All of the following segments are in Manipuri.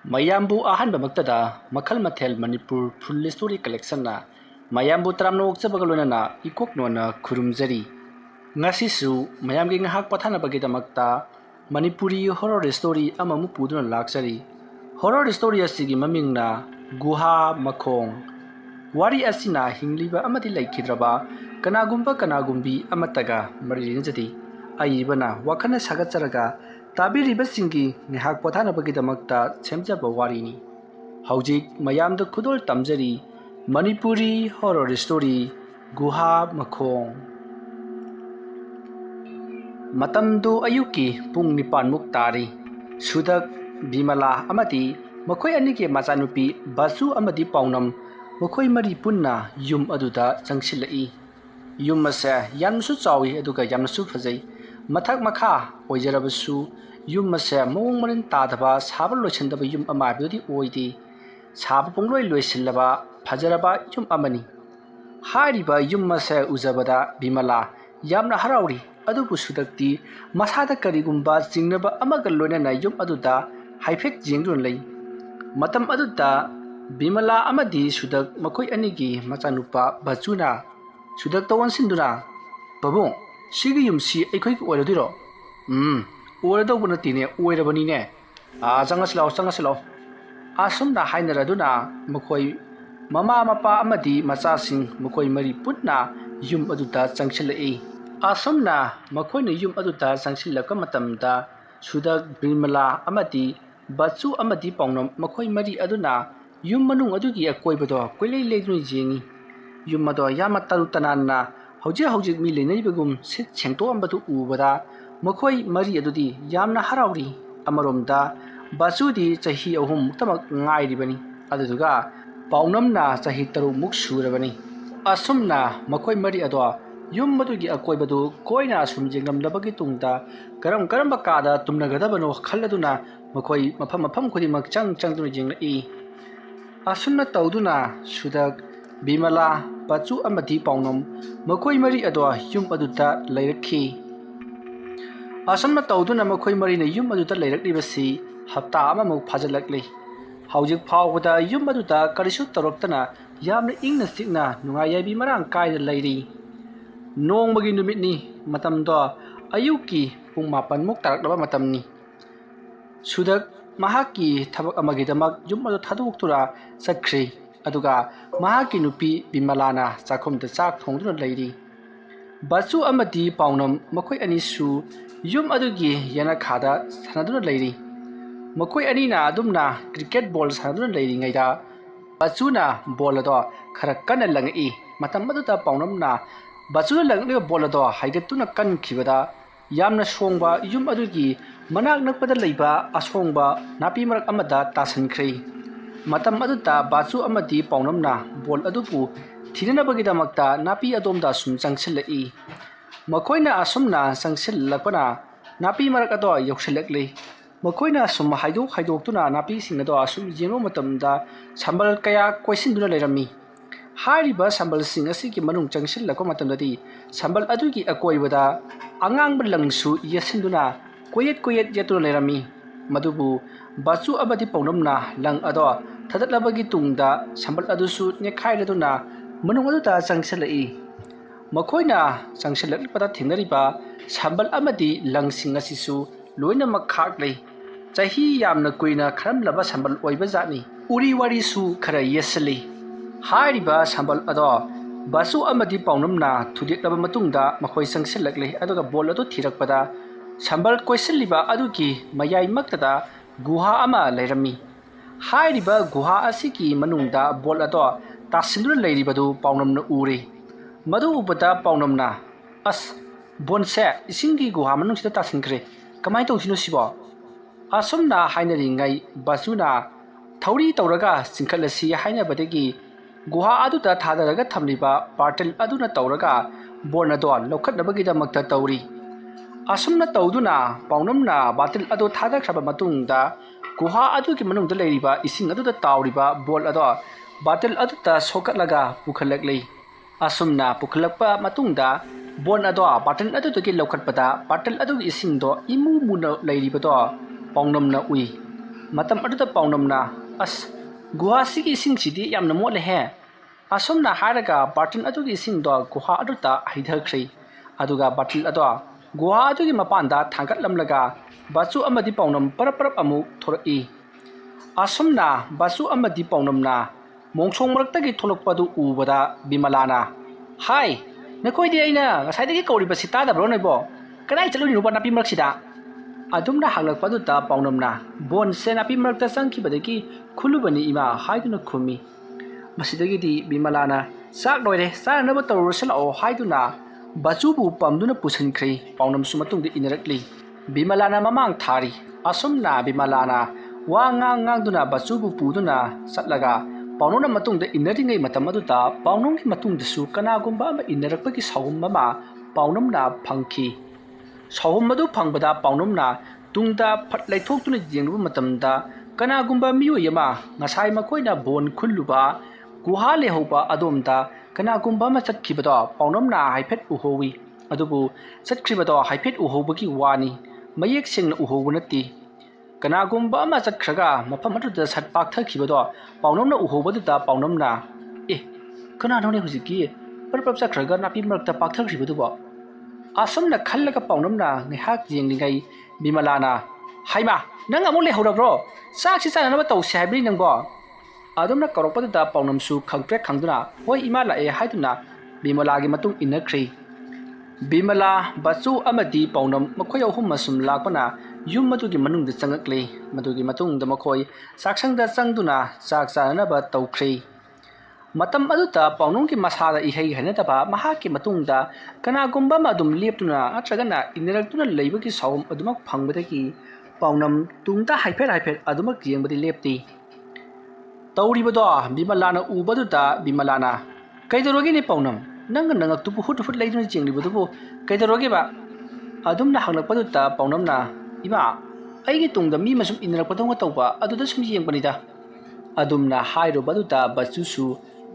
ꯃꯌꯥꯝꯕꯨ ꯑꯍꯥꯟꯕꯃꯛꯇꯗ ꯃꯈꯜ ꯃꯊꯦꯜ ꯃꯅꯤꯄꯨꯔ ꯐꯨꯜ ꯁ꯭ꯇꯣꯔꯤ ꯀꯂꯦꯛꯁꯟꯅ ꯃꯌꯥꯝꯕꯨ ꯇꯔꯥꯝꯅ ꯑꯣꯛꯆꯕꯒ ꯂꯣꯏꯅꯅ ꯏꯀꯣꯛꯅꯣꯅ ꯈꯨꯔꯨꯝꯖꯔꯤ꯫ ꯉꯁꯤꯁꯨ ꯃꯌꯥꯝꯒꯤ ꯉꯥꯏꯍꯥꯛ ꯄꯣꯊꯥꯅꯕꯒꯤꯗꯃꯛꯇ ꯃꯅꯤꯄꯨꯔꯤ ꯍꯣꯔꯔ ꯁ꯭ꯇꯣꯔꯤ ꯑꯃꯃꯨꯛ ꯄꯨꯗꯨꯅ ꯂꯥꯛꯆꯔꯤ꯫ ꯍꯣꯔꯔ ꯁ꯭ꯇꯣꯔꯤ ꯑꯁꯤꯒꯤ ꯃꯃꯤꯡꯅ ꯒꯨꯍꯥ ꯃꯈꯣꯡ꯫ ꯋꯥꯔꯤ ꯑꯁꯤꯅ ꯍꯤꯡꯂꯤꯕ ꯑꯃꯗꯤ ꯂꯩꯈꯤꯗ꯭ꯔꯕ ꯀꯅꯥꯒꯨꯝꯕꯤ ꯑꯃꯠꯇꯒ ꯃꯔꯤ ꯂꯩꯅꯖꯗꯦ꯫ ꯑꯏꯕꯅ ꯋꯥꯈꯜꯅ ꯁꯥꯒꯠꯆꯔꯒ ꯇꯥꯕꯤꯔꯤꯕꯁꯤꯡꯒꯤ ꯉꯥꯏꯍꯥꯛ ꯄꯣꯊꯥꯅꯕꯒꯤꯗꯃꯛꯇ ꯁꯦꯝꯖꯕ ꯋꯥꯔꯤꯅꯤ꯫ ꯍꯧꯖꯤꯛ ꯃꯌꯥꯝꯗ ꯈꯨꯗꯣꯜ ꯇꯝꯖꯔꯤ ꯃꯅꯤꯄꯨꯔꯤ ꯍꯣꯔꯔ ꯁ꯭ꯇꯣꯔꯤ ꯒꯨꯍꯥ ꯃꯈꯣꯡ꯫ ꯃꯇꯝꯗꯨ ꯑꯌꯨꯛꯀꯤ ꯄꯨꯡ 9ꯃꯨꯛ ꯇꯥꯔꯤ꯫ ꯁꯨꯗꯛ, ꯕꯤꯃꯂꯥ ꯑꯃꯗꯤ ꯃꯈꯣꯏ ꯑꯅꯤꯒꯤ ꯃꯆꯥꯅꯨꯄꯤ ꯕꯆꯨ ꯑꯃꯗꯤ ꯄꯥꯎꯅꯝ ꯃꯈꯣꯏ ꯃꯔꯤ ꯄꯨꯟꯅ ꯌꯨꯝ ꯑꯗꯨꯗ ꯆꯪꯁꯤꯜꯂꯛꯏ꯫ ꯌꯨꯝ ꯑꯁꯦ ꯌꯥꯝꯅꯁꯨ ꯆꯥꯎꯏ ꯑꯗꯨꯒ ꯌꯥꯝꯅꯁꯨ ꯐꯖꯩ꯫ ꯃꯊꯛ ꯃꯈꯥ ꯑꯣꯏꯖꯔꯕꯁꯨ ꯌꯨꯝ ꯑꯁꯦ ꯃꯑꯣꯡ ꯃꯔꯤꯟ ꯇꯥꯗꯕ ꯁꯥꯕ ꯂꯣꯏꯁꯤꯟꯗꯕ ꯌꯨꯝ ꯑꯃ ꯍꯥꯏꯕꯗꯨꯗꯤ ꯑꯣꯏꯗꯦ꯫ ꯁꯥꯕ ꯄꯨꯡꯂꯣꯏ ꯂꯣꯏꯁꯤꯜꯂꯕ ꯐꯖꯔꯕ ꯌꯨꯝ ꯑꯃꯅꯤ꯫ ꯍꯥꯏꯔꯤꯕ ꯌꯨꯝ ꯑꯁꯦ ꯎꯖꯕꯗ ꯕꯤꯃꯂꯥ ꯌꯥꯝꯅ ꯍꯔꯥꯎꯔꯤ꯫ ꯑꯗꯨꯕꯨ ꯁꯨꯗꯛꯇꯤ ꯃꯁꯥꯗ ꯀꯔꯤꯒꯨꯝꯕ ꯆꯤꯡꯅꯕ ꯑꯃꯒ ꯂꯣꯏꯅꯅ ꯌꯨꯝ ꯑꯗꯨꯗ ꯍꯥꯏꯐꯦꯠ ꯌꯦꯡꯗꯨꯅ ꯂꯩ꯫ ꯃꯇꯝ ꯑꯗꯨꯗ ꯕꯤꯃꯂꯥ ꯑꯃꯗꯤ ꯁꯨꯗꯛ ꯃꯈꯣꯏ ꯑꯅꯤꯒꯤ ꯃꯆꯥꯅꯨꯄꯥ ꯕꯆꯨꯅ ꯁꯨꯗꯛꯇ ꯑꯣꯟꯁꯤꯟꯗꯨꯅ, "ꯄꯥꯕꯨꯡ, ꯁꯤꯒꯤ ꯌꯨꯝꯁꯤ ꯑꯩꯈꯣꯏꯒꯤ ꯑꯣꯏꯔꯗꯣꯏꯔꯣ?" "ꯑꯣꯏꯔꯗꯧꯕ ꯅꯠꯇꯦꯅꯦ, ꯑꯣꯏꯔꯕꯅꯤꯅꯦ꯫ ꯆꯪꯉꯁꯤ ꯂꯥꯛꯑꯣ." ꯑꯁꯨꯝꯅ ꯍꯥꯏꯅꯔꯗꯨꯅ ꯃꯈꯣꯏ ꯃꯃꯥ ꯃꯄꯥ ꯑꯃꯗꯤ ꯃꯆꯥꯁꯤꯡ ꯃꯈꯣꯏ ꯃꯔꯤ ꯄꯨꯟꯅ ꯌꯨꯝ ꯑꯗꯨꯗ ꯆꯪꯁꯤꯜꯂꯛꯏ꯫ ꯑꯁꯨꯝꯅ ꯃꯈꯣꯏꯅ ꯌꯨꯝ ꯑꯗꯨꯗ ꯆꯪꯁꯤꯜꯂꯛꯄ ꯃꯇꯝꯗ ꯁꯨꯗꯛ, ꯕꯤꯃꯂꯥ ꯑꯃꯗꯤ ꯕꯆꯨ ꯑꯃꯗꯤ ꯄꯥꯎꯅꯝ ꯃꯈꯣꯏ ꯃꯔꯤ ꯑꯗꯨꯅ ꯌꯨꯝ ꯃꯅꯨꯡ ꯑꯗꯨꯒꯤ ꯑꯀꯣꯏꯕꯗꯣ ꯀꯣꯏꯂꯩ ꯂꯩꯗꯨꯅ ꯌꯦꯡꯏ꯫ ꯌꯨꯝ ꯑꯗꯣ ꯌꯥꯝꯅ ꯇꯔꯨ ꯇꯅꯥꯟꯅ ꯍꯧꯖꯤꯛ ꯃꯤ ꯂꯩꯅꯔꯤꯕꯒꯨꯝ ꯁꯤꯠ ꯁꯦꯡꯇꯣꯛꯑꯝꯕꯗꯨ ꯎꯕꯗ ꯃꯈꯣꯏ ꯃꯔꯤ ꯑꯗꯨꯗꯤ ꯌꯥꯝꯅ ꯍꯔꯥꯎꯔꯤ꯫ ꯑꯃꯔꯣꯝꯗ ꯕꯆꯨꯗꯤ ꯆꯍꯤ 3ꯃꯨꯛꯇꯃꯛ ꯉꯥꯏꯔꯤꯕꯅꯤ, ꯑꯗꯨꯗꯨꯒ ꯄꯥꯎꯅꯝꯅ ꯆꯍꯤ 6ꯃꯨꯛ ꯁꯨꯔꯕꯅꯤ꯫ ꯑꯁꯨꯝꯅ ꯃꯈꯣꯏ ꯃꯔꯤ ꯑꯗꯣ ꯌꯨꯝ ꯑꯗꯨꯒꯤ ꯑꯀꯣꯏꯕꯗꯨ ꯀꯣꯏꯅ ꯁꯨꯝ ꯌꯦꯡꯂꯝꯂꯕꯒꯤ ꯇꯨꯡꯗ ꯀꯔꯝꯕ ꯀꯥꯗ ꯇꯨꯝꯅꯒꯗꯕꯅꯣ ꯈꯜꯂꯗꯨꯅ ꯃꯈꯣꯏ ꯃꯐꯝ ꯈꯨꯗꯤꯡꯃꯛ ꯆꯪꯗꯨꯅ ꯌꯦꯡꯂꯛꯏ꯫ ꯑꯁꯨꯝꯅ ꯇꯧꯗꯨꯅ ꯁꯨꯗꯛ, ꯕꯤꯃꯂꯥ, ꯕꯆꯨ ꯑꯃꯗꯤ ꯄꯥꯎꯅꯝ ꯃꯈꯣꯏ ꯃꯔꯤ ꯑꯗꯣ ꯌꯨꯝ ꯑꯗꯨꯗ ꯂꯩꯔꯛꯈꯤ꯫ ꯑꯁꯨꯝꯅ ꯇꯧꯗꯨꯅ ꯃꯈꯣꯏ ꯃꯔꯤꯅ ꯌꯨꯝ ꯑꯗꯨꯗ ꯂꯩꯔꯛꯂꯤꯕꯁꯤ ꯍꯞꯇꯥ ꯑꯃꯃꯨꯛ ꯐꯥꯖꯤꯜꯂꯛꯂꯤ꯫ ꯍꯧꯖꯤꯛ ꯐꯥꯎꯕꯗ ꯌꯨꯝ ꯑꯗꯨꯗ ꯀꯔꯤꯁꯨ ꯇꯧꯔꯛꯇꯅ ꯌꯥꯝꯅ ꯏꯪꯅ ꯆꯤꯛꯅ ꯅꯨꯡꯉꯥꯏ ꯌꯥꯏꯕꯤ ꯃꯔꯥꯡ ꯀꯥꯏꯅ ꯂꯩꯔꯤ꯫ ꯅꯣꯡꯃꯒꯤ ꯅꯨꯃꯤꯠꯅꯤ꯫ ꯃꯇꯝꯗꯣ ꯑꯌꯨꯛꯀꯤ ꯄꯨꯡ 9ꯃꯨꯛ ꯇꯥꯔꯛꯂꯕ ꯃꯇꯝꯅꯤ꯫ ꯁꯨꯗꯛ ꯃꯍꯥꯛꯀꯤ ꯊꯕꯛ ꯑꯃꯒꯤꯗꯃꯛ ꯌꯨꯝ ꯑꯗꯨ ꯊꯥꯗꯣꯛꯇꯨꯅ ꯆꯠꯈ꯭ꯔꯦ꯫ ꯑꯗꯨꯒ ꯃꯍꯥꯛꯀꯤ ꯅꯨꯄꯤ ꯕꯤꯃꯂꯥꯅ ꯆꯥꯛꯈꯨꯝꯗ ꯆꯥꯛ ꯊꯣꯡꯗꯨꯅ ꯂꯩꯔꯤ꯫ ꯕꯆꯨ ꯑꯃꯗꯤ ꯄꯥꯎꯅꯝ ꯃꯈꯣꯏ ꯑꯅꯤꯁꯨ ꯌꯨꯝ ꯑꯗꯨꯒꯤ ꯌꯦꯅꯈꯥꯗ ꯁꯥꯟꯅꯗꯨꯅ ꯂꯩꯔꯤ꯫ ꯃꯈꯣꯏ ꯑꯅꯤꯅ ꯑꯗꯨꯝꯅ ꯀ꯭ꯔꯤꯀꯦꯠ ꯕꯣꯜ ꯁꯥꯟꯅꯗꯨꯅ ꯂꯩꯔꯤꯉꯩꯗ ꯕꯆꯨꯅ ꯕꯣꯜ ꯑꯗꯣ ꯈꯔ ꯀꯟꯅ ꯂꯪꯉꯛꯏ꯫ ꯃꯇꯝ ꯑꯗꯨꯗ ꯄꯥꯎꯅꯝꯅ ꯕꯆꯨꯅ ꯂꯪꯉꯛꯂꯤꯕ ꯕꯣꯜ ꯑꯗꯣ ꯍꯥꯏꯒꯠꯇꯨꯅ ꯀꯟꯈꯤꯕꯗ ꯌꯥꯝꯅ ꯁꯣꯡꯕ ꯌꯨꯝ ꯑꯗꯨꯒꯤ ꯃꯅꯥꯛ ꯅꯛꯄꯗ ꯂꯩꯕ ꯑꯁꯣꯡꯕ ꯅꯥꯄꯤ ꯃꯔꯛ ꯑꯃꯗ ꯇꯥꯁꯟꯈ꯭ꯔꯦ꯫ ꯃꯇꯝ ꯑꯗꯨꯗ ꯕꯆꯨ ꯑꯃꯗꯤ ꯄꯥꯎꯅꯝꯅ ꯕꯣꯜ ꯑꯗꯨꯕꯨ ꯊꯤꯅꯅꯕꯒꯤꯗꯃꯛꯇ ꯅꯥꯄꯤ ꯑꯗꯣꯝꯗ ꯁꯨꯝ ꯆꯪꯁꯤꯜꯂꯛꯏ꯫ ꯃꯈꯣꯏꯅ ꯑꯁꯨꯝꯅ ꯆꯪꯁꯤꯜꯂꯛꯄꯅ ꯅꯥꯄꯤ ꯃꯔꯛ ꯑꯗꯣ ꯌꯧꯁꯤꯜꯂꯛꯂꯤ꯫ ꯃꯈꯣꯏꯅ ꯁꯨꯝ ꯍꯥꯏꯗꯣꯛꯇꯨꯅ ꯅꯥꯄꯤꯁꯤꯡ ꯑꯗꯣ ꯑꯁꯨꯝ ꯌꯦꯡꯕ ꯃꯇꯝꯗ ꯁꯝꯕꯜ ꯀꯌꯥ ꯀꯣꯏꯁꯤꯟꯗꯨꯅ ꯂꯩꯔꯝꯃꯤ꯫ ꯍꯥꯏꯔꯤꯕ ꯁꯝꯕꯜꯁꯤꯡ ꯑꯁꯤꯒꯤ ꯃꯅꯨꯡ ꯆꯪꯁꯤꯜꯂꯛꯄ ꯃꯇꯝꯗꯗꯤ ꯁꯝꯕꯜ ꯑꯗꯨꯒꯤ ꯑꯀꯣꯏꯕꯗ ꯑꯉꯥꯡꯕ ꯂꯪꯁꯨ ꯌꯦꯠꯁꯤꯟꯗꯨꯅ ꯀꯣꯌꯦꯠ ꯌꯦꯠꯇꯨꯅ ꯂꯩꯔꯝꯃꯤ꯫ ꯃꯗꯨꯕꯨ ꯕꯆꯨ ꯑꯃꯗꯤ ꯄꯥꯎꯅꯝꯅ ꯂꯪ ꯑꯗꯣ ꯊꯥꯗꯠꯂꯕꯒꯤ ꯇꯨꯡꯗ ꯁꯝꯕꯜ ꯑꯗꯨꯁꯨ ꯅꯦꯠꯈꯥꯏꯔꯗꯨꯅ ꯃꯅꯨꯡ ꯑꯗꯨꯗ ꯆꯪꯁꯤꯜꯂꯛꯏ꯫ ꯃꯈꯣꯏꯅ ꯆꯪꯁꯤꯜꯂꯛꯄꯗ ꯊꯦꯡꯅꯔꯤꯕ ꯁꯝꯕꯜ ꯑꯃꯗꯤ ꯂꯪꯁꯤꯡ ꯑꯁꯤꯁꯨ ꯂꯣꯏꯅꯃꯛ ꯈꯥꯛꯂꯩ꯫ ꯆꯍꯤ ꯌꯥꯝꯅ ꯀꯨꯏꯅ ꯈꯔꯝꯂꯕ ꯁꯝꯕꯜ ꯑꯣꯏꯕꯖꯥꯠꯅꯤ꯫ ꯎꯔꯤ ꯋꯥꯔꯤꯁꯨ ꯈꯔ ꯌꯦꯠꯁꯤꯜꯂꯤ꯫ ꯍꯥꯏꯔꯤꯕ ꯁꯝꯕꯜ ꯑꯗꯣ ꯕꯆꯨ ꯑꯃꯗꯤ ꯄꯥꯎꯅꯝꯅ ꯊꯨꯗꯦꯛꯂꯕ ꯃꯇꯨꯡꯗ ꯃꯈꯣꯏ ꯆꯪꯁꯤꯜꯂꯛꯂꯤ꯫ ꯑꯗꯨꯒ ꯕꯣꯜ ꯑꯗꯨ ꯊꯤꯔꯛꯄꯗ ꯁꯝꯕꯜ ꯀꯣꯏꯁꯤꯜꯂꯤꯕ ꯑꯗꯨꯒꯤ ꯃꯌꯥꯏꯃꯛꯇꯗ ꯒꯨꯍꯥ ꯑꯃ ꯂꯩꯔꯝꯃꯤ꯫ ꯍꯥꯏꯔꯤꯕ ꯒꯨꯍꯥ ꯑꯁꯤꯒꯤ ꯃꯅꯨꯡꯗ ꯕꯣꯜ ꯑꯗꯣ ꯇꯥꯁꯤꯟꯗꯨꯅ ꯂꯩꯔꯤꯕꯗꯨ ꯄꯥꯎꯅꯝꯅ ꯎꯔꯦ꯫ ꯃꯗꯨ ꯎꯕꯗ ꯄꯥꯎꯅꯝꯅ, "ꯑꯁ, ꯕꯣꯜꯁꯦ ꯏꯁꯤꯡꯒꯤ ꯒꯨꯍꯥ ꯃꯅꯨꯡꯁꯤꯗ ꯇꯥꯁꯤꯟꯈ꯭ꯔꯦ, ꯀꯃꯥꯏꯅ ꯇꯧꯗꯣꯏꯅꯣ ꯁꯤꯕꯣ?" ꯑꯁꯨꯝꯅ ꯍꯥꯏꯅꯔꯤꯉꯩ ꯕꯆꯨꯅ ꯊꯧꯔꯤ ꯇꯧꯔꯒ ꯆꯤꯡꯈꯠꯂꯁꯤ ꯍꯥꯏꯅꯕꯗꯒꯤ ꯒꯨꯍꯥ ꯑꯗꯨꯗ ꯊꯥꯗꯔꯒ ꯊꯝꯂꯤꯕ ꯕꯥꯔꯇꯤꯜ ꯑꯗꯨꯅ ꯇꯧꯔꯒ ꯕꯣꯜ ꯑꯗꯣ ꯂꯧꯈꯠꯅꯕꯒꯤꯗꯃꯛꯇ ꯇꯧꯔꯤ꯫ ꯑꯁꯨꯝꯅ ꯇꯧꯗꯨꯅ ꯄꯥꯎꯅꯝꯅ ꯕꯥꯔꯇꯤꯜ ꯑꯗꯨ ꯊꯥꯗꯈ꯭ꯔꯕ ꯃꯇꯨꯡꯗ ꯒꯨꯍꯥ ꯑꯗꯨꯒꯤ ꯃꯅꯨꯡꯗ ꯂꯩꯔꯤꯕ ꯏꯁꯤꯡ ꯑꯗꯨꯗ ꯇꯥꯎꯔꯤꯕ ꯕꯣꯜ ꯑꯗꯣ ꯕꯥꯔꯇꯤꯜ ꯑꯗꯨꯗ ꯁꯣꯛꯀꯠꯂꯒ ꯄꯨꯈꯠꯂꯛꯂꯤ꯫ ꯑꯁꯨꯝꯅ ꯄꯨꯈꯠꯂꯛꯄ ꯃꯇꯨꯡꯗ ꯕꯣꯜ ꯑꯗꯣ ꯕꯥꯔꯇꯤꯜ ꯑꯗꯨꯗꯒꯤ ꯂꯧꯈꯠꯄꯗ ꯕꯥꯔꯇꯤꯜ ꯑꯗꯨꯒꯤ ꯏꯁꯤꯡꯗꯣ ꯏꯃꯨ ꯃꯨꯅ ꯂꯩꯔꯤꯕꯗꯣ ꯄꯥꯎꯅꯝꯅ ꯎꯏ꯫ matam aduda paunamna as guha sigi isingchidi yamna motle he asomna haraga batin adugi ising do guha aduta haidhakhri aduga batil ado guha adugi mapanda thangatlamlaga bachu amadi paunam parap amu thorai asomna bachu amadi paunamna mongsong maraktagi tholokpadu ubada bimalana hai nakoidi aina ngasaidagi kauribasi tadabro naibo kanai chaluni nuba napi maraksida adumna hanglakpaduta paunamna bon se napi marakta sangkibadagi khulubani ima haiduna khumi masidagidi bimalana sak loire sanaba tawrusalao haiduna bachubu pamduna pusankhri paunam sumatungde inarakli bimalana mamang thari asomna bimalana wa ngang bachubu puduna satlaga paunona matungda inaringai matamaduta paunongki matungdasu kanagumba ama inarakpagi sawumma paunamna phangki sawumadu phangbada paunamna tungda phatlaithokuna jengluba matamda kanagumba miyoyama ngasai makoina bon khulluba guha lehoba adomda kanagumba ma chatkibado paunamna haifet uhowi adubu chatkibado haifet uhobagi wani mayek singna uhobunati kanagumba ma chakkhraga mafam aduda satpak thakibado paunamna uhobaduda paunamna kananone hujiki parpap chakkhraga napi marakta pakthakribaduba asomna khallaga paunamna ngihak jenglingai bimalana haima nang amul lehoragro saksi chananaba tawsi haibri nangbo adumna korokpaduda paunamsu khangprek khangduna hoi ima lae haiduna bimalagi matung inakhri bimala bachu amadi paunam makhoi ahum masum lakpana yum madugi manungda changakle madugi matungda makhoi saksangda changduna chak chananaba tawkhri matam aduta paunongki masada ihei hanataba mahaki matungda kanagumba madum leptuna atragana ineraktuna leibagi sawum adumak phangbadagi paunam tungta haifet adumak yengbadi lepti tawribado bimalana ubaduta bimalana kaidorogi ni paunam nang nangaktubu hut leiduna jenglibadubu kaidorogi ba adumna hanglakpaduta paunamna ima aigi tungda mi masum inarakpadonga tawba aduda sum yengbanida adumna hairobaduta bachusu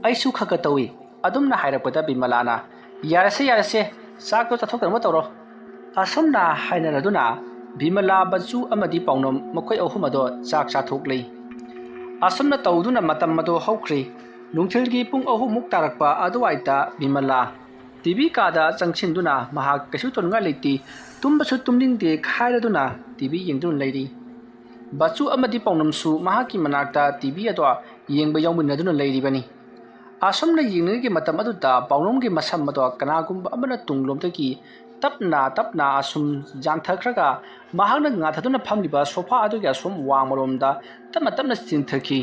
aisu khaka tawi adumna hairakpada bimalana yarase sakto chathoktarma tawro asomna hainaraduna bimala bachu amadi paunam makhoi ahumado chak chathoklei asomna tawduna matam mado haukhri nungthilgi pung ahumuk tarakpa aduwaita bimala tv kada changchinduna mahak kasu tonga leiti tumbasu tumningde khairaduna tv yengdun leiri bachu amadi paunamsu mahaki manakta tv adwa yengba yawminaduna leiribani asomna yengnagi matam aduda paunonggi masam mado kanagumba amana tunglomdagi tapna asum jangthakhraga mahakna ngathaduna phamliba sofa adugi asom wangmaromda tamna chinthaki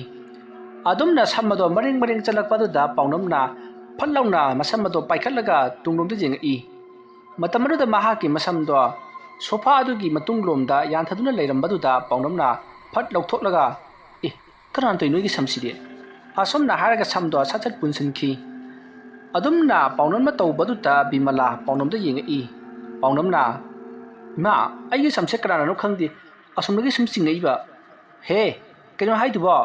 adumna sammado maring chalakpaduda paunamna phallauna masamado paikhallaga tunglomda jengi matamaruda mahaki masamdo sofa adugi matunglomda yanthaduna leirambaduda paunamna phat lauktholaga kanan toinoi samsidi asomna haraga samdo sachat punsanki adumna paunamna tawbaduta bimala paunamda yengi paunamna ma ayi samse kanano khangdi asomnagi sum singneiba he keno haidubo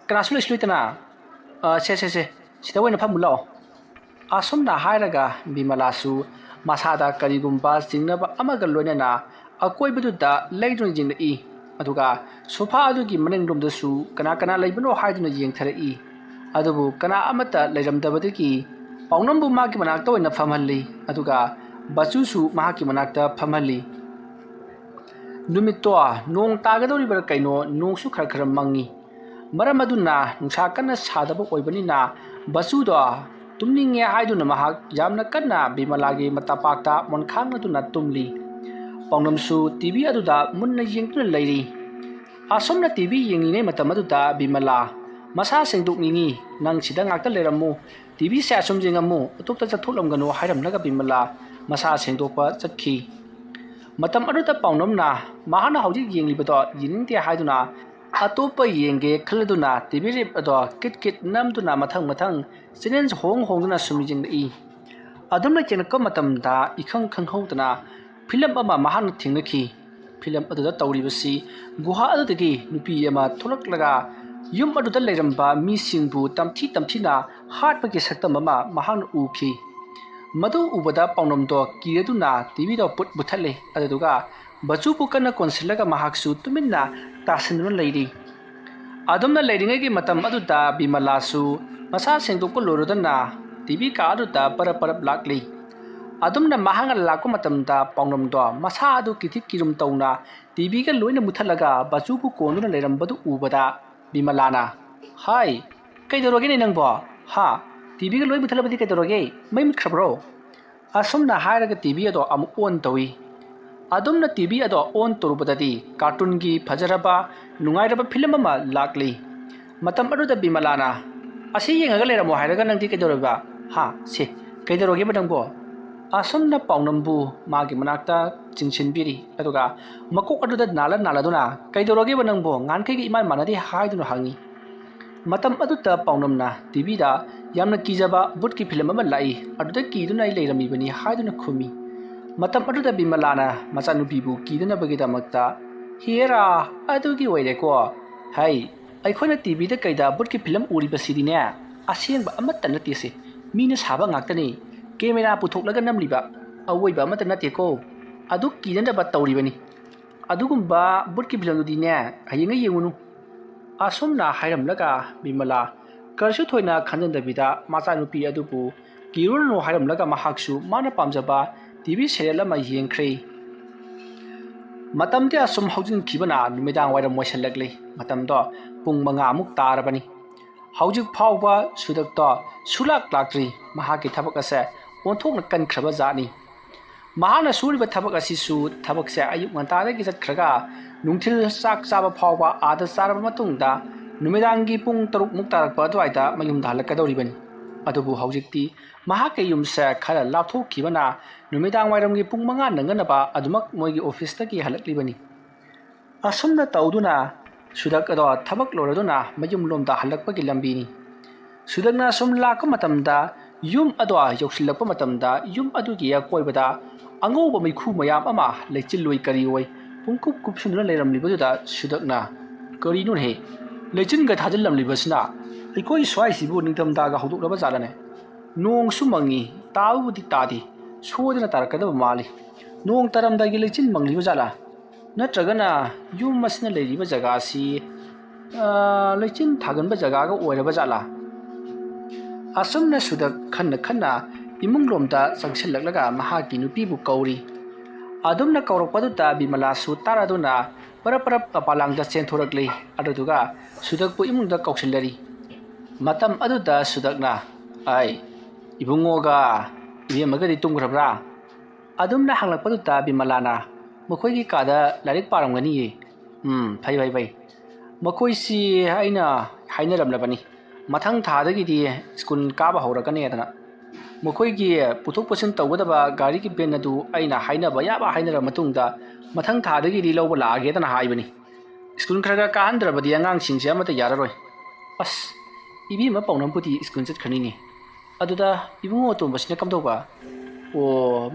kanasu lesluitana se sida wena phamulao asomna haraga bimalasu masada karigumba singnaba amaga loinana akoibaduda leidun jingei aduga sofa adugi manengromdasu kana leibano haiduna yengtharai adubu kana amata leiramdabadagi paunambu magi manakta oina phamhalli aduga bachusu mahaki manakta phamhalli numitto nong tagadoribar kaino nongsu khara mangi maram aduna nungsa kana sadaba oibanina bachudo tumninge haiduna mahak yamna kana bimalagi matapakta monkhangna tumli paunamsu tv aduda munna yengtuna leiri asomna tv yenginge matamaduda bimala masa sengdukningi nang sida ngakta lerammu tv se asum jengamu utokta chatholamgano hairamnaga bimala masa sengdokpa chakhi matam aduta paunamna mahana hauji yenglibado yiningte haiduna atopa yenge khladuna tv rip ado kit namduna mathang chinen hongduna sumijingei adumna kenakka matamda ikhang hongduna film ama mahana thingnaki film aduda tawribasi guha adudagi nupi ama tholaklaga yum aduda leiramba mi singbu tamthina hatpagi saktam ama mahana uki madu ubada paunamdo kireduna tv do put buthale aduga bachu pukana konsilaga mahaksu tuminna tasinun leiri ꯑꯗꯨꯝꯅ ꯂꯩꯔꯤꯉꯩꯒꯤ ꯃꯇꯝ ꯑꯗꯨꯗ ꯕꯤꯃꯂꯥꯁꯨ ꯃꯁꯥ ꯁꯦꯡꯗꯣꯛꯄ ꯂꯣꯏꯔꯗꯨꯅ ꯇꯤꯚꯤ ꯀꯥ ꯑꯗꯨꯗ ꯄꯔꯞ ꯄꯔꯞ ꯂꯥꯛꯂꯤ꯫ ꯑꯗꯨꯝꯅ ꯃꯍꯥꯛꯅ ꯂꯥꯛꯄ ꯃꯇꯝꯗ ꯄꯥꯎꯅꯝꯗꯣ ꯃꯁꯥ ꯑꯗꯨ ꯀꯤꯊꯤꯛ ꯀꯤꯔꯨꯝ ꯇꯧꯅ ꯇꯤꯚꯤꯒ ꯂꯣꯏꯅ ꯃꯨꯠꯊꯠꯂꯒ ꯕꯆꯨꯕꯨ ꯀꯣꯟꯗꯨꯅ ꯂꯩꯔꯝꯕꯗꯨ ꯎꯕꯗ ꯕꯤꯃꯂꯥꯅ ꯍꯥꯏ ꯀꯩꯗꯧꯔꯒꯦꯅꯦ ꯅꯪꯕꯣ ꯍꯥ ꯇꯤꯚꯤꯒ ꯂꯣꯏ ꯃꯨꯠꯊꯠꯂꯕꯗꯤ ꯀꯩꯗꯧꯔꯒꯦ ꯃꯩ ꯃꯨꯠꯈ꯭ꯔꯕ꯭ꯔꯣ ꯑꯁꯨꯝꯅ ꯍꯥꯏꯔꯒ ꯇꯤꯚꯤ ꯑꯗꯣ ꯑꯃꯨꯛ ꯑꯣꯟ ꯇꯧꯏ꯫ ꯑꯗꯨꯝꯅ ꯇꯤꯚꯤ ꯑꯗꯣ ꯑꯣꯟ ꯇꯧꯔꯨꯕꯗꯗꯤ ꯀꯥꯔꯇꯨꯟꯒꯤ ꯐꯖꯔꯕ ꯅꯨꯡꯉꯥꯏꯔꯕ ꯐꯤꯂꯝ ꯑꯃ ꯂꯥꯛꯂꯤ꯫ ꯃꯇꯝ ꯑꯗꯨꯗ ꯕꯤꯃꯂꯥꯅ ꯑꯁꯤ ꯌꯦꯡꯉꯒ ꯂꯩꯔꯝꯃꯣ ꯍꯥꯏꯔꯒ ꯅꯪꯗꯤ ꯀꯩꯗꯧꯔꯤꯕ ꯍꯥ ꯁꯤ ꯀꯩꯗꯧꯔꯒꯦꯕ ꯅꯪꯕꯣ ꯑꯁꯨꯝꯅ ꯄꯥꯎꯅꯝꯕꯨ ꯃꯥꯒꯤ ꯃꯅꯥꯛꯇ ꯆꯤꯡꯁꯤꯟꯕꯤꯔꯤ ꯑꯗꯨꯒ ꯃꯀꯣꯛ ꯑꯗꯨꯗ ꯅꯥꯜꯂꯗꯨꯅ ꯀꯩꯗꯧꯔꯒꯦꯕ ꯅꯪꯕꯣ ꯉꯥꯟꯈꯩꯒ ꯏꯃꯥꯟ ꯃꯥꯟꯅꯗꯦ ꯍꯥꯏꯗꯨꯅ ꯍꯪꯉꯤ꯫ ꯃꯇꯝ ꯑꯗꯨꯗ ꯄꯥꯎꯅꯝꯅ ꯇꯤꯚꯤꯗ ꯌꯥꯝꯅ ꯀꯤꯖꯕ ꯕꯨꯠꯀꯤ ꯐꯤꯂꯝ ꯑꯃ ꯂꯥꯛꯏ ꯑꯗꯨꯗ ꯀꯤꯗꯨꯅ ꯑꯩ ꯂꯩꯔꯝꯃꯤꯕꯅꯤ ꯍꯥꯏꯗꯨꯅ ꯈꯨꯝꯃꯤ꯫ ꯃꯇꯝ ꯑꯗꯨꯗ ꯕꯤꯃꯂꯥꯅ ꯃꯆꯥꯅꯨꯄꯤꯕꯨ ꯀꯤꯗꯅꯕꯒꯤꯗꯃꯛꯇ ꯍꯦꯔꯥ ꯑꯗꯨꯒꯤ ꯑꯣꯏꯔꯦꯀꯣ ꯍꯩ ꯑꯩꯈꯣꯏꯅ ꯇꯤꯚꯤꯗ ꯀꯩꯗ ꯕꯨꯠꯀꯤ ꯐꯤꯂꯝ ꯎꯔꯤꯕꯁꯤꯗꯤꯅꯦ ꯑꯁꯦꯡꯕ ꯑꯃꯠꯇ ꯅꯠꯇꯦꯁꯦ ꯃꯤꯅ ꯁꯥꯕ ꯉꯥꯛꯇꯅꯤ ꯀꯦꯃꯦꯔꯥ ꯄꯨꯊꯣꯛꯂꯒ ꯅꯝꯂꯤꯕ ꯑꯋꯣꯏꯕ ꯑꯃꯠꯇ ꯅꯠꯇꯦꯀꯣ ꯑꯗꯨ ꯀꯤꯗꯅꯕ ꯇꯧꯔꯤꯕꯅꯤ ꯑꯗꯨꯒꯨꯝꯕ ꯕꯨꯠꯀꯤ ꯐꯤꯂꯝꯗꯨꯗꯤꯅꯦ ꯍꯌꯦꯡꯉ ꯌꯦꯡꯉꯨꯅꯨ ꯑꯁꯨꯝꯅ ꯍꯥꯏꯔꯝꯂꯒ ꯕꯤꯃꯂꯥ ꯀꯔꯤꯁꯨ ꯊꯣꯏꯅ ꯈꯟꯖꯟꯗꯕꯤꯗ ꯃꯆꯥꯅꯨꯄꯤ ꯑꯗꯨꯕꯨ ꯀꯤꯔꯨꯔꯅꯨ ꯍꯥꯏꯔꯝꯂꯒ ꯃꯍꯥꯛꯁꯨ ꯃꯥꯅ ꯄꯥꯝꯖꯕ ꯇꯤꯚꯤ ꯁꯦꯔꯤꯌꯦꯜ ꯑꯃ ꯌꯦꯡꯈ꯭ꯔꯦ꯫ ꯃꯇꯝꯗꯤ ꯑꯁꯨꯝ ꯍꯧꯖꯤꯟꯈꯤꯕꯅ ꯅꯨꯃꯤꯗꯥꯡ ꯋꯥꯏꯔꯝ ꯑꯣꯏꯁꯜꯂꯛꯂꯤ꯫ ꯃꯇꯝꯗꯣ ꯄꯨꯡ 5 ꯇꯥꯔꯕꯅꯤ꯫ ꯍꯧꯖꯤꯛ ꯐꯥꯎꯕ ꯁꯨꯗꯛꯇꯣ ꯁꯨꯂꯥꯛ ꯂꯥꯛꯇ꯭ꯔꯤ꯫ ꯃꯍꯥꯛꯀꯤ ꯊꯕꯛ ꯑꯁꯦ ꯑꯣꯟꯊꯣꯛꯅ ꯀꯟꯈ꯭ꯔꯕ ꯖꯥꯠꯅꯤ꯫ ꯃꯍꯥꯛꯅ ꯁꯨꯔꯤꯕ ꯊꯕꯛ ꯑꯁꯤꯁꯨ ꯊꯕꯛꯁꯦ ꯑꯌꯨꯛ ꯉꯟꯇꯥꯗꯒꯤ ꯆꯠꯈ꯭ꯔꯒ ꯅꯨꯡꯊꯤꯜ ꯆꯥꯛ ꯆꯥꯕ ꯐꯥꯎꯕ ꯑꯥꯗ ꯆꯥꯔꯕꯃꯇꯨꯡꯗ नुमिदांगी पुंग तरुक मुक तारक अदुवाइदा मयुमदा हलक्कदौरिबनि अदुबु हौजिक्ति महाके युमसे खरा लापथोखिबना नुमिदांग वाइरमगी पुंग 5 नंगनबा अदुमक मोइगी ऑफिसतगी हलक्लिबनि असुमना तौदुना सुदक अदो थबक लोरदुना मयुम लोमदा हलक्पगी लंबीनी सुदकना सुम लाक मतमदा युम अदो यौसिलक मतमदा युम अदुगी अकोइबदा अंगौब मैखु मयाम अमा लेचिलुइ करिओइ पुंकुप कुपसुना लेरमलिबदुदा सुदकना करिनुन हे लेचिनगा थाजलमलिबसना अखोई स्वाइसिबु निंगथमदागा हौदोकलबा जालाने नोंग सुमंगी ताउबुदि तादि सोदना तारकदब माली नोंग तरमदागी लेचिन मंगलिबा जाला नत्रगना युम मसना लेरिबा जगासी लेचिन थागनबा जगागा ओइरबा जाला असुमना सुदक खन्ना खन्ना इमुंग लोमदा संगसिललगा महाकी नुपीबु कौरी अदुमना कौरकपदुता बिमलासु तारादुना परपरप अपालांगदा चेंथोरकले अदुदुगा सुदकपु इमुंगदा कौसिलरी मतम अदुदा सुदकना आई इबुंगोगा इबेमगदि तुंग्रब्रा अदुमना हंगलकपदुता बिमलाना मखोइगी कादा लारिक पारमगनिये फै फै फै मखोइसी आइना हाइनरमलबनी मथंग थादगिदि स्कूल काबा हौरकनेदना मखोइगी पुथोक पसिन तौगदबा गाड़ी की बेन अदु आइना हाइनबा याबा हाइनर मतुंगदा मथंग थादगिदि लौबा लागे हाइबनी स्कूल खरगा काहंद्रबदि आंगांसिंगसे अमता याररोय अस इबीमा पौनमपुति स्कूल चटखनिने अदुदा इबुंगो तोंबसिना कमदौबा ओ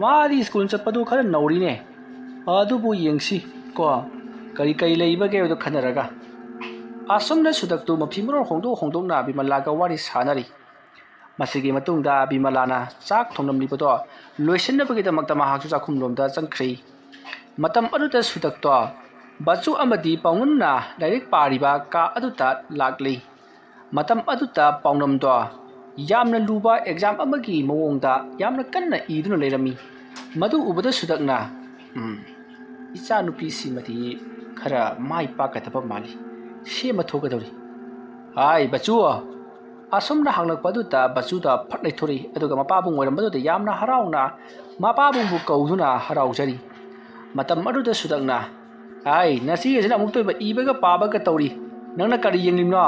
मादी स्कूल चटपदु खरा नौरीने अदुबु येंगसी को करी करी लेइबगे अदु खनरगा असुमना सुदकतु मफिमरो होंदोना बिमलागा वारी सानरी मसिगी मतुंगदा बिमलाना चाक थोंनमलिबदो लोइसनबगीदमक्ता महाकु चाखुमलोमदा चंख्री मतम अदुदा सुदकतो बचु अमदी पाउनमना डाइरेक्ट पारिबा का अदुता लागली मतम अदुता पाउनमदो यामना लुबा एग्जाम अमगी मवोंगदा यामना कन्ना इदुना लेरमी मदु उबदा सुदकना इचा नुपी सिमती खरा माइ पाकथबा माली सेम थोगदौरी हाय बचु असुमना हांगलकपदुता बचुदा फट लेथोरी अदुगा मपाबुंग ओइरमबदुदा यामना हराउना मपाबुंगबु कौदुना हराउजरी मतम अदुदा सुदकना हाय नसी एजना अमुक तोइबा इबगा पाबगा तौरी नंगना करी येंगलिमनो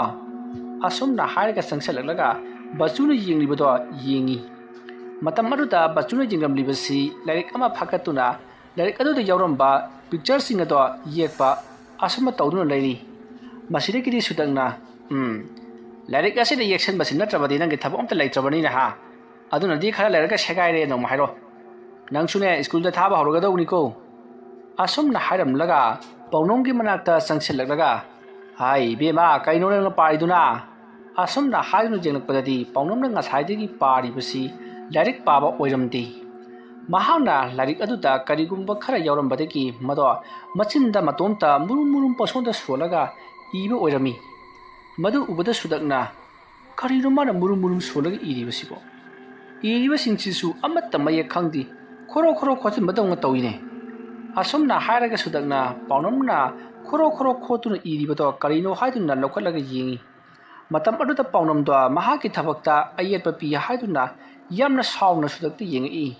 असुमना हायरगा संगसलगलगा बचुना येंगलिबदो येंगी मतम अदुदा बचुना येंगमलिबसी लाइरिक अमा फाकतुना लाइरिक अदुदा यावरमबा पिक्चर सिंग अदो येकपा असुमा तौदुना लेरी मसिदगिदि सुदकना लाइरिक असिदा येक्सन बसि नत्रबदि नंगे थबक अमता लेत्रबनि ना हा अदुनादि खरा लेरगा सेगाइरे नोम हाइरो नंगसुने स्कूल दा थाबा हौरगदौनिको असुमना हाइरमलगा पौनोंगी मनाक्ता संगसिललगा हाय बेमा कइनो नंग पारिदुना असुमना हाइनु जेंगलकपददि पौनोंना ngसाइदगी पारिबसि लाइरिक पाबा ओइरमदि महाना लाइरिक अदुदा करिगुंबा खरा यावरमबदगी मदो मचिंदा मतोमता मुरुम मुरुम पसोंदा सोलगा इबा ओइरमी Madu ubada sudakna karino mana murum solaga iribasibo iribasingsisu amatta maye khangdi khoro khotin madong tawine asomna hairaga sudakna paunamna khoro khotuna iribato karino haiduna lokhalaga yengi matam aduta paunam do mahaki thabakta ayetpa pi haiduna yamna sauna sudakti yengi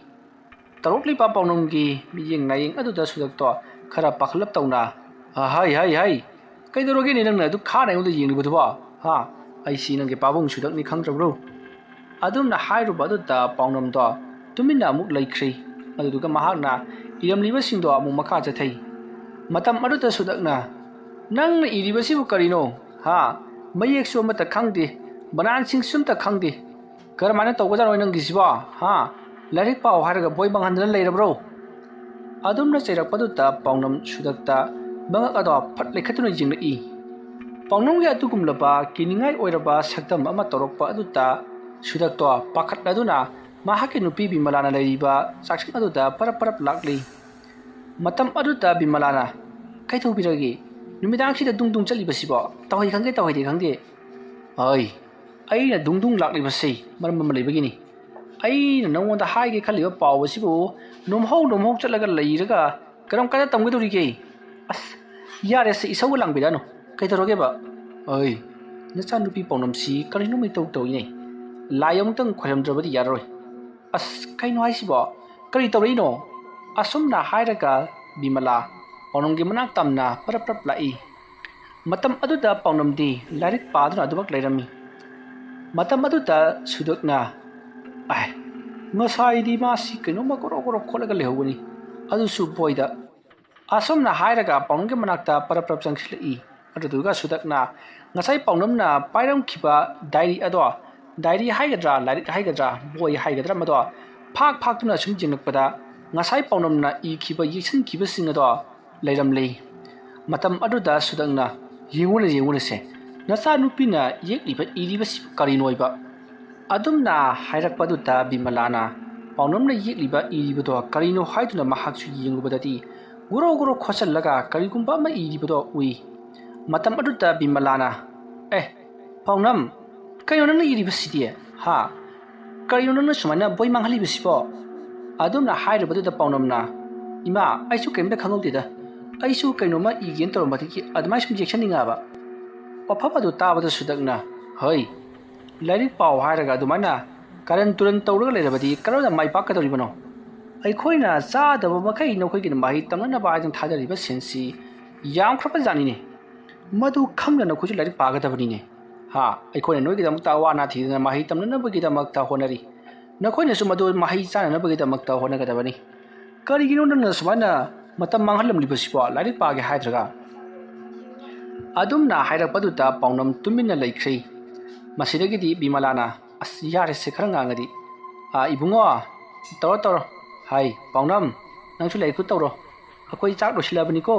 tarokli pa paunamgi miyeng nayeng aduda sudakto khara pakhlap tawna hai kaidoroge ni nangna du khana yong da yeng libu ba ha ai si nang ge pabong sudak ni khang trabro adum na hairu ba da paunam do tumina amuk laikhri adu ga mahakna iram liba sing do amuk makha cha thai matam adu da sudak na nang na iriba sibu karino ha mayek so mata khangde banan sing sum ta khangde karmana to ga nang gi siba ha larik paw har ga boy bang han lai rabro adum na chairak padu ta paunam sudak ta banga ado phat lekhatuna jingna I paunong ya tukum laba kiningai oiraba saktam ama torokpa aduta sudak to pakhat laduna mahake nupi bimalana laiba saksing aduta parap lakli matam aduta bimalana kaitho biragi numidang sida dungdung chali basibo tawai khangge ai na dungdung lakli basai maram leibagini ai na nongonda haige khaliba paw basibo nomhau chalaga leiraga karam kada tamge dorige as yare se isau lang bidano kaitoroge ba ai nacha nupi paunam si karino mai tau ine layong tang khwaram drabadi yaroi as kaino ai sibo kari tawrino asumna hairaga bimala paunamgi manak tamna parap lai matam aduda paunam di larik paduna adubak lairami matam aduda sudakna ai ngasai di masi kaino makoro kholaga lehogani adu su boida asomna hairaga paunamgi manakta parap changslei aduga sudakna ngasai paunamna pairam khiba diary ado diary haigadra larik haigadra boy haigadra mado phak tuna sum jingakpada ngasai paunamna I khiba yiksin khiba sing ado lairamlei matam aduda sudakna yenguna se nasa nupina yekliba iriba karinoiba adumna hairakpaduta bimalana paunamna yekliba iribodo karino haiduna mahaksu yengubadati guro khosal laga karigumba ma iribodo ui matam aduta bimalana paunam kayo nang iriba sidie ha kayo nang sumana boy manghali bisibo adumna hairabadu paunamna ima aisu kemda khangotida aisu kainoma igen toromati admai sum jection ninga ba pafabadu tabada sudakna hoi larik paw hairaga dumana karan turan tawraga lerabadi karona mai pakadoribano ꯑꯩꯈꯣꯏꯅ ꯆꯥꯗꯕ ꯃꯈꯩ ꯅꯈꯣꯏꯒꯤ ꯃꯍꯩ ꯇꯝꯅꯅꯕ ꯍꯥꯏꯗꯨꯅ ꯊꯥꯗꯔꯤꯕ ꯁꯤꯟꯁꯤ ꯌꯥꯝꯈ꯭ꯔꯕ ꯖꯥꯠꯅꯤꯅꯦ ꯃꯗꯨ ꯈꯪꯅ ꯅꯈꯣꯏꯁꯨ ꯂꯥꯏꯔꯤꯛ ꯄꯥꯒꯗꯕꯅꯤꯅꯦ ꯍꯥ ꯑꯩꯈꯣꯏꯅ ꯅꯣꯏꯒꯤꯗꯃꯛꯇ ꯑꯋꯥ ꯑꯅꯥ ꯊꯤꯗꯅ ꯃꯍꯩ ꯇꯝꯅꯅꯕꯒꯤꯗꯃꯛꯇ ꯍꯣꯠꯅꯔꯤ ꯅꯈꯣꯏꯅꯁꯨ ꯃꯗꯨ ꯃꯍꯩ ꯆꯥꯅꯅꯕꯒꯤꯗꯃꯛꯇ ꯍꯣꯠꯅꯒꯗꯕꯅꯤ ꯀꯔꯤꯒꯤꯅꯣ ꯅꯪꯅ ꯁꯨꯃꯥꯏꯅ ꯃꯇꯝ ꯃꯥꯡꯍꯜꯂꯝꯂꯤꯕꯁꯤꯕꯣ ꯂꯥꯏꯔꯤꯛ ꯄꯥꯒꯦ ꯍꯥꯏꯗ꯭ꯔꯒ ꯑꯗꯨꯝꯅ ꯍꯥꯏꯔꯛꯄꯗꯨꯗ ꯄꯥꯎꯅꯝ ꯇꯨꯃꯤꯟꯅ ꯂꯩꯈ꯭ꯔꯦ ꯃꯁꯤꯗꯒꯤꯗꯤ ꯕꯤꯃꯂꯥꯅ ꯑꯁ ꯌꯥꯔꯦꯁꯦ ꯈꯔ ꯉꯥꯡꯉꯗꯤ ꯏꯕꯨꯡꯉꯣ ꯇꯧꯔꯣ ꯍꯥꯏ ꯄꯥꯎꯅꯝ ꯅꯪꯁꯨ ꯂꯥꯏꯔꯤꯛꯇꯨ ꯇꯧꯔꯣ ꯑꯩꯈꯣꯏ ꯆꯥꯛ ꯂꯣꯏꯁꯤꯜꯂꯕꯅꯤꯀꯣ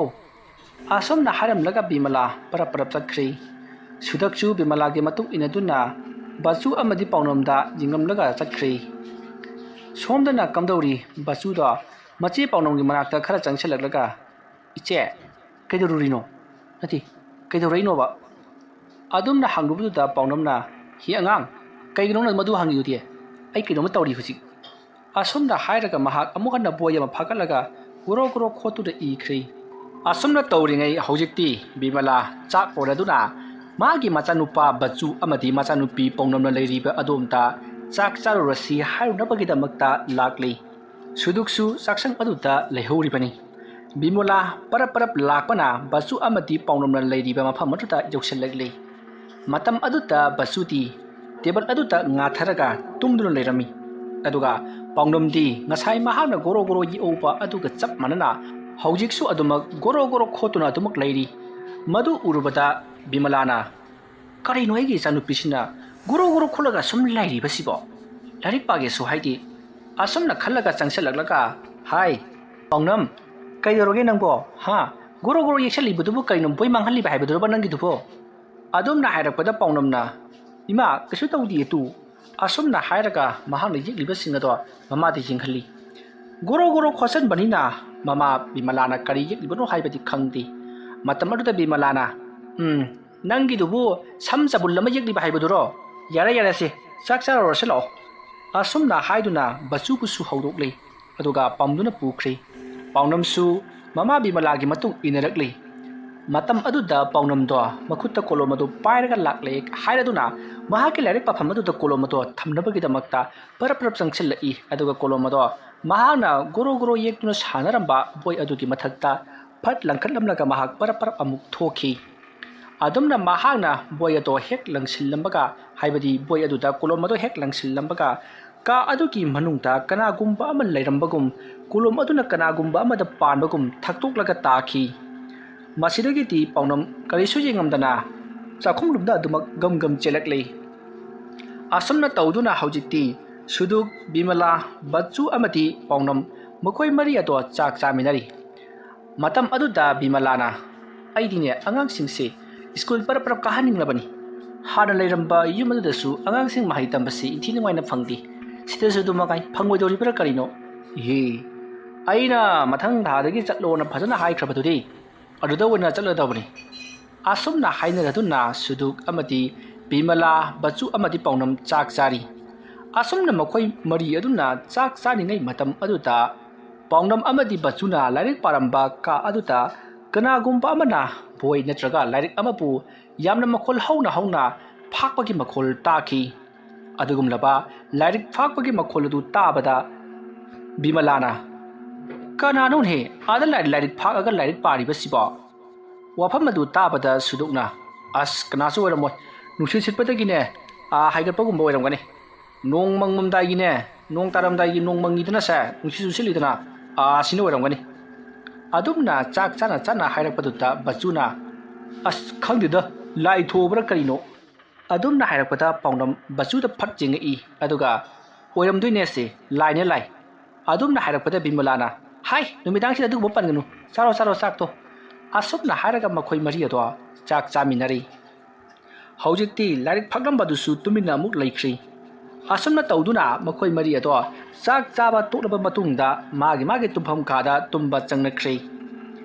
ꯑꯁꯣꯝꯅ ꯍꯥꯏꯔꯝꯂꯒ ꯕꯤꯃꯂꯥ ꯄꯔꯞ ꯆꯠꯈ꯭ꯔꯦ ꯁꯨꯗꯛꯁꯨ ꯕꯤꯃꯂꯥꯒꯤ ꯃꯇꯨꯡ ꯏꯟꯅꯗꯨꯅ ꯕꯆꯨ ꯑꯃꯗꯤ ꯄꯥꯎꯅꯝꯗ ꯌꯦꯡꯂꯝꯂꯒ ꯆꯠꯈ꯭ꯔꯦ ꯁꯣꯝꯗꯅ ꯀꯝꯗꯧꯔꯤ ꯕꯆꯨꯗꯣ ꯃꯆꯦ ꯄꯥꯎꯅꯝꯒꯤ ꯃꯅꯥꯛꯇ ꯈꯔ ꯆꯪꯁꯤꯜꯂꯛꯂꯒ ꯏꯆꯦ ꯀꯩꯗꯧꯔꯨꯔꯤꯅꯣ ꯅꯠꯇꯦ ꯀꯩꯗꯧꯔꯛꯏꯅꯣꯕ ꯑꯗꯨꯝꯅ ꯍꯪꯂꯨꯕꯗꯨꯗ ꯄꯥꯎꯅꯝꯅ ꯍꯤ ꯑꯉꯥꯡ ꯀꯩꯒꯤꯅꯣ ꯅꯪ ꯃꯗꯨ ꯍꯪꯉꯤꯗꯨꯗꯤ ꯑꯩ ꯀꯩꯅꯣꯝꯃ ꯇꯧꯔꯤ ꯍꯧꯖꯤꯛ ꯑꯁꯣꯝꯅ ꯍꯥꯏꯔꯒ ꯃꯍꯥꯛ ꯑꯃꯨꯛ ꯍꯟꯅ ꯕꯣꯏ ꯑꯃ ꯐꯥꯒꯠꯂꯒ ꯒꯣꯔꯣ ꯈꯣꯠꯇꯨꯅ ꯏꯈ꯭ꯔꯦ ꯑꯁꯣꯝꯅ ꯇꯧꯔꯤꯉꯩ ꯍꯧꯖꯤꯛꯇꯤ ꯕꯤꯃꯂꯥ ꯆꯥꯛ ꯑꯣꯔꯗꯨꯅ ꯃꯥꯒꯤ ꯃꯆꯥꯅꯨꯄꯥ ꯕꯆꯨ ꯑꯃꯗꯤ ꯃꯆꯥꯅꯨꯄꯤ ꯄꯥꯎꯅꯝꯅ ꯂꯩꯔꯤꯕ ꯑꯗꯣꯝꯗ ꯆꯥꯛ ꯆꯥꯔꯨꯔꯁꯤ ꯍꯥꯏꯔꯨꯅꯕꯒꯤꯗꯃꯛꯇ ꯂꯥꯛꯂꯤ ꯁꯨꯗꯨꯛꯁꯨ ꯆꯥꯛꯁꯪ ꯑꯗꯨꯗ ꯂꯩꯍꯧꯔꯤꯕꯅꯤ ꯕꯤꯃꯂꯥ ꯄꯔꯞ ꯂꯥꯛꯄꯅ ꯕꯆꯨ ꯑꯃꯗꯤ ꯄꯥꯎꯅꯝꯅ ꯂꯩꯔꯤꯕ ꯃꯐꯝ ꯑꯗꯨꯗ ꯌꯧꯁꯤꯜꯂꯛꯂꯤ ꯃꯇꯝ ꯑꯗꯨꯗ ꯕꯆꯨꯗꯤ ꯇꯦꯕꯜ ꯑꯗꯨꯗ ꯉꯥꯊꯔꯒ ꯇꯨꯝꯗꯨꯅ ꯂꯩꯔꯝꯃꯤ ꯑꯗꯨꯒ ꯄꯥꯎꯅꯝꯗꯤ ꯉꯁꯥꯏ ꯃꯍꯥꯛꯅ ꯒꯣꯔꯣ ꯌꯦꯛꯎꯕ ꯑꯗꯨꯒ ꯆꯞ ꯃꯥꯟꯅꯅ ꯍꯧꯖꯤꯛꯁꯨ ꯑꯗꯨꯃꯛ ꯒꯣꯔꯣ ꯈꯣꯠꯇꯨꯅ ꯑꯗꯨꯃꯛ ꯂꯩꯔꯤ ꯃꯗꯨ ꯎꯔꯨꯕꯗ ꯕꯤꯃꯂꯥꯅ ꯀꯔꯤꯅꯣ ꯑꯩꯒꯤ ꯏꯆꯥꯅꯨꯄꯤꯁꯤꯅ ꯒꯣꯔꯣ ꯈꯣꯠꯂꯒ ꯁꯨꯝ ꯂꯩꯔꯤꯕꯁꯤꯕꯣ ꯂꯥꯏꯔꯤꯛ ꯄꯥꯒꯦꯁꯨ ꯍꯥꯏꯗꯤ ꯑꯁꯨꯝꯅ ꯈꯜꯂꯒ ꯆꯪꯁꯤꯜꯂꯛꯂꯒ ꯍꯥꯏ ꯄꯥꯎꯅꯝ ꯀꯩꯗꯧꯔꯒꯦ ꯅꯪꯕꯣ ꯍꯥ ꯒꯣꯔꯣ ꯌꯦꯛꯁꯜꯂꯤꯕꯗꯨꯕꯨ ꯀꯩꯅꯣ ꯕꯣꯏ ꯃꯥꯡꯍꯜꯂꯤꯕ ꯍꯥꯏꯕꯗꯨꯔꯕ ꯅꯪꯒꯤꯗꯨꯕꯣ ꯑꯗꯨꯝꯅ ꯍꯥꯏꯔꯛꯄꯗ ꯄꯥꯎꯅꯝꯅ ꯏꯃꯥ ꯀꯩꯁꯨ ꯇꯧꯗꯤꯌꯦ ꯇꯨ ꯑꯁꯨꯝꯅ ꯍꯥꯏꯔꯒ ꯃꯍꯥꯛꯅ ꯌꯦꯛꯂꯤꯕꯁꯤꯡ ꯑꯗꯣ ꯃꯃꯥꯗ ꯌꯦꯡꯍꯜꯂꯤ ꯒꯣꯔꯣ ꯈꯣꯠꯆꯟꯕꯅꯤꯅ ꯃꯃꯥ ꯕꯤꯃꯂꯥꯅ ꯀꯔꯤ ꯌꯦꯛꯂꯤꯕꯅꯣ ꯍꯥꯏꯕꯗꯤ ꯈꯪꯗꯦ ꯃꯇꯝ ꯑꯗꯨꯗ ꯕꯤꯃꯂꯥꯅ ꯅꯪꯒꯤꯗꯨꯕꯨ ꯁꯝ ꯆꯕꯨꯜ ꯑꯃ ꯌꯦꯛꯂꯤꯕ ꯍꯥꯏꯕꯗꯨꯔꯣ ꯌꯥꯔꯦ ꯌꯥꯔꯦꯁꯦ ꯆꯥꯛ ꯆꯥꯔꯨꯔꯁꯤ ꯂꯥꯛꯑꯣ ꯑꯁꯨꯝꯅ ꯍꯥꯏꯗꯨꯅ ꯕꯆꯨꯕꯨꯁꯨ ꯍꯧꯗꯣꯛꯂꯤ ꯑꯗꯨꯒ ꯄꯥꯎꯅꯝꯗꯨꯅ ꯄꯨꯈ꯭ꯔꯤ ꯄꯥꯎꯅꯝꯁꯨ ꯃꯃꯥ ꯕꯤꯃꯂꯥꯒꯤ ꯃꯇꯨꯡ ꯏꯟꯅꯔꯛꯂꯤ ꯃꯇꯝ ꯑꯗꯨꯗ ꯄꯥꯎꯅꯝꯗꯣ ꯃꯈꯨꯠꯇ ꯀꯣꯂꯣꯝ ꯑꯗꯨ ꯄꯥꯏꯔꯒ ꯂꯥꯛꯂꯦ ꯍꯥꯏꯔꯗꯨꯅ ꯃꯍꯥꯛꯀꯤ ꯂꯥꯏꯔꯤꯛ ꯄꯥꯐꯝ ꯑꯗꯨꯗ ꯀꯣꯂꯣꯝ ꯑꯗꯣ ꯊꯝꯅꯕꯒꯤꯗꯃꯛꯇ ꯄꯔꯞ ꯄꯔꯞ ꯆꯪꯁꯤꯜꯂꯛꯏ ꯑꯗꯨꯒ ꯀꯣꯂꯣꯝ ꯑꯗꯣ ꯃꯍꯥꯛꯅ ꯒꯣꯔꯣ ꯒꯣꯔꯣ ꯌꯦꯛꯇꯨꯅ ꯁꯥꯟꯅꯔꯝꯕ ꯕꯣꯏ ꯑꯗꯨꯒꯤ ꯃꯊꯛꯇ ꯐꯠ ꯂꯪꯈꯠꯂꯝꯂꯒ ꯃꯍꯥꯛ ꯄꯔꯞ ꯄꯔꯞ ꯑꯃꯨꯛ ꯊꯣꯛꯈꯤ ꯑꯗꯨꯝꯅ ꯃꯍꯥꯛꯅ ꯕꯣꯏ ꯑꯗꯣ ꯍꯦꯛ ꯂꯪꯁꯤꯜꯂꯝꯕꯒ ꯍꯥꯏꯕꯗꯤ ꯕꯣꯏ ꯑꯗꯨꯗ ꯀꯣꯂꯣꯝ ꯑꯗꯣ ꯍꯦꯛ ꯂꯪꯁꯤꯜꯂꯝꯕꯒ ꯀꯥ ꯑꯗꯨꯒꯤ ꯃꯅꯨꯡꯗ ꯀꯅꯥꯒꯨꯝꯕ ꯑꯃ ꯂꯩꯔꯝꯕꯒꯨꯝ ꯀꯣꯂꯣꯝ ꯑꯗꯨꯅ ꯀꯅꯥꯒꯨꯝꯕ ꯑꯃꯗ ꯄꯥꯟꯕꯒꯨꯝ ꯊꯛꯇꯣꯛꯂꯒ ꯇꯥꯈꯤ ꯃꯁꯤꯗꯒꯤꯗꯤ ꯄꯥꯎꯅꯝ ꯀꯔꯤꯁꯨ ꯌꯦꯡꯉꯝꯗꯅ ꯆꯥꯛꯈꯨꯝꯂꯣꯝꯗ ꯑꯗꯨꯃꯛ ꯒꯝ ꯒꯝ ꯆꯦꯜꯂꯛꯂꯤ ꯑꯁꯨꯝꯅ ꯇꯧꯗꯨꯅ ꯍꯧꯖꯤꯛꯇꯤ ꯁꯨꯗꯨꯛ ꯕꯤꯃꯂꯥ ꯕꯆꯨ ꯑꯃꯗꯤ ꯄꯥꯎꯅꯝ ꯃꯈꯣꯏ ꯃꯔꯤ ꯑꯗꯣ ꯆꯥꯛ ꯆꯥꯃꯤꯟꯅꯔꯤ ꯃꯇꯝ ꯑꯗꯨꯗ ꯕꯤꯃꯂꯥꯅ ꯑꯩꯗꯤꯅꯦ ꯑꯉꯥꯡꯁꯤꯡꯁꯦ ꯁ꯭ꯀꯨꯜ ꯄꯔꯞ ꯄꯔꯞ ꯀꯥꯍꯟꯅꯤꯡꯂꯕꯅꯤ ꯍꯥꯟꯅ ꯂꯩꯔꯝꯕ ꯌꯨꯝ ꯑꯗꯨꯗꯁꯨ ꯑꯉꯥꯡꯁꯤꯡ ꯃꯍꯩ ꯇꯝꯕꯁꯤ ꯏꯟꯊꯤ ꯅꯨꯡꯉꯥꯏꯅ ꯐꯪꯗꯦ ꯁꯤꯗꯁꯨ ꯑꯗꯨꯃꯛ ꯐꯪꯉꯣꯏꯗꯧꯔꯤꯕ꯭ꯔꯥ ꯀꯔꯤꯅꯣ ꯏꯍꯦ ꯑꯩꯅ ꯃꯊꯪ ꯊꯥꯗꯒꯤ ꯆꯠꯂꯣꯅ ꯐꯖꯅ ꯍꯥꯏꯈ꯭ꯔꯕꯗꯨꯗꯤ ꯑꯗꯨꯗ ꯑꯣꯏꯅ ꯆꯠꯂꯗꯕꯅꯤ ꯑꯁꯨꯝꯅ ꯍꯥꯏꯅꯔꯗꯨꯅ ꯁꯨꯗꯨꯛ ꯑꯃꯗꯤ ꯕꯤꯃꯂꯥ ꯕꯆꯨ ꯑꯃꯗꯤ ꯄꯥꯎꯅꯝ ꯆꯥꯛ ꯆꯥꯔꯤ ꯑꯁꯨꯝꯅ ꯃꯈꯣꯏ ꯃꯔꯤ ꯑꯗꯨꯅ ꯆꯥꯛ ꯆꯥꯔꯤꯉꯩ ꯃꯇꯝ ꯑꯗꯨꯗ ꯄꯥꯎꯅꯝ ꯑꯃꯗꯤ ꯕꯆꯨꯅ ꯂꯥꯏꯔꯤꯛ ꯄꯥꯔꯝꯕ ꯀꯥ ꯑꯗꯨꯗ ꯀꯅꯥꯒꯨꯝꯕ ꯑꯃꯅ ꯕꯣꯏ ꯅꯠꯇ꯭ꯔꯒ ꯂꯥꯏꯔꯤꯛ ꯑꯃꯕꯨ ꯌꯥꯝꯅ ꯃꯈꯣꯜ ꯍꯧꯅ ꯍꯧꯅ ꯐꯥꯛꯄꯒꯤ ꯃꯈꯣꯜ ꯇꯥꯈꯤ ꯑꯗꯨꯒꯨꯝꯂꯕ ꯂꯥꯏꯔꯤꯛ ꯐꯥꯛꯄꯒꯤ ꯃꯈꯣꯜ ꯑꯗꯨ ꯇꯥꯕꯗ ꯕꯤꯃꯂꯥꯅ ꯀꯅꯥꯅꯣꯅꯦ ꯑꯥꯗ ꯂꯥꯏꯔꯤꯛ ꯐꯥꯛꯑꯒ ꯂꯥꯏꯔꯤꯛ ꯄꯥꯔꯤꯕꯁꯤꯕꯣ ꯋꯥꯐꯝ ꯑꯗꯨ ꯇꯥꯕꯗ ꯁꯨꯗꯨꯛꯅ ꯑꯁ ꯀꯅꯥꯁꯨ ꯑꯣꯏꯔꯝꯃꯣꯏ ꯅꯨꯡꯁꯤꯠ ꯁꯤꯠꯄꯗꯒꯤꯅꯦ ꯍꯥꯏꯒꯠꯄꯒꯨꯝꯕ ꯑꯣꯏꯔꯝꯒꯅꯤ ꯅꯣꯡ ꯃꯪꯉꯝꯗꯥꯏꯒꯤꯅꯦ ꯅꯣꯡ ꯇꯥꯔꯝꯗꯥꯏꯒꯤ ꯅꯣꯡ ꯃꯪꯉꯤꯗꯅꯁꯦ ꯅꯨꯡꯁꯤꯠꯁꯨ ꯁꯤꯠꯂꯤꯗꯅ ꯑꯁꯤꯅ ꯑꯣꯏꯔꯝꯒꯅꯤ ꯑꯗꯨꯝꯅ ꯆꯥꯛ ꯆꯥꯅ ꯆꯥꯅ ꯍꯥꯏꯔꯛꯄꯗꯨꯗ ꯕꯆꯨꯅ ꯑꯁ ꯈꯪꯗꯦꯗ ꯂꯥꯏ ꯊꯣꯛꯑꯕ꯭ꯔꯥ ꯀꯔꯤꯅꯣ ꯑꯗꯨꯝꯅ ꯍꯥꯏꯔꯛꯄꯗ ꯄꯥꯎꯅꯝ ꯕꯆꯨꯗ ꯐꯠ ꯌꯦꯡꯉꯛꯏ ꯑꯗꯨꯒ ꯑꯣꯏꯔꯝꯗꯣꯏꯅꯦꯁꯦ ꯂꯥꯏꯅꯦ ꯂꯥꯏ ꯑꯗꯨꯝꯅ ꯍꯥꯏꯔꯛꯄꯗ ꯕꯤꯃꯂꯥꯅ ꯍꯥꯏ ꯅꯨꯃꯤꯗꯥꯡꯁꯤꯗ ꯑꯗꯨꯒꯨꯝꯕ ꯄꯟꯒꯅꯨ ꯆꯥꯔꯣ ꯆꯥꯔꯣ ꯆꯥꯛꯇꯣ ꯑꯁꯨꯝꯅ ꯍꯥꯏꯔꯒ ꯃꯈꯣꯏ ꯃꯔꯤ ꯑꯗꯣ ꯆꯥꯛ ꯆꯥꯃꯤꯟꯅꯔꯤ ꯍꯧꯖꯤꯛꯇꯤ ꯂꯥꯏꯔꯤꯛ ꯐꯥꯛꯂꯝꯕꯗꯨꯁꯨ ꯇꯨꯃꯤꯟꯅ ꯑꯃꯨꯛ ꯂꯩꯈ꯭ꯔꯤ ꯑꯁꯨꯝꯅ ꯇꯧꯗꯨꯅ ꯃꯈꯣꯏ ꯃꯔꯤ ꯑꯗꯣ ꯆꯥꯛ ꯆꯥꯕ ꯇꯣꯛꯂꯕ ꯃꯇꯨꯡꯗ ꯃꯥꯒꯤ ꯇꯨꯝꯐꯝ ꯀꯥꯗ ꯇꯨꯝꯕ ꯆꯪꯅꯈ꯭ꯔꯤ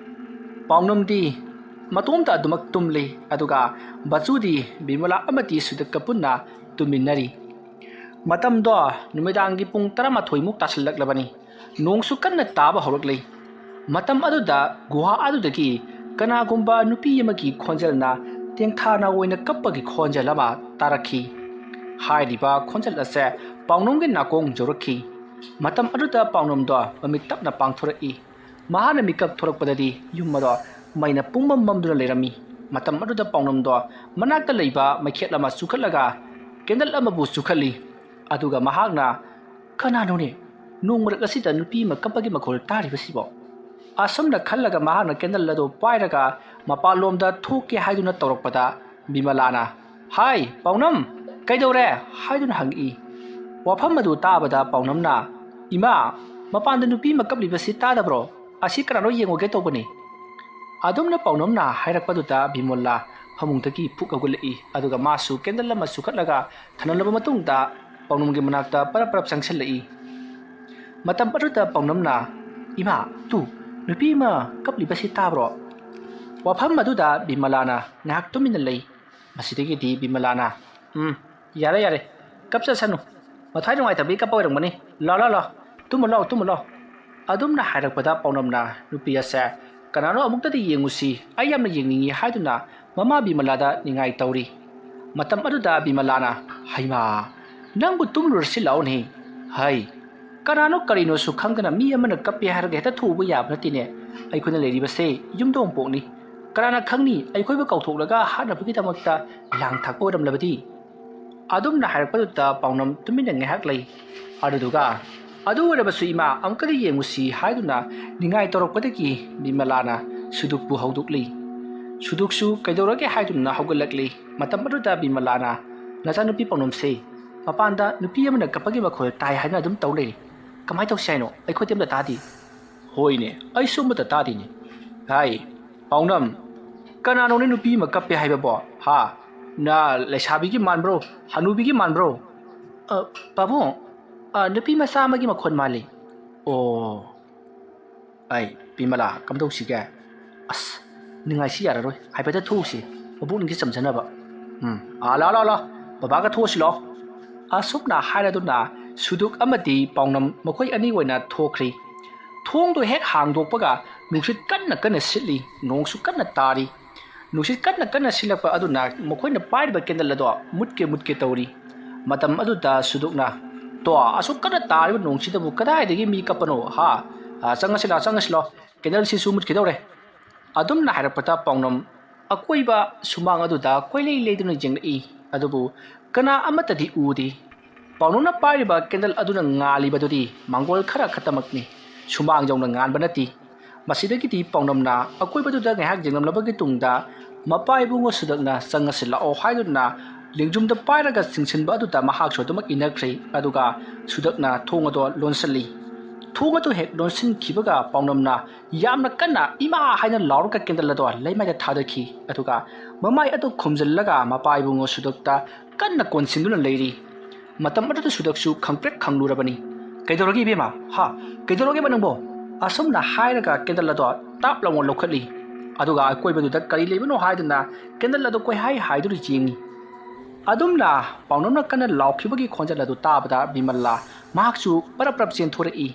ꯄꯥꯎꯅꯝꯗꯤ ꯃꯇꯣꯝꯇ ꯑꯗꯨꯃꯛ ꯇꯨꯝꯂꯤ ꯑꯗꯨꯒ ꯕꯆꯨꯗꯤ ꯕꯤꯃꯂꯥ ꯑꯃꯗꯤ ꯁꯨꯗꯛꯀ ꯄꯨꯟꯅ ꯇꯨꯝꯃꯤꯟꯅꯔꯤ ꯃꯇꯝꯗꯣ ꯅꯨꯃꯤꯗꯥꯡꯒꯤ ꯄꯨꯡ 12ꯃꯨꯛ ꯇꯥꯁꯤꯜꯂꯛꯂꯕꯅꯤ ꯅꯣꯡꯁꯨ ꯀꯟꯅ ꯇꯥꯕ ꯍꯧꯔꯛꯂꯤ ꯃꯇꯝ ꯑꯗꯨꯗ ꯒꯨꯍꯥ ꯑꯗꯨꯗꯒꯤ ꯀꯅꯥꯒꯨꯝꯕ ꯅꯨꯄꯤ ꯑꯃꯒꯤ ꯈꯣꯟꯖꯦꯜꯅ ꯇꯦꯡꯊꯥꯅ ꯑꯣꯏꯅ ꯀꯞꯄꯒꯤ ꯈꯣꯟꯖꯦꯜ ꯑꯃ ꯇꯥꯔꯛꯈꯤ ꯍꯥꯏꯔꯤꯕ ꯈꯣꯟꯖꯦꯜ ꯑꯁꯦ ꯄꯥꯎꯅꯝꯒꯤ ꯅꯥꯀꯣꯡ ꯌꯧꯔꯛꯈꯤ ꯃꯇꯝ ꯑꯗꯨꯗ ꯄꯥꯎꯅꯝꯗꯣ ꯃꯃꯤꯠ ꯇꯞꯅ ꯄꯥꯡꯊꯣꯔꯛꯏ ꯃꯍꯥꯛꯅ ꯃꯤꯀꯞ ꯊꯣꯔꯛꯄꯗꯗꯤ ꯌꯨꯝ ꯑꯗꯣ ꯃꯩꯅ ꯄꯨꯡꯃꯝ ꯃꯝꯗꯨꯅ ꯂꯩꯔꯝꯃꯤ ꯃꯇꯝ ꯑꯗꯨꯗ ꯄꯥꯎꯅꯝꯗꯣ ꯃꯅꯥꯛꯇ ꯂꯩꯕ ꯃꯩꯈꯦꯠ ꯑꯃ ꯆꯨꯈꯠꯂꯒ ꯀꯦꯟꯗꯜ ꯑꯃꯕꯨ ꯆꯨꯈꯠꯂꯤ ꯑꯗꯨꯒ ꯃꯍꯥꯛꯅ ꯀꯅꯥꯅꯣꯅꯦ ꯅꯣꯡ ꯃꯔꯛ ꯑꯁꯤꯗ ꯅꯨꯄꯤ ꯑꯃ ꯀꯞꯄꯒꯤ ꯃꯈꯣꯜ ꯇꯥꯔꯤꯕꯁꯤꯕꯣ ꯑꯁꯨꯝꯅ ꯈꯜꯂꯒ ꯃꯍꯥꯛꯅ ꯀꯦꯟꯗꯜ ꯑꯗꯨ ꯄꯥꯏꯔꯒ ꯃꯄꯥꯟꯂꯣꯝꯗ ꯊꯣꯛꯀꯦ ꯍꯥꯏꯗꯨꯅ ꯇꯧꯔꯛꯄꯗ ꯕꯤꯃꯂꯥꯅ ꯍꯥꯏ ꯄꯥꯎꯅꯝ ꯀꯩꯗꯧꯔꯦ ꯍꯥꯏꯗꯨꯅ ꯍꯪꯉꯛꯏ ꯋꯥꯐꯝ ꯑꯗꯨ ꯇꯥꯕꯗ ꯄꯥꯎꯅꯝꯅ ꯏꯃꯥ ꯃꯄꯥꯟꯗ ꯅꯨꯄꯤ ꯑꯃ ꯀꯞꯂꯤꯕꯁꯤ ꯇꯥꯗꯕ꯭ꯔꯣ ꯑꯁꯤ ꯀꯅꯥꯅꯣ ꯌꯦꯡꯉꯨꯒꯦ ꯇꯧꯕꯅꯤ ꯑꯗꯨꯝꯅ ꯄꯥꯎꯅꯝꯅ ꯍꯥꯏꯔꯛꯄꯗꯨꯗ ꯕꯤꯃꯂꯥ ꯐꯃꯨꯡꯗꯒꯤ ꯐꯨꯛ ꯍꯧꯒꯠꯂꯛꯏ ꯑꯗꯨꯒ ꯃꯥꯁꯨ ꯀꯦꯟꯗꯜ ꯑꯃ ꯆꯨꯈꯠꯂꯒ ꯊꯅꯝꯂꯕ ꯃꯇꯨꯡꯗ ꯄꯥꯎꯅꯝꯒꯤ ꯃꯅꯥꯛꯇ ꯄꯔꯞ ꯄꯔꯞ ꯆꯪꯁꯤꯜꯂꯛꯏ ꯃꯇꯝ ꯑꯗꯨꯗ ꯄꯥꯎꯅꯝꯅ ꯏꯃꯥ ꯇꯨ ꯅꯨꯄꯤ ꯑꯃ ꯀꯞꯂꯤꯕꯁꯤ ꯇꯥꯕ꯭ꯔꯣ ꯋꯥꯐꯝ ꯑꯗꯨꯗ ꯕꯤꯃꯂꯥꯅ ꯉꯥꯏꯍꯥꯛ ꯇꯨꯃꯤꯟꯅ ꯂꯩ ꯃꯁꯤꯗꯒꯤꯗꯤ ꯕꯤꯃꯂꯥꯅ ꯌꯥꯔꯦ ꯌꯥꯔꯦ ꯀꯞꯆꯁꯅꯨ ꯃꯊ꯭ꯋꯥꯏ ꯅꯨꯡꯉꯥꯏꯇꯕꯒꯤ ꯀꯞꯄ ꯑꯣꯏꯔꯝꯒꯅꯤ ꯂꯥꯛꯑꯣ ꯇꯨꯝꯃꯨ ꯂꯥꯛꯑꯣ ꯑꯗꯨꯝꯅ ꯍꯥꯏꯔꯛꯄꯗ ꯄꯥꯎꯅꯝꯅ ꯅꯨꯄꯤ ꯑꯁꯦ ꯀꯅꯥꯅꯣ ꯑꯃꯨꯛꯇꯗꯤ ꯌꯦꯡꯉꯨꯁꯤ ꯑꯩ ꯌꯥꯝꯅ ꯌꯦꯡꯅꯤꯡꯉꯤ ꯍꯥꯏꯗꯨꯅ ꯃꯃꯥ ꯕꯤꯃꯂꯥꯗ ꯅꯤꯡꯉꯥꯏ ꯇꯧꯔꯤ ꯃꯇꯝ ꯑꯗꯨꯗ ꯕꯤꯃꯂꯥꯅ ꯍꯩꯃꯥ ꯅꯪꯕꯨ ꯇꯨꯝꯂꯨꯔꯁꯤ ꯂꯥꯛꯑꯣꯅꯦ ꯍꯩ ꯀꯅꯥꯅꯣ ꯀꯔꯤꯅꯣꯁꯨ ꯈꯪꯗꯅ ꯃꯤ ꯑꯃꯅ ꯀꯞꯄꯦ ꯍꯥꯏꯔꯒ ꯍꯦꯛꯇ ꯊꯨꯕ ꯌꯥꯕ ꯅꯠꯇꯦꯅꯦ ꯑꯩꯈꯣꯏꯅ ꯂꯩꯔꯤꯕꯁꯦ ꯌꯨꯝꯊꯣꯡꯄꯣꯛꯅꯤ ꯀꯅꯥꯅ ꯈꯪꯅꯤ ꯑꯩꯈꯣꯏꯕꯨ ꯀꯧꯊꯣꯛꯂꯒ ꯍꯥꯠꯅꯕꯒꯤꯗꯃꯛꯇ ꯂꯥꯡ ꯊꯥꯛꯄ ꯑꯣꯏꯔꯝꯂꯕꯗꯤ ꯑꯗꯨꯝꯅ ꯍꯥꯏꯔꯛꯄꯗꯨꯗ ꯄꯥꯎꯅꯝ ꯇꯨꯃꯤꯟꯅ ꯉꯥꯏꯍꯥꯛ ꯂꯩ ꯑꯗꯨꯗꯨꯒ ꯑꯗꯨ ꯑꯣꯏꯔꯕꯁꯨ ꯏꯃꯥ ꯑꯃꯨꯛꯀꯗꯤ ꯌꯦꯡꯉꯨꯁꯤ ꯍꯥꯏꯗꯨꯅ ꯅꯤꯡꯉꯥꯏ ꯇꯧꯔꯛꯄꯗꯒꯤ ꯕꯤꯃꯂꯥꯅ ꯁꯨꯗꯨꯛꯄꯨ ꯍꯧꯗꯣꯛꯂꯤ ꯁꯨꯗꯨꯛꯁꯨ ꯀꯩꯗꯧꯔꯒꯦ ꯍꯥꯏꯗꯨꯅ ꯍꯧꯒꯠꯂꯛꯂꯤ ꯃꯇꯝ ꯑꯗꯨꯗ ꯕꯤꯃꯂꯥꯅ ꯅꯆꯥꯅꯨꯄꯤ ꯄꯥꯎꯅꯝꯁꯦ ꯃꯄꯥꯟꯗ ꯅꯨꯄꯤ ꯑꯃꯅ ꯀꯞꯄꯒꯤ ꯃꯈꯣꯜ ꯇꯥꯏ ꯍꯥꯏꯅ ꯑꯗꯨꯝ ꯇꯧ ꯂꯩꯔꯤ ꯀꯃꯥꯏꯅ ꯇꯧꯁꯤ ꯍꯥꯏꯅꯣ ꯑꯩꯈꯣꯏꯗꯤ ꯑꯃꯇ ꯇꯥꯗꯦ ꯍꯣꯏꯅꯦ ꯑꯩꯁꯨ ꯑꯃꯇ ꯇꯥꯗꯦꯅꯦ ꯍꯥꯏ ꯄꯥꯎꯅꯝ ꯀꯅꯥꯅꯣꯅꯦ ꯅꯨꯄꯤ ꯑꯃ ꯀꯞꯄꯦ ꯍꯥꯏꯕꯕꯣ ꯍꯥ ꯅ ꯂꯩꯁꯥꯕꯤꯒꯤ ꯃꯥꯟꯕ꯭ꯔꯣ ꯍꯅꯨꯕꯤꯒꯤ ꯃꯥꯟꯕ꯭ꯔꯣ ꯄꯥꯕꯨꯡ ꯅꯨꯄꯤ ꯃꯆꯥ ꯑꯃꯒꯤ ꯃꯈꯣꯜ ꯃꯥꯜꯂꯤ ꯑꯣ ꯑꯩ ꯕꯤꯃꯂꯥ ꯀꯝꯗꯧꯁꯤꯒꯦ ꯑꯁ ꯅꯤꯡꯉꯥꯏꯁꯤ ꯌꯥꯔꯔꯣꯏ ꯍꯥꯏꯐꯦꯠꯇ ꯊꯣꯛꯎꯁꯤ ꯃꯕꯨꯛꯅꯤꯡꯒꯤ ꯆꯝꯖꯅꯕ ꯂꯥ ꯂꯥ ꯂꯥ ꯕꯕꯥꯒ ꯊꯣꯛꯑꯁꯤ ꯂꯥꯛꯑꯣ ꯑꯁꯨꯝꯅ ꯍꯥꯏꯔꯗꯨꯅ ꯁꯨꯗꯨꯛ ꯑꯃꯗꯤ ꯄꯥꯎꯅꯝ ꯃꯈꯣꯏ ꯑꯅꯤ ꯑꯣꯏꯅ ꯊꯣꯛꯈ꯭ꯔꯤ ꯊꯣꯡꯗꯣ ꯍꯦꯛ ꯍꯥꯡꯗꯣꯛꯄꯒ ꯅꯨꯡꯁꯤꯠ ꯀꯟꯅ ꯁꯤꯠꯂꯤ ꯅꯣꯡꯁꯨ ꯀꯟꯅ ꯇꯥꯔꯤ ꯅꯨꯡꯁꯤꯠ ꯀꯟꯅ ꯁꯤꯠꯂꯛꯄ ꯑꯗꯨꯅ ꯃꯈꯣꯏꯅ ꯄꯥꯏꯔꯤꯕ ꯀꯦꯟꯗꯜ ꯑꯗꯣ ꯃꯨꯠꯀꯦ ꯇꯧꯔꯤ ꯃꯇꯝ ꯑꯗꯨꯗ ꯁꯨꯗꯨꯛꯅ ꯇꯣ ꯑꯁꯨꯛ ꯀꯟꯅ ꯇꯥꯔꯤꯕ ꯅꯣꯡꯁꯤꯗꯕꯨ ꯀꯗꯥꯏꯗꯒꯤ ꯃꯤ ꯀꯞꯄꯅꯣ ꯆꯪꯉꯁꯤ ꯂꯥꯎ ꯀꯦꯟꯗꯜꯁꯤꯁꯨ ꯃꯨꯠꯈꯤꯗꯧꯔꯦ ꯑꯗꯨꯝꯅ ꯍꯥꯏꯔꯛꯄꯗ ꯄꯥꯎꯅꯝ ꯑꯀꯣꯏꯕ ꯁꯨꯃꯥꯡ ꯑꯗꯨꯗ ꯀꯣꯏꯂꯩ ꯂꯩꯗꯨꯅ ꯌꯦꯡꯂꯛꯏ ꯑꯗꯨꯕꯨ ꯀꯅꯥ ꯑꯃꯠꯇꯗꯤ ꯎꯗꯦ ꯄꯥꯎꯅꯝꯅ ꯄꯥꯏꯔꯤꯕ ꯀꯦꯟꯗꯜ ꯑꯗꯨꯅ ꯉꯥꯜꯂꯤꯕꯗꯨꯗꯤ ꯃꯥꯡꯒꯣꯜ ꯈꯛꯇꯃꯛꯅꯤ ꯁꯨꯃꯥꯡ ꯌꯧꯅ ꯉꯥꯟꯕ ꯅꯠꯇꯦ ꯃꯁꯤꯗꯒꯤꯗꯤ ꯄꯥꯎꯅꯝꯅ ꯑꯀꯣꯏꯕꯗꯨꯗ ꯉꯥꯏꯍꯥꯛ ꯌꯦꯡꯂꯝꯂꯕꯒꯤ ꯇꯨꯡꯗ ꯃꯄꯥ ꯏꯕꯨꯡꯉꯣ ꯁꯨꯗꯛꯅ ꯆꯪꯉꯁꯤ ꯂꯥꯛꯑꯣ ꯍꯥꯏꯗꯨꯅ ꯂꯦꯡꯖꯨꯝꯗ ꯄꯥꯏꯔꯒ ꯆꯤꯡꯁꯤꯟꯕ ꯑꯗꯨꯗ ꯃꯍꯥꯛꯁꯨ ꯑꯗꯨꯃꯛ ꯏꯟꯅꯈ꯭ꯔꯦ ꯑꯗꯨꯒ ꯁꯨꯗꯛꯅ ꯊꯣꯡ ꯑꯗꯣ ꯂꯣꯟꯁꯤꯜꯂꯤ ꯊꯣꯡ ꯑꯗꯨ ꯍꯦꯛ ꯂꯣꯟꯁꯤꯟꯈꯤꯕꯒ ꯄꯥꯎꯅꯝꯅ ꯌꯥꯝꯅ ꯀꯟꯅ ꯏꯃꯥ ꯍꯥꯏꯅ ꯂꯥꯎꯔꯒ ꯀꯦꯟꯗꯜ ꯑꯗꯣ ꯂꯩꯃꯥꯏꯗ ꯊꯥꯗꯈꯤ ꯑꯗꯨꯒ ꯃꯃꯥꯏ ꯑꯗꯨ ꯈꯨꯝꯖꯤꯜꯂꯒ ꯃꯄꯥ ꯏꯕꯨꯡꯉꯣ ꯁꯨꯗꯛꯇ ꯀꯟꯅ ꯀꯣꯟꯁꯤꯟꯗꯨꯅ ꯂꯩꯔꯤ ꯃꯇꯝ ꯑꯗꯨꯗ ꯁꯨꯗꯛꯁꯨ ꯈꯪꯄ꯭ꯔꯦꯛ ꯈꯪꯂꯨꯔꯕꯅꯤ ꯀꯩꯗꯧꯔꯒꯦ ꯏꯕꯦꯝꯃ ꯀꯩꯗꯧꯔꯒꯦꯕ ꯅꯪꯕꯣ ꯑꯁꯨꯝꯅ ꯍꯥꯏꯔꯒ ꯀꯦꯟꯗꯜ ꯑꯗꯣ ꯇꯥꯞ ꯂꯥꯎꯅ ꯂꯧꯈꯠꯂꯤ ꯑꯗꯨꯒ ꯑꯀꯣꯏꯕꯗꯨꯗ ꯀꯔꯤ ꯂꯩꯕꯅꯣ ꯍꯥꯏꯗꯨꯅ ꯀꯦꯟꯗꯜ ꯑꯗꯨ ꯍꯥꯏꯗꯨꯅ ꯌꯦꯡꯉꯤ ꯑꯗꯨꯝꯅ ꯄꯥꯎꯅꯝꯅ ꯀꯟꯅ ꯂꯥꯎꯈꯤꯕꯒꯤ ꯈꯣꯟꯖꯦꯜ ꯑꯗꯨ ꯇꯥꯕꯗ ꯕꯤꯃꯜꯂꯥ ꯃꯍꯥꯛꯁꯨ ꯄꯔꯞ ꯆꯦꯟꯊꯣꯔꯛꯏ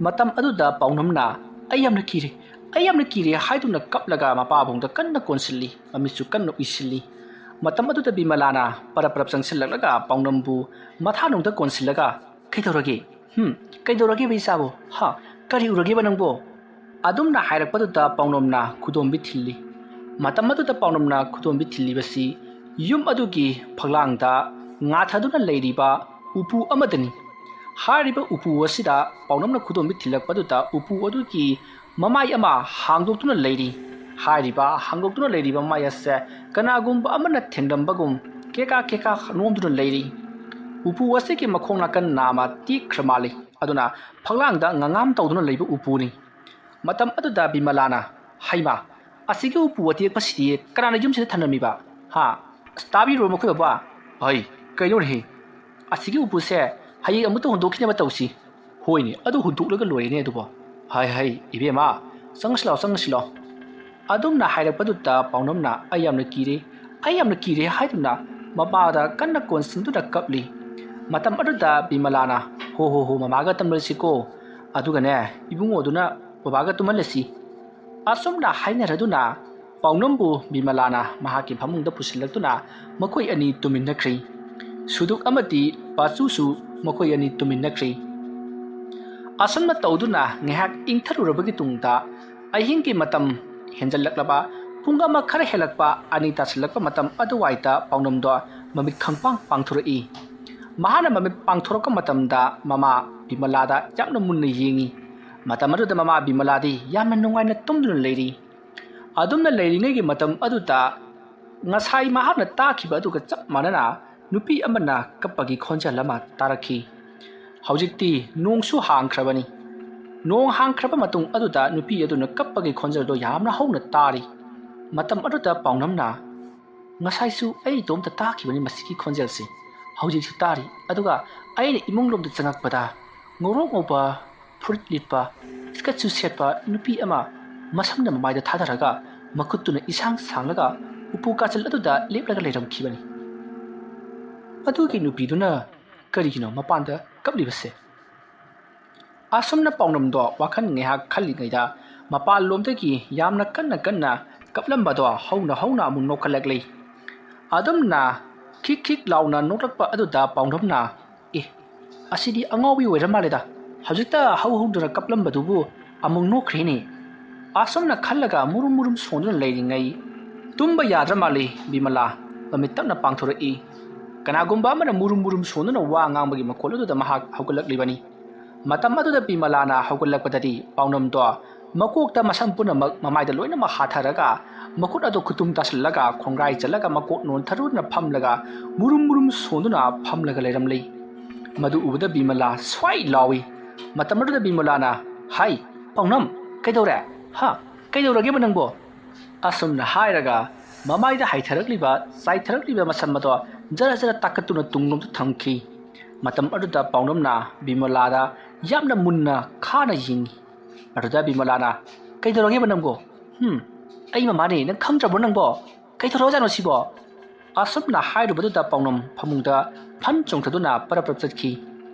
ꯃꯇꯝ ꯑꯗꯨꯗ ꯄꯥꯎꯅꯝꯅ ꯑꯩ ꯌꯥꯝꯅ ꯀꯤꯔꯦ ꯍꯥꯏꯗꯨꯅ ꯀꯞꯂꯒ ꯃꯄꯥꯕꯨꯡꯗ ꯀꯟꯅ ꯀꯣꯟꯁꯤꯜꯂꯤ ꯃꯃꯤꯠꯁꯨ ꯀꯟꯅ ꯎꯏꯁꯤꯜꯂꯤ ꯃꯇꯝ ꯑꯗꯨꯗ ꯕꯤꯃꯂꯥꯅ ꯄꯔꯞ ꯆꯪꯁꯤꯜꯂꯛꯂꯒ ꯄꯥꯎꯅꯝꯕు ꯃꯊꯥꯅꯨꯡꯗ ꯀꯣꯟꯁꯤꯜꯂꯒ ꯀꯩꯗꯧꯔꯒꯦꯕ ꯏꯆꯥꯕꯨ ꯀꯔꯤ ꯎꯔꯒꯦꯕ ꯅꯪꯕꯣ ꯑꯗꯨꯝꯅ ꯍꯥꯏꯔꯛꯄꯗꯨꯗ ꯄꯥꯎꯅꯝꯅ ꯈꯨꯗꯣꯝꯕꯤ ꯊꯤꯜꯂꯤ ꯃꯇꯝ ꯑꯗꯨꯗ ꯄꯥꯎꯅꯝꯅ ꯈꯨꯗꯣꯝꯕꯤ ꯊꯤꯜꯂꯤꯕꯁꯤ ꯌꯨꯝ ꯑꯗꯨꯒꯤ ꯐꯛꯂꯥꯡꯗ ꯉꯥꯊꯗꯨꯅ ꯂꯩꯔꯤꯕ ꯎꯄꯨ ꯑꯃꯗꯅꯤ ꯍꯥꯏꯔꯤꯕ ꯎꯄꯨ ꯑꯁꯤꯗ ꯄꯥꯎꯅꯝꯅ ꯈꯨꯗꯣꯝꯕꯤ ꯊꯤꯜꯂꯛꯄꯗꯨꯗ ꯎꯄꯨ ꯑꯗꯨꯒꯤ ꯃꯃꯥꯏ ꯑꯃ ꯍꯥꯡꯗꯣꯛꯇꯨꯅ ꯂꯩꯔꯤ ꯍꯥꯏꯔꯤꯕ ꯍꯥꯡꯗꯣꯛꯇꯨꯅ ꯂꯩꯔꯤꯕ ꯃꯃꯥꯏ ꯑꯁꯦ ꯀꯅꯥꯒꯨꯝꯕ ꯑꯃꯅ ꯊꯦꯡꯂꯝꯕꯒꯨꯝ ꯀꯦꯀꯥ ꯅꯣꯝꯗꯨꯅ ꯂꯩꯔꯤ ꯎꯄꯨ ꯑꯁꯤꯒꯤ ꯃꯈꯣꯡ ꯅꯥꯀꯟ ꯅꯥꯝꯃ ꯇꯦꯛꯈ꯭ꯔ ꯃꯥꯜꯂꯤ ꯑꯗꯨꯅ ꯐꯛꯂꯥꯡꯗ ꯉꯉꯥꯝ ꯇꯧꯗꯨꯅ ꯂꯩꯕ ꯎꯄꯨꯅꯤ ꯃꯇꯝ ꯑꯗꯨꯗ ꯕꯤꯃꯂꯥꯅ ꯍꯩꯃꯥ ꯑꯁꯤꯒꯤ ꯎꯄꯨ ꯑꯇꯦꯛꯄꯁꯤꯗꯤ ꯀꯅꯥꯅ ꯌꯨꯝꯁꯤꯗ ꯊꯅꯝꯃꯤꯕ ꯇꯥꯕꯤꯔꯨꯔꯣ ꯃꯈꯣꯏ ꯕꯕꯥ ꯀꯩꯅꯣꯅꯦ ꯑꯁꯤꯒꯤ ꯎꯄꯨꯁꯦ ꯍꯌꯦꯡ ꯑꯃꯨꯛꯇ ꯍꯨꯟꯗꯣꯛꯈꯤꯅꯕ ꯇꯧꯁꯤ ꯍꯣꯏꯅꯦ ꯑꯗꯨ ꯍꯨꯟꯗꯣꯛꯂꯒ ꯂꯣꯏꯔꯦꯅꯦ ꯑꯗꯨꯕꯣ ꯏꯕꯦꯝꯃ ꯆꯪꯉꯁꯤ ꯂꯥꯎ ꯑꯗꯨꯝꯅ ꯍꯥꯏꯔꯛꯄꯗꯨꯗ ꯄꯥꯎꯅꯝꯅ ꯑꯩ ꯌꯥꯝꯅ ꯀꯤꯔꯦ ꯍꯥꯏꯗꯨꯅ ꯃꯄꯥꯗ ꯀꯟꯅ ꯀꯣꯟꯁꯤꯟꯗꯨꯅ ꯀꯞꯂꯤ ꯃꯇꯝ ꯑꯗꯨꯗ ꯕꯤꯃꯂꯥꯅ ꯍꯣ ꯃꯃꯥꯒ ꯇꯝꯂꯁꯤꯀꯣ ꯑꯗꯨꯒꯅꯦ ꯏꯕꯨꯡꯉꯣꯗꯨꯅ ꯕꯕꯥꯒ ꯇꯨꯝꯍꯜꯂꯁꯤ ꯑꯁꯨꯝꯅ ꯍꯥꯏꯅꯔꯗꯨꯅ ꯄꯥꯎꯅꯝꯕꯨ ꯕꯤꯃꯂꯥꯅ ꯃꯍꯥꯛꯀꯤ ꯐꯃꯨꯡꯗ ꯄꯨꯁꯤꯜꯂꯛꯇꯨꯅ ꯃꯈꯣꯏ ꯑꯅꯤ ꯇꯨꯃꯤꯟꯅꯈ꯭ꯔꯤ ꯁꯨꯗꯨꯛ ꯑꯃꯗꯤ ꯕꯥꯆꯨꯁꯨ ꯃꯈꯣꯏ ꯑꯅꯤ ꯇꯨꯃꯤꯟꯅꯈ꯭ꯔꯤ ꯑꯁꯨꯝꯅ ꯇꯧꯗꯨꯅ ꯉꯥꯏꯍꯥꯛ ꯏꯪꯊꯔꯨꯔꯕꯒꯤ ꯇꯨꯡꯗ ꯑꯍꯤꯡꯒꯤ ꯃꯇꯝ ꯍꯦꯟꯖꯜꯂꯛꯂꯕ ꯄꯨꯡ ꯑꯃ ꯈꯔ ꯍꯦꯜꯂꯛꯄ ꯑꯅꯤ ꯇꯥꯁꯤꯜꯂꯛꯄ ꯃꯇꯝ ꯑꯗꯨꯋꯥꯏꯗ ꯄꯥꯎꯅꯝꯗꯣ ꯃꯃꯤꯠ ꯈꯪꯄꯥꯡ ꯄꯥꯡꯊꯣꯔꯛꯏ ꯃꯍꯥꯛꯅ ꯃꯃꯤꯠ ꯄꯥꯡꯊꯣꯔꯛꯄ ꯃꯇꯝꯗ ꯃꯃꯥ ꯕꯤꯃꯂꯥꯗ ꯌꯥꯝꯅ ꯃꯨꯟꯅ ꯌꯦꯡꯉꯤ ꯃꯇꯝ ꯑꯗꯨꯗ ꯃꯃꯥ ꯕꯤꯃꯂꯥꯗꯤ ꯌꯥꯝꯅ ꯅꯨꯡꯉꯥꯏꯅ ꯇꯨꯝꯗꯨꯅ ꯂꯩꯔꯤ ꯑꯗꯨꯝꯅ ꯂꯩꯔꯤꯉꯩꯒꯤ ꯃꯇꯝ ꯑꯗꯨꯗ ꯉꯁꯥꯏ ꯃꯍꯥꯛꯅ ꯇꯥꯈꯤꯕ ꯑꯗꯨꯒ ꯆꯞ ꯃꯥꯟꯅꯅ ꯅꯨꯄꯤ ꯑꯃꯅ ꯀꯞꯄꯒꯤ ꯈꯣꯟꯖꯦꯜ ꯑꯃ ꯇꯥꯔꯛꯈꯤ ꯍꯧꯖꯤꯛꯇꯤ ꯅꯣꯡꯁꯨ ꯍꯥꯡꯈ꯭ꯔꯕꯅꯤ ꯅꯣꯡ ꯍꯥꯡꯈ꯭ꯔꯕ ꯃꯇꯨꯡ ꯑꯗꯨꯗ ꯅꯨꯄꯤ ꯑꯗꯨꯅ ꯀꯞꯄꯒꯤ ꯈꯣꯟꯖꯦꯜꯗꯣ ꯌꯥꯝꯅ ꯍꯧꯅ ꯇꯥꯔꯤ ꯃꯇꯝ ꯑꯗꯨꯗ ꯄꯥꯎꯅꯝꯅ ꯉꯁꯥꯏꯁꯨ ꯑꯩ ꯏꯇꯣꯝꯇ ꯇꯥꯈꯤꯕꯅꯤ ꯃꯁꯤꯒꯤ ꯈꯣꯟꯖꯦꯜꯁꯤ ꯍꯧꯖꯤꯛꯁꯨ ꯇꯥꯔꯤ ꯑꯗꯨꯒ ꯑꯩꯅ ꯏꯃꯨꯡꯂꯣꯝꯗ ꯆꯪꯉꯛꯄꯗ ꯉꯧꯔꯣꯛ ꯉꯧꯕ ꯐꯨꯔꯤꯠ ꯂꯤꯠꯄ ꯏꯁꯀꯠꯁꯨ ꯁꯦꯠꯄ ꯅꯨꯄꯤ ꯑꯃ ꯃꯁꯝꯅ ꯃꯃꯥꯏꯗ ꯊꯥꯗꯔꯒ ꯃꯈꯨꯠꯇꯨꯅ ꯏꯁꯥꯡ ꯁꯥꯡꯂꯒ ꯎꯄꯨ ꯀꯥꯆꯜ ꯑꯗꯨꯗ ꯂꯦꯞꯂꯒ ꯂꯩꯔꯝꯈꯤꯕꯅꯤ ꯑꯗꯨꯒꯤ ꯅꯨꯄꯤꯗꯨꯅ ꯀꯔꯤꯒꯤꯅꯣ ꯃꯄꯥꯟꯗ ꯀꯞꯂꯤꯕꯁꯦ ꯑꯁꯨꯝꯅ ꯄꯥꯎꯅꯝꯗꯣ ꯋꯥꯈꯜ ꯉꯥꯏꯍꯥꯛ ꯈꯜꯂꯤꯉꯩꯗ ꯃꯄꯥꯟꯂꯣꯝꯗꯒꯤ ꯌꯥꯝꯅ ꯀꯟꯅ ꯀꯞꯂꯝꯕꯗꯣ ꯍꯧꯅ ꯑꯃꯨꯛ ꯅꯣꯛꯈꯠꯂꯛꯂꯤ ꯑꯗꯨꯝꯅ ꯈꯤꯛ ꯂꯥꯎꯅ ꯅꯣꯛꯂꯛꯄ ꯑꯗꯨꯗ ꯄꯥꯎꯅꯝꯅ ꯑꯁꯤꯗꯤ ꯑꯉꯥꯎꯕꯤ ꯑꯣꯏꯔ ꯃꯥꯜꯂꯦꯗ ꯍꯧꯖꯤꯛꯇ ꯍꯧꯗꯨꯅ ꯀꯞꯂꯝꯕꯗꯨꯕꯨ ꯑꯃꯨꯛ ꯅꯣꯛꯈ꯭ꯔꯦꯅꯦ ꯑꯁꯨꯝꯅ ꯈꯜꯂꯒ ꯃꯨꯔꯨꯝ ꯁꯣꯟꯗꯨꯅ ꯂꯩꯔꯤꯉꯩ ꯇꯨꯝꯕ ꯌꯥꯗ꯭ꯔ ꯃꯥꯜꯂꯤ ꯕꯤꯃꯂꯥ ꯃꯃꯤꯠ ꯇꯞꯅ ꯄꯥꯡꯊꯣꯔꯛꯏ ꯀꯅꯥꯒꯨꯝꯕ ꯑꯃꯅ ꯃꯨꯔꯨꯝ ꯁꯣꯟꯗꯨꯅ ꯋꯥ ꯉꯥꯡꯕꯒꯤ ꯃꯈꯣꯜ ꯑꯗꯨꯗ ꯃꯍꯥꯛ ꯍꯧꯒꯠꯂꯛꯂꯤꯕꯅꯤ ꯃꯇꯝ ꯑꯗꯨꯗ ꯕꯤꯃꯂꯥꯅ ꯍꯧꯒꯠꯂꯛꯄꯗꯗꯤ ꯄꯥꯎꯅꯝꯗꯣ ꯃꯀꯣꯛꯇ ꯃꯁꯝ ꯄꯨꯝꯅꯃꯛ ꯃꯃꯥꯏꯗ ꯂꯣꯏꯅꯃꯛ ꯍꯥꯊꯔꯒ ꯃꯈꯨꯠ ꯑꯗꯨ ꯈꯨꯇꯨꯝ ꯇꯥꯁꯤꯜꯂꯒ ꯈꯣꯡꯒ꯭ꯔꯥꯏ ꯆꯠꯂꯒ ꯃꯀꯣꯛ ꯅꯣꯟꯊꯔꯨꯅ ꯐꯝꯂꯒ ꯃꯨꯔꯨꯝ ꯁꯣꯟꯗꯨꯅ ꯐꯝꯂꯒ ꯂꯩꯔꯝꯂꯤ ꯃꯗꯨ ꯎꯕꯗ ꯕꯤꯃꯂꯥ ꯁ꯭ꯋꯥꯏ ꯂꯥꯎꯏ ꯃꯇꯝ ꯑꯗꯨꯗ ꯕꯤꯃꯂꯥꯅ ꯄꯥꯎꯅꯝ ꯀꯩꯗꯧꯔꯦ ꯀꯩꯗꯧꯔꯒꯦꯕ ꯅꯪꯕꯣ ꯑꯁꯨꯝꯅ ꯍꯥꯏꯔꯒ ꯃꯃꯥꯏꯗ ꯆꯥꯏꯊꯔꯛꯂꯤꯕ ꯃꯁꯝ ꯑꯗꯣ ꯖꯔ ꯇꯥꯀꯠꯇꯨꯅ ꯇꯨꯡꯂꯣꯝꯗ ꯊꯝꯈꯤ ꯃꯇꯝ ꯑꯗꯨꯗ ꯄꯥꯎꯅꯝꯅ ꯕꯤꯃꯂꯥꯗ ꯌꯥꯝꯅ ꯃꯨꯟꯅ ꯈꯥꯅ ꯌꯦꯡꯉꯤ ꯑꯗꯨꯗ ꯕꯤꯃꯂꯥꯅ ꯀꯩꯗꯧꯔꯒꯦꯕ ꯅꯪꯕꯣ ꯑꯩ ꯃꯃꯥꯅꯦ ꯅꯪ ꯈꯪꯗ꯭ꯔꯕꯣ ꯅꯪꯕꯣ ꯀꯩ ꯊꯧꯔꯖꯥꯅꯣ ꯁꯤꯕꯣ ꯑꯁꯨꯝꯅ ꯍꯥꯏꯔꯨꯕꯗꯨꯗ ꯄꯥꯎꯅꯝ ꯐꯃꯨꯡꯗ ꯐꯟ ꯆꯣꯡꯊꯗꯨꯅ ꯄꯔꯞ ꯆꯠꯈꯤ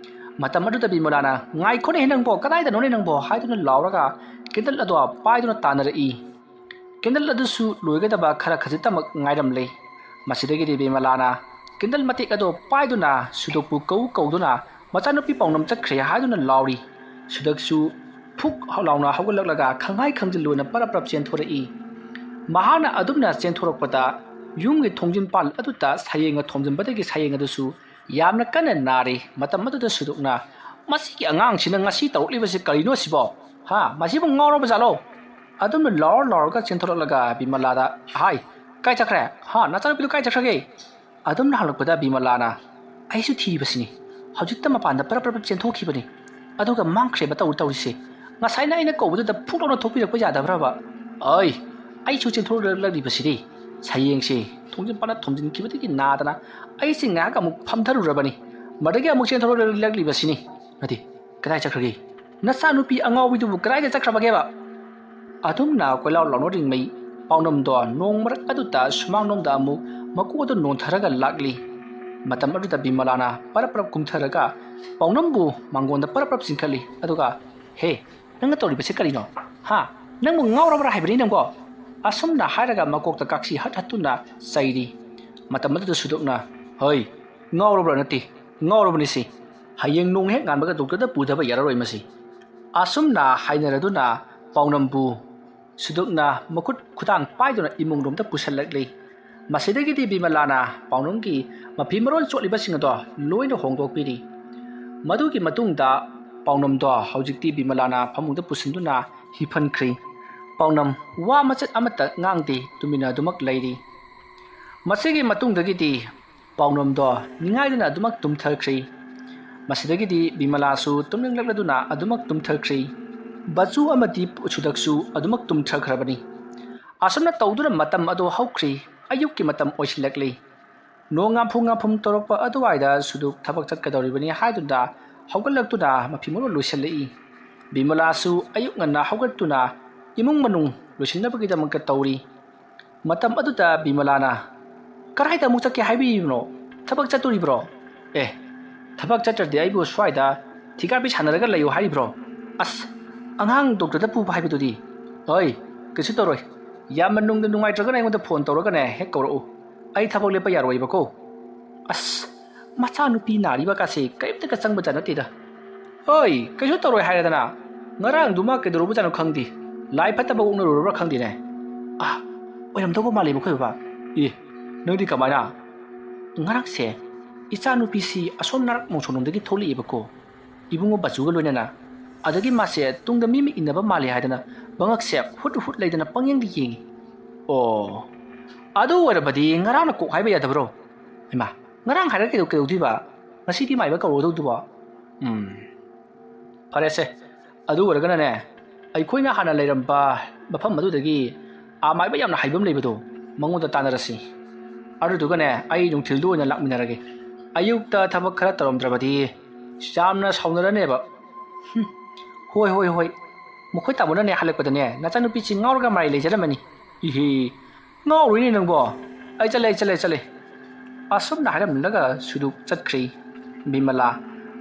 ꯃꯇꯝ ꯑꯗꯨꯗ ꯕꯤꯃꯂꯥꯅ ꯉꯥꯏꯈꯣꯅꯦ ꯅꯪꯕꯣ ꯀꯗꯥꯏꯗꯅꯣꯅꯦ ꯅꯪꯕꯣ ꯍꯥꯏꯗꯨꯅ ꯂꯥꯎꯔꯒ ꯀꯦꯟꯗꯜ ꯑꯗꯣ ꯄꯥꯏꯗꯨꯅ ꯇꯥꯟꯅꯔꯛꯏ ꯀꯦꯟꯗꯜ ꯑꯗꯨꯁꯨ ꯂꯣꯏꯒꯗꯕ ꯈꯔ ꯈꯖꯤꯛꯇꯃꯛ ꯉꯥꯏꯔꯝꯂꯦ ꯃꯁꯤꯗꯒꯤꯗꯤ ꯕꯤꯃꯂꯥꯅ ꯀꯦꯟꯗꯜ ꯃꯇꯦꯛ ꯑꯗꯣ ꯄꯥꯏꯗꯨꯅ ꯁꯨꯗꯣꯛꯄꯨ ꯀꯧꯗꯨꯅ ꯃꯆꯥꯅꯨꯄꯤ ꯄꯥꯎꯅꯝ ꯆꯠꯈ꯭ꯔꯦ ꯍꯥꯏꯗꯨꯅ ꯂꯥꯎꯔꯤ ꯁꯨꯗꯛꯁꯨ ꯐꯨꯛ ꯂꯥꯎꯅ ꯍꯧꯒꯠꯂꯛꯂꯒ ꯈꯪꯍꯥꯏ ꯈꯪꯖꯤꯜꯂꯨꯅ ꯄꯔꯞ ꯆꯦꯟꯊꯣꯔꯛꯏ ꯃꯍꯥꯛꯅ ꯑꯗꯨꯝꯅ ꯆꯦꯟꯊꯣꯔꯛꯄꯗ ꯌꯨꯝꯒꯤ ꯊꯣꯡꯖꯤꯟꯄꯥꯜ ꯑꯗꯨꯗ ꯁꯌꯦꯡꯅ ꯊꯣꯝꯖꯤꯟꯕꯗꯒꯤ ꯁꯌꯦꯡ ꯑꯗꯨꯁꯨ ꯌꯥꯝꯅ ꯀꯟꯅ ꯅꯥꯔꯤ ꯃꯇꯝ ꯑꯗꯨꯗ ꯁꯨꯗꯣꯛꯅ ꯃꯁꯤꯒꯤ ꯑꯉꯥꯡꯁꯤꯅ ꯉꯁꯤ ꯇꯧꯔꯛꯂꯤꯕꯁꯤ ꯀꯔꯤꯅꯣ ꯁꯤꯕꯣ ꯃꯁꯤꯕꯨ ꯉꯥꯎꯔꯕ ꯖꯥꯠꯂꯣ ꯑꯗꯨꯝꯅ ꯂꯥꯎꯔꯒ ꯆꯦꯟꯊꯣꯔꯛꯂꯒ ꯕꯤꯃꯂꯥꯗ ꯍꯥꯏ ꯀꯥꯏ ꯆꯠꯈ꯭ꯔꯦ ꯅꯆꯥꯅꯨꯄꯤꯗꯨ ꯀꯥꯏ ꯆꯠꯈ꯭ꯔꯒꯦ ꯑꯗꯨꯝꯅ ꯍꯜꯂꯛꯄꯗ ꯕꯤꯃꯂꯥꯅ ꯑꯩꯁꯨ ꯊꯤꯔꯤꯕꯁꯤꯅꯤ ꯍꯧꯖꯤꯛꯇ ꯃꯄꯥꯟꯗ ꯄꯔꯞ ꯆꯦꯟꯊꯣꯛꯈꯤꯕꯅꯤ ꯑꯗꯨꯒ ꯃꯥꯡꯈ꯭ꯔꯦꯕ ꯇꯧꯔꯤꯁꯦ ꯉꯁꯥꯏꯅ ꯑꯩꯅ ꯀꯧꯕꯗꯨꯗ ꯐꯨꯛ ꯂꯥꯎꯅ ꯊꯣꯛꯄꯤꯔꯛꯄ ꯌꯥꯗꯕ꯭ꯔꯕ ꯑꯩꯁꯨ ꯆꯦꯟꯊꯣꯔꯛꯂꯤꯕꯁꯤꯗꯤ ꯁꯌꯦꯡꯁꯦ ꯊꯣꯡꯖꯤꯟꯄꯥꯜꯅ ꯊꯣꯝꯖꯤꯟꯈꯤꯕꯗꯒꯤ ꯅꯥꯗꯅ ꯑꯩꯁꯦ ꯉꯥꯏꯍꯥꯛ ꯑꯃꯨꯛ ꯐꯝꯊꯔꯨꯔꯕꯅꯤ ꯃꯗꯒꯤ ꯑꯃꯨꯛ ꯆꯦꯟꯊꯣꯔꯛꯂꯤꯕꯁꯤꯅꯤ ꯅꯠꯇꯦ ꯀꯗꯥꯏ ꯆꯠꯈ꯭ꯔꯒꯦ ꯅꯆꯥꯅꯨꯄꯤ ꯑꯉꯥꯎꯕꯤꯗꯨꯕꯨ ꯀꯗꯥꯏꯗ ꯆꯠꯈ꯭ꯔꯕꯒꯦꯕ ꯑꯗꯨꯝꯅ ꯀꯣꯏꯂꯥꯎ ꯂꯥꯎꯅꯔꯤꯉꯩ ꯄꯥꯎꯅꯝꯗꯣ ꯅꯣꯡ ꯃꯔꯛ ꯑꯗꯨꯗ ꯁꯨꯃꯥꯡꯂꯣꯝꯗ ꯑꯃꯨꯛ ꯃꯀꯣꯛ ꯑꯗꯨ ꯅꯣꯟꯊꯔꯒ ꯂꯥꯛꯂꯤ ꯃꯇꯝ ꯑꯗꯨꯗ ꯕꯤꯃꯂꯥꯅ ꯄꯔꯞ ꯀꯨꯝꯊꯔꯒ ꯄꯥꯎꯅꯝꯕꯨ ꯃꯥꯡꯒꯣꯟꯗ ꯄꯔꯞ ꯆꯤꯡꯈꯠꯂꯤ ꯑꯗꯨꯒ ꯍꯦ ꯅꯪꯅ ꯇꯧꯔꯤꯕꯁꯤ ꯀꯔꯤꯅꯣ ꯅꯪꯕꯨ ꯉꯥꯎꯔꯕ꯭ꯔꯥ ꯍꯥꯏꯕꯅꯤ ꯅꯪꯕꯣ ꯑꯁꯨꯝꯅ ꯍꯥꯏꯔꯒ ꯃꯀꯣꯛꯇ ꯀꯥꯛꯁꯤ ꯍꯠꯇꯨꯅ ꯆꯩꯔꯤ ꯃꯇꯝ ꯑꯗꯨꯗ ꯁꯨꯗꯣꯛꯅ ꯉꯥꯎꯔꯕ꯭ꯔꯥ ꯅꯠꯇꯦ ꯉꯥꯎꯔꯕꯅꯤ ꯁꯤ ꯍꯌꯦꯡ ꯅꯣꯡ ꯍꯦꯛ ꯉꯥꯟꯕꯒ ꯗꯣꯛꯇꯔꯗ ꯄꯨꯗꯕ ꯌꯥꯔꯔꯣꯏ ꯃꯁꯤ ꯑꯁꯨꯝꯅ ꯍꯥꯏꯅꯔꯗꯨꯅ ꯄꯥꯎꯅꯝꯕꯨ ꯁꯨꯗꯣꯛꯅ ꯃꯈꯨꯠ ꯈꯨꯗꯥꯡ ꯄꯥꯏꯗꯨꯅ ꯏꯃꯨꯡꯂꯣꯝꯗ ꯄꯨꯁꯜꯂꯛꯂꯤ ꯃꯁꯤꯗꯒꯤꯗꯤ ꯕꯤꯃꯂꯥꯅ ꯄꯥꯎꯅꯝꯒꯤ ꯃꯐꯤ ꯃꯔꯣꯜ ꯆꯣꯠꯂꯤꯕꯁꯤꯡ ꯑꯗꯣ ꯂꯣꯏꯅ ꯍꯣꯡꯗꯣꯛꯄꯤꯔꯤ ꯃꯗꯨꯒꯤ ꯃꯇꯨꯡꯗ ꯄꯥꯎꯅꯝꯗꯣ ꯍꯧꯖꯤꯛꯇꯤ ꯕꯤꯃꯂꯥꯅ ꯐꯃꯨꯡꯗ ꯄꯨꯁꯤꯟꯗꯨꯅ ꯍꯤꯞꯍꯟꯈ꯭ꯔꯤ ꯄꯥꯎꯅꯝ ꯋꯥ ꯃꯆꯠ ꯑꯃꯠꯇ ꯉꯥꯡꯗꯦ ꯇꯨꯃꯤꯟꯅ ꯑꯗꯨꯃꯛ ꯂꯩꯔꯤ ꯃꯁꯤꯒꯤ ꯃꯇꯨꯡꯗꯒꯤꯗꯤ ꯄꯥꯎꯅꯝꯗꯣ ꯅꯤꯡꯉꯥꯏꯗꯨꯅ ꯑꯗꯨꯃꯛ ꯇꯨꯝꯊꯈ꯭ꯔꯤ ꯃꯁꯤꯗꯒꯤꯗꯤ ꯕꯤꯃꯂꯥꯁꯨ ꯇꯨꯝꯅꯤꯡꯂꯛꯂꯗꯨꯅ ꯑꯗꯨꯃꯛ ꯇꯨꯝꯊꯈ꯭ꯔꯤ ꯕꯆꯨ ꯑꯃꯗꯤ ꯁꯨꯗꯛꯁꯨ ꯑꯗꯨꯃꯛ ꯇꯨꯝꯊꯈ꯭ꯔꯕꯅꯤ ꯑꯁꯨꯝꯅ ꯇꯧꯗꯨꯅ ꯃꯇꯝ ꯑꯗꯨ ꯍꯧꯈ꯭ꯔꯤ ꯑꯌꯨꯛꯀꯤ ꯃꯇꯝ ꯑꯣꯏꯁꯤꯜꯂꯛꯂꯤ ꯅꯣꯡ ꯉꯥꯝꯐꯨ ꯇꯧꯔꯛꯄ ꯑꯗꯨꯋꯥꯏꯗ ꯁꯨꯗꯨꯛ ꯊꯕꯛ ꯆꯠꯀꯗꯧꯔꯤꯕꯅꯤ ꯍꯥꯏꯗꯨꯅ ꯍꯧꯒꯠꯂꯛꯇꯨꯅ ꯃꯐꯤ ꯃꯔꯣꯜ ꯂꯣꯏꯁꯤꯜꯂꯛꯏ ꯕꯤꯃꯂꯥꯁꯨ ꯑꯌꯨꯛ ꯉꯟꯅ ꯍꯧꯒꯠꯇꯨꯅ ꯏꯃꯨꯡ ꯃꯅꯨꯡ ꯂꯣꯏꯁꯤꯟꯅꯕꯒꯤꯗꯃꯛꯇ ꯇꯧꯔꯤ ꯃꯇꯝ ꯑꯗꯨꯗ ꯕꯤꯃꯂꯥꯅ ꯀꯔꯥꯏꯗ ꯑꯃꯨꯛ ꯆꯠꯀꯦ ꯍꯥꯏꯕꯤꯔꯤꯕꯅꯣ ꯊꯕꯛ ꯆꯠꯇꯣꯔꯤꯕ꯭ꯔꯣ ꯊꯕꯛ ꯆꯠꯇ꯭ꯔꯗꯤ ꯑꯩꯕꯨ ꯁ꯭ꯋꯥꯏꯗ ꯊꯤꯒꯥꯄꯤ ꯁꯥꯟꯅꯔꯒ ꯂꯩꯌꯣ ꯍꯥꯏꯔꯤꯕ꯭ꯔꯣ ꯑꯉꯥꯡ ꯗꯣꯛꯇꯔꯗ ꯄꯨꯕ ꯍꯥꯏꯕꯗꯨꯗꯤ ꯀꯩꯁꯨ ꯇꯧꯔꯣꯏ ꯌꯥꯝꯅ ꯅꯨꯡꯉꯥꯏꯇ꯭ꯔꯒꯅ ꯑꯩꯉꯣꯟꯗ ꯐꯣꯟ ꯇꯧꯔꯒꯅꯦ ꯍꯦꯛ ꯀꯧꯔꯛꯎ ꯑꯩ ꯊꯕꯛ ꯂꯦꯞꯄ ꯌꯥꯔꯣꯏꯕꯀꯣ ꯃꯆꯥꯅꯨꯄꯤ ꯅꯥꯔꯤꯕ ꯀꯥꯁꯦ ꯀꯔꯤꯝꯇꯒ ꯆꯪꯕꯖꯥꯠ ꯅꯠꯇꯦꯗ ꯀꯩꯁꯨ ꯇꯧꯔꯣꯏ ꯍꯥꯏꯔꯗꯅ ꯉꯔꯥꯡꯗꯨꯃ ꯀꯩꯗꯧꯔꯨꯕꯖꯥꯠꯅꯣ ꯈꯪꯗꯦ ꯂꯥꯏ ꯐꯠꯇꯕ ꯑꯣꯛꯅꯔꯨꯔꯕ꯭ꯔꯥ ꯈꯪꯗꯦꯅꯦ ꯑꯣꯏꯔꯝꯗꯧꯕ ꯃꯥꯜꯂꯦ ꯃꯈꯣꯏ ꯕꯕꯥ ꯅꯪꯗꯤ ꯀꯃꯥꯏꯅ ꯉꯔꯥꯡꯁꯦ ꯏꯆꯥꯅꯨꯄꯤꯁꯤ ꯑꯁꯣꯝ ꯅꯥꯔꯛ ꯃꯣꯡꯁꯣꯟꯂꯣꯝꯗꯒꯤ ꯊꯣꯛꯂꯛꯑꯦꯕꯀꯣ ꯏꯕꯨꯡꯉꯣ ꯕꯆꯨꯒ ꯂꯣꯏꯅꯅ ꯑꯗꯒꯤ ꯃꯥꯁꯦ ꯇꯨꯡꯗ ꯃꯤ ꯑꯃ ꯏꯟꯅꯕ ꯃꯥꯜꯂꯦ ꯍꯥꯏꯗꯅ ꯃꯉꯛꯁꯦ ꯍꯨꯠ ꯂꯩꯗꯅ ꯄꯪꯌꯦꯡꯗ ꯌꯦꯡꯉꯤ ꯑꯗꯨ ꯑꯣꯏꯔꯕꯗꯤ ꯉꯔꯥꯡꯅ ꯀꯣꯛ ꯍꯥꯏꯕ ꯌꯥꯗꯕ꯭ꯔꯣ ꯉꯔꯥꯡ ꯍꯥꯏꯔꯒ ꯀꯩꯗꯧꯗꯣꯏꯕ ꯉꯁꯤꯗꯤ ꯃꯥꯏꯕ ꯀꯧꯔꯗꯧꯗꯨꯕꯣ ꯐꯔꯦꯁꯦ ꯑꯗꯨ ꯑꯣꯏꯔꯒꯅꯅꯦ ꯑꯩꯈꯣꯏꯅ ꯍꯥꯟꯅ ꯂꯩꯔꯝꯕ ꯃꯐꯝ ꯑꯗꯨꯗꯒꯤ ꯃꯥꯏꯕ ꯌꯥꯝꯅ ꯍꯩꯕ ꯑꯃ ꯂꯩꯕꯗꯣ ꯃꯉꯣꯟꯗ ꯇꯥꯟꯅꯔꯁꯤ ꯑꯗꯨꯗꯨꯒꯅꯦ ꯑꯩ ꯅꯨꯡꯊꯤꯜꯗ ꯑꯣꯏꯅ ꯂꯥꯛꯃꯤꯟꯅꯔꯒꯦ ꯑꯌꯨꯛꯇ ꯊꯕꯛ ꯈꯔ ꯇꯧꯔꯝꯗ꯭ꯔꯕꯗꯤ ꯌꯥꯝꯅ ꯁꯥꯎꯅꯔꯅꯦꯕ ꯍꯣꯏ ꯃꯈꯣꯏ ꯇꯥꯃꯣꯅꯅꯦ ꯍꯜꯂꯛꯄꯗꯅꯦ ꯅꯆꯥꯅꯨꯄꯤꯁꯤ ꯉꯥꯎꯔꯒ ꯃꯔꯩ ꯂꯩꯖꯔꯝꯃꯅꯤ ꯉꯥꯎꯔꯣꯏꯅꯦ ꯅꯪꯕꯣ ꯑꯩ ꯆꯠꯂꯦ ꯑꯁꯨꯝꯅ ꯍꯥꯏꯔꯝꯂꯒ ꯁꯨꯗꯨꯛ ꯆꯠꯈ꯭ꯔꯤ ꯕꯤꯃꯂꯥ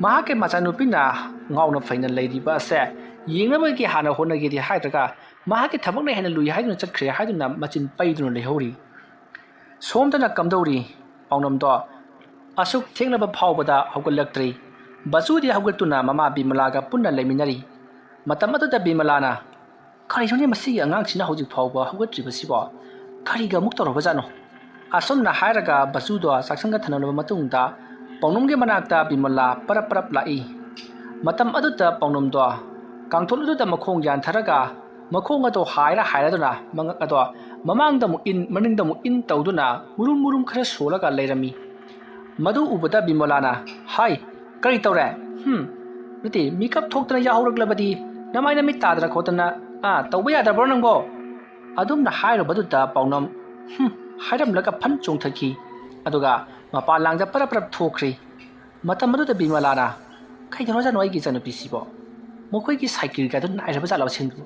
ꯃꯍꯥꯛꯀꯤ ꯃꯆꯥꯅꯨꯄꯤꯅ ꯉꯥꯎꯅ ꯐꯩꯅ ꯂꯩꯔꯤꯕ ꯑꯁꯦ ꯌꯦꯡꯅꯕꯒꯤ ꯍꯥꯟꯅ ꯍꯣꯠꯅꯒꯦꯗꯤ ꯍꯥꯏꯗ꯭ꯔꯒ ꯃꯍꯥꯛꯀꯤ ꯊꯕꯛꯅ ꯍꯦꯟꯅ ꯂꯨꯏ ꯍꯥꯏꯗꯨꯅ ꯆꯠꯈ꯭ꯔꯦ ꯍꯥꯏꯗꯨꯅ ꯃꯆꯤꯟ ꯄꯩꯗꯨꯅ ꯂꯩꯍꯧꯔꯤ ꯁꯣꯝꯗꯅ ꯀꯝꯗꯧꯔꯤ ꯄꯥꯎꯅꯝꯗꯣ ꯑꯁꯨꯛ ꯊꯦꯡꯅꯕ ꯐꯥꯎꯕꯗ ꯍꯧꯒꯠꯂꯛꯇ꯭ꯔꯤ ꯕꯆꯨꯗꯤ ꯍꯧꯒꯠꯇꯨꯅ ꯃꯃꯥ ꯕꯤꯃꯂꯥꯒ ꯄꯨꯟꯅ ꯂꯩꯃꯤꯟꯅꯔꯤ ꯃꯇꯝ ꯑꯗꯨꯗ ꯕꯤꯃꯂꯥꯅ ꯀꯔꯤꯅꯣꯅꯦ ꯃꯁꯤꯒꯤ ꯑꯉꯥꯡꯁꯤꯅ ꯍꯧꯖꯤꯛ ꯐꯥꯎꯕ ꯍꯧꯒꯠꯇ꯭ꯔꯤꯕꯁꯤꯕꯣ ꯀꯔꯤꯒ ꯑꯃꯨꯛ ꯇꯧꯔꯕꯖꯥꯠꯅꯣ ꯑꯁꯨꯝꯅ ꯍꯥꯏꯔꯒ ꯕꯆꯨꯗꯣ ꯆꯥꯛꯁꯪꯒ ꯊꯅꯝꯂꯕ ꯃꯇꯨꯡꯗ ꯄꯥꯎꯅꯝꯒꯤ ꯃꯅꯥꯛꯇ ꯕꯤꯃꯂꯥ ꯄꯔꯞ ꯂꯥꯛꯏ ꯃꯇꯝ ꯑꯗꯨꯗ ꯄꯥꯎꯅꯝꯗꯣ ꯀꯥꯡꯊꯣꯜ ꯑꯗꯨꯗ ꯃꯈꯣꯡ ꯌꯥꯟꯊꯔꯒ ꯃꯈꯣꯡ ꯑꯗꯣ ꯍꯥꯏꯔꯗꯨꯅ ꯃꯉꯛ ꯑꯗꯣ ꯃꯃꯥꯡꯗ ꯑꯃꯨꯛ ꯏꯟ ꯃꯅꯤꯡꯗ ꯑꯃꯨꯛ ꯏꯟ ꯇꯧꯗꯨꯅ ꯃꯨꯔꯨꯝ ꯈꯔ ꯁꯣꯜꯂꯒ ꯂꯩꯔꯝꯃꯤ ꯃꯗꯨ ꯎꯕꯗ ꯕꯤꯃꯂꯥꯅ ꯀꯔꯤ ꯇꯧꯔꯦ ꯅꯠꯇꯦ ꯃꯤꯀꯞ ꯊꯣꯛꯇꯅ ꯌꯥꯍꯧꯔꯛꯂꯕꯗꯤ ꯅꯃꯥꯏ ꯅꯃꯤꯠ ꯇꯥꯗꯅ ꯈꯣꯠꯇꯅ ꯇꯧꯕ ꯌꯥꯗꯕ꯭ꯔꯣ ꯅꯪꯕꯣ ꯑꯗꯨꯝꯅ ꯍꯥꯏꯔꯨꯕꯗꯨꯗ ꯄꯥꯎꯅꯝ ꯍꯥꯏꯔꯝꯂꯒ ꯐꯟ ꯆꯣꯡꯊꯈꯤ ꯑꯗꯨꯒ ꯃꯄꯥꯟ ꯂꯥꯡꯗ ꯄꯔꯞ ꯊꯣꯛꯈ꯭ꯔꯤ ꯃꯇꯝ ꯑꯗꯨꯗ ꯕꯤꯃꯂꯥꯅ ꯀꯩꯗꯧꯔꯖꯥꯠꯅꯣ ꯑꯩꯒꯤ ꯏꯆꯥꯅꯨꯄꯤꯁꯤꯕꯣ ꯃꯈꯣꯏꯒꯤ ꯁꯥꯏꯀꯤꯜꯒꯗꯨ ꯅꯥꯏꯔꯕ ꯖꯥꯠꯂꯣ ꯁꯤꯟꯕꯨ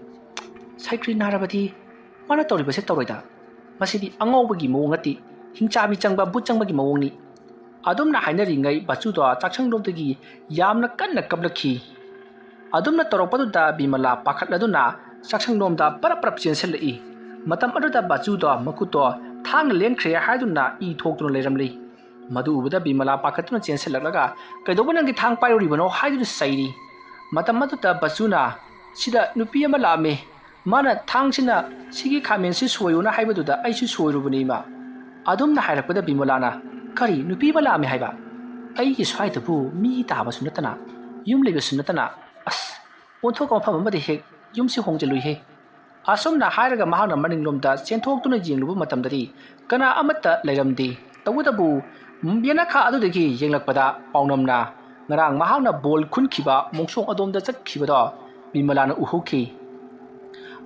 ꯁꯥꯏꯀꯤꯜ ꯅꯥꯔꯕꯗꯤ ꯃꯥꯅ ꯇꯧꯔꯤꯕꯁꯦ ꯇꯧꯔꯣꯏꯗ ꯃꯁꯤꯗꯤ ꯑꯉꯧꯕꯒꯤ ꯃꯑꯣꯡ ꯅꯠꯇꯦ ꯍꯤꯡꯆꯥꯕꯤ ꯆꯪꯕ ꯕꯨꯠ ꯆꯪꯕꯒꯤ ꯃꯑꯣꯡꯅꯤ ꯑꯗꯨꯝꯅ ꯍꯥꯏꯅꯔꯤꯉꯩ ꯕꯆꯨꯗꯣ ꯆꯥꯛꯁꯪꯂꯣꯝꯗꯒꯤ ꯌꯥꯝꯅ ꯀꯟꯅ ꯀꯞꯂꯛꯈꯤ ꯑꯗꯨꯝꯅ ꯇꯧꯔꯛꯄꯗꯨꯗ ꯕꯤꯃꯂꯥ ꯄꯥꯈꯠꯂꯗꯨꯅ ꯆꯥꯛꯁꯪꯂꯣꯝꯗ ꯄꯔꯞ ꯄꯔꯞ ꯆꯦꯟꯁꯤꯜꯂꯛꯏ ꯃꯇꯝ ꯑꯗꯨꯗ ꯕꯆꯨꯗꯣ ꯃꯈꯨꯠꯇꯣ ꯊꯥꯡꯅ ꯂꯦꯟꯈ꯭ꯔꯦ ꯍꯥꯏꯗꯨꯅ ꯏ ꯊꯣꯛꯇꯨꯅ ꯂꯩꯔꯝꯂꯤ ꯃꯗꯨ ꯎꯕꯗ ꯕꯤꯃꯂꯥ ꯄꯥꯈꯠꯇꯨꯅ ꯆꯦꯟꯁꯤꯜꯂꯛꯂꯒ ꯀꯩꯗꯧꯕ ꯅꯪꯒꯤ ꯊꯥꯡ ꯄꯥꯏꯔꯨꯔꯤꯕꯅꯣ ꯍꯥꯏꯗꯨꯅ ꯆꯩꯔꯤ ꯃꯇꯝ ꯑꯗꯨꯗ ꯕꯆꯨꯅ ꯁꯤꯗ ꯅꯨꯄꯤ ꯑꯃ ꯂꯥꯛꯑꯝꯃꯤ ꯃꯥꯅ ꯊꯥꯡꯁꯤꯅ ꯁꯤꯒꯤ ꯈꯥꯃꯦꯟꯁꯤ ꯁꯣꯏꯌꯨꯅ ꯍꯥꯏꯕꯗꯨꯗ ꯑꯩꯁꯨ ꯁꯣꯏꯔꯨꯕꯅꯤ ꯏꯃꯥ ꯑꯗꯨꯝꯅ ꯍꯥꯏꯔꯛꯄꯗ ꯕꯤꯃꯂꯥꯅ ꯀꯔꯤ ꯅꯨꯄꯤ ꯑꯃ ꯂꯥꯛꯑꯝꯃꯤ ꯍꯥꯏꯕ ꯑꯩꯒꯤ ꯁ꯭ꯋꯥꯏꯗꯕꯨ ꯃꯤ ꯇꯥꯕꯁꯨ ꯅꯠꯇꯅ ꯌꯨꯝ ꯂꯩꯕꯁꯨ ꯅꯠꯇꯅ ꯑꯁ ꯑꯣꯟꯊꯣꯛꯄ ꯃꯐꯝ ꯑꯃꯗ ꯍꯦꯛ ꯌꯨꯝꯁꯤ ꯍꯣꯡꯖꯤꯜꯂꯨꯏꯍꯦ ꯑꯁꯨꯝꯅ ꯍꯥꯏꯔꯒ ꯃꯍꯥꯛꯅ ꯃꯅꯤꯡꯂꯣꯝꯗ ꯆꯦꯟꯊꯣꯛꯇꯨꯅ ꯌꯦꯡꯂꯨꯕ ꯃꯇꯝꯗꯗꯤ ꯀꯅꯥ ꯑꯃꯠꯇ ꯂꯩꯔꯝꯗꯦ ꯇꯧꯕꯇꯕꯨ ꯌꯦꯅꯈꯥ ꯑꯗꯨꯗꯒꯤ ꯌꯦꯡꯂꯛꯄꯗ ꯄꯥꯎꯅꯝꯅ ꯉꯔꯥꯡ ꯃꯍꯥꯛꯅ ꯕꯣꯜ ꯈꯨꯟꯈꯤꯕ ꯃꯣꯡꯁꯣꯡ ꯑꯗꯣꯝꯗ ꯆꯠꯈꯤꯕꯗꯣ ꯕꯤꯃꯂꯥꯅ ꯎꯍꯧꯈꯤ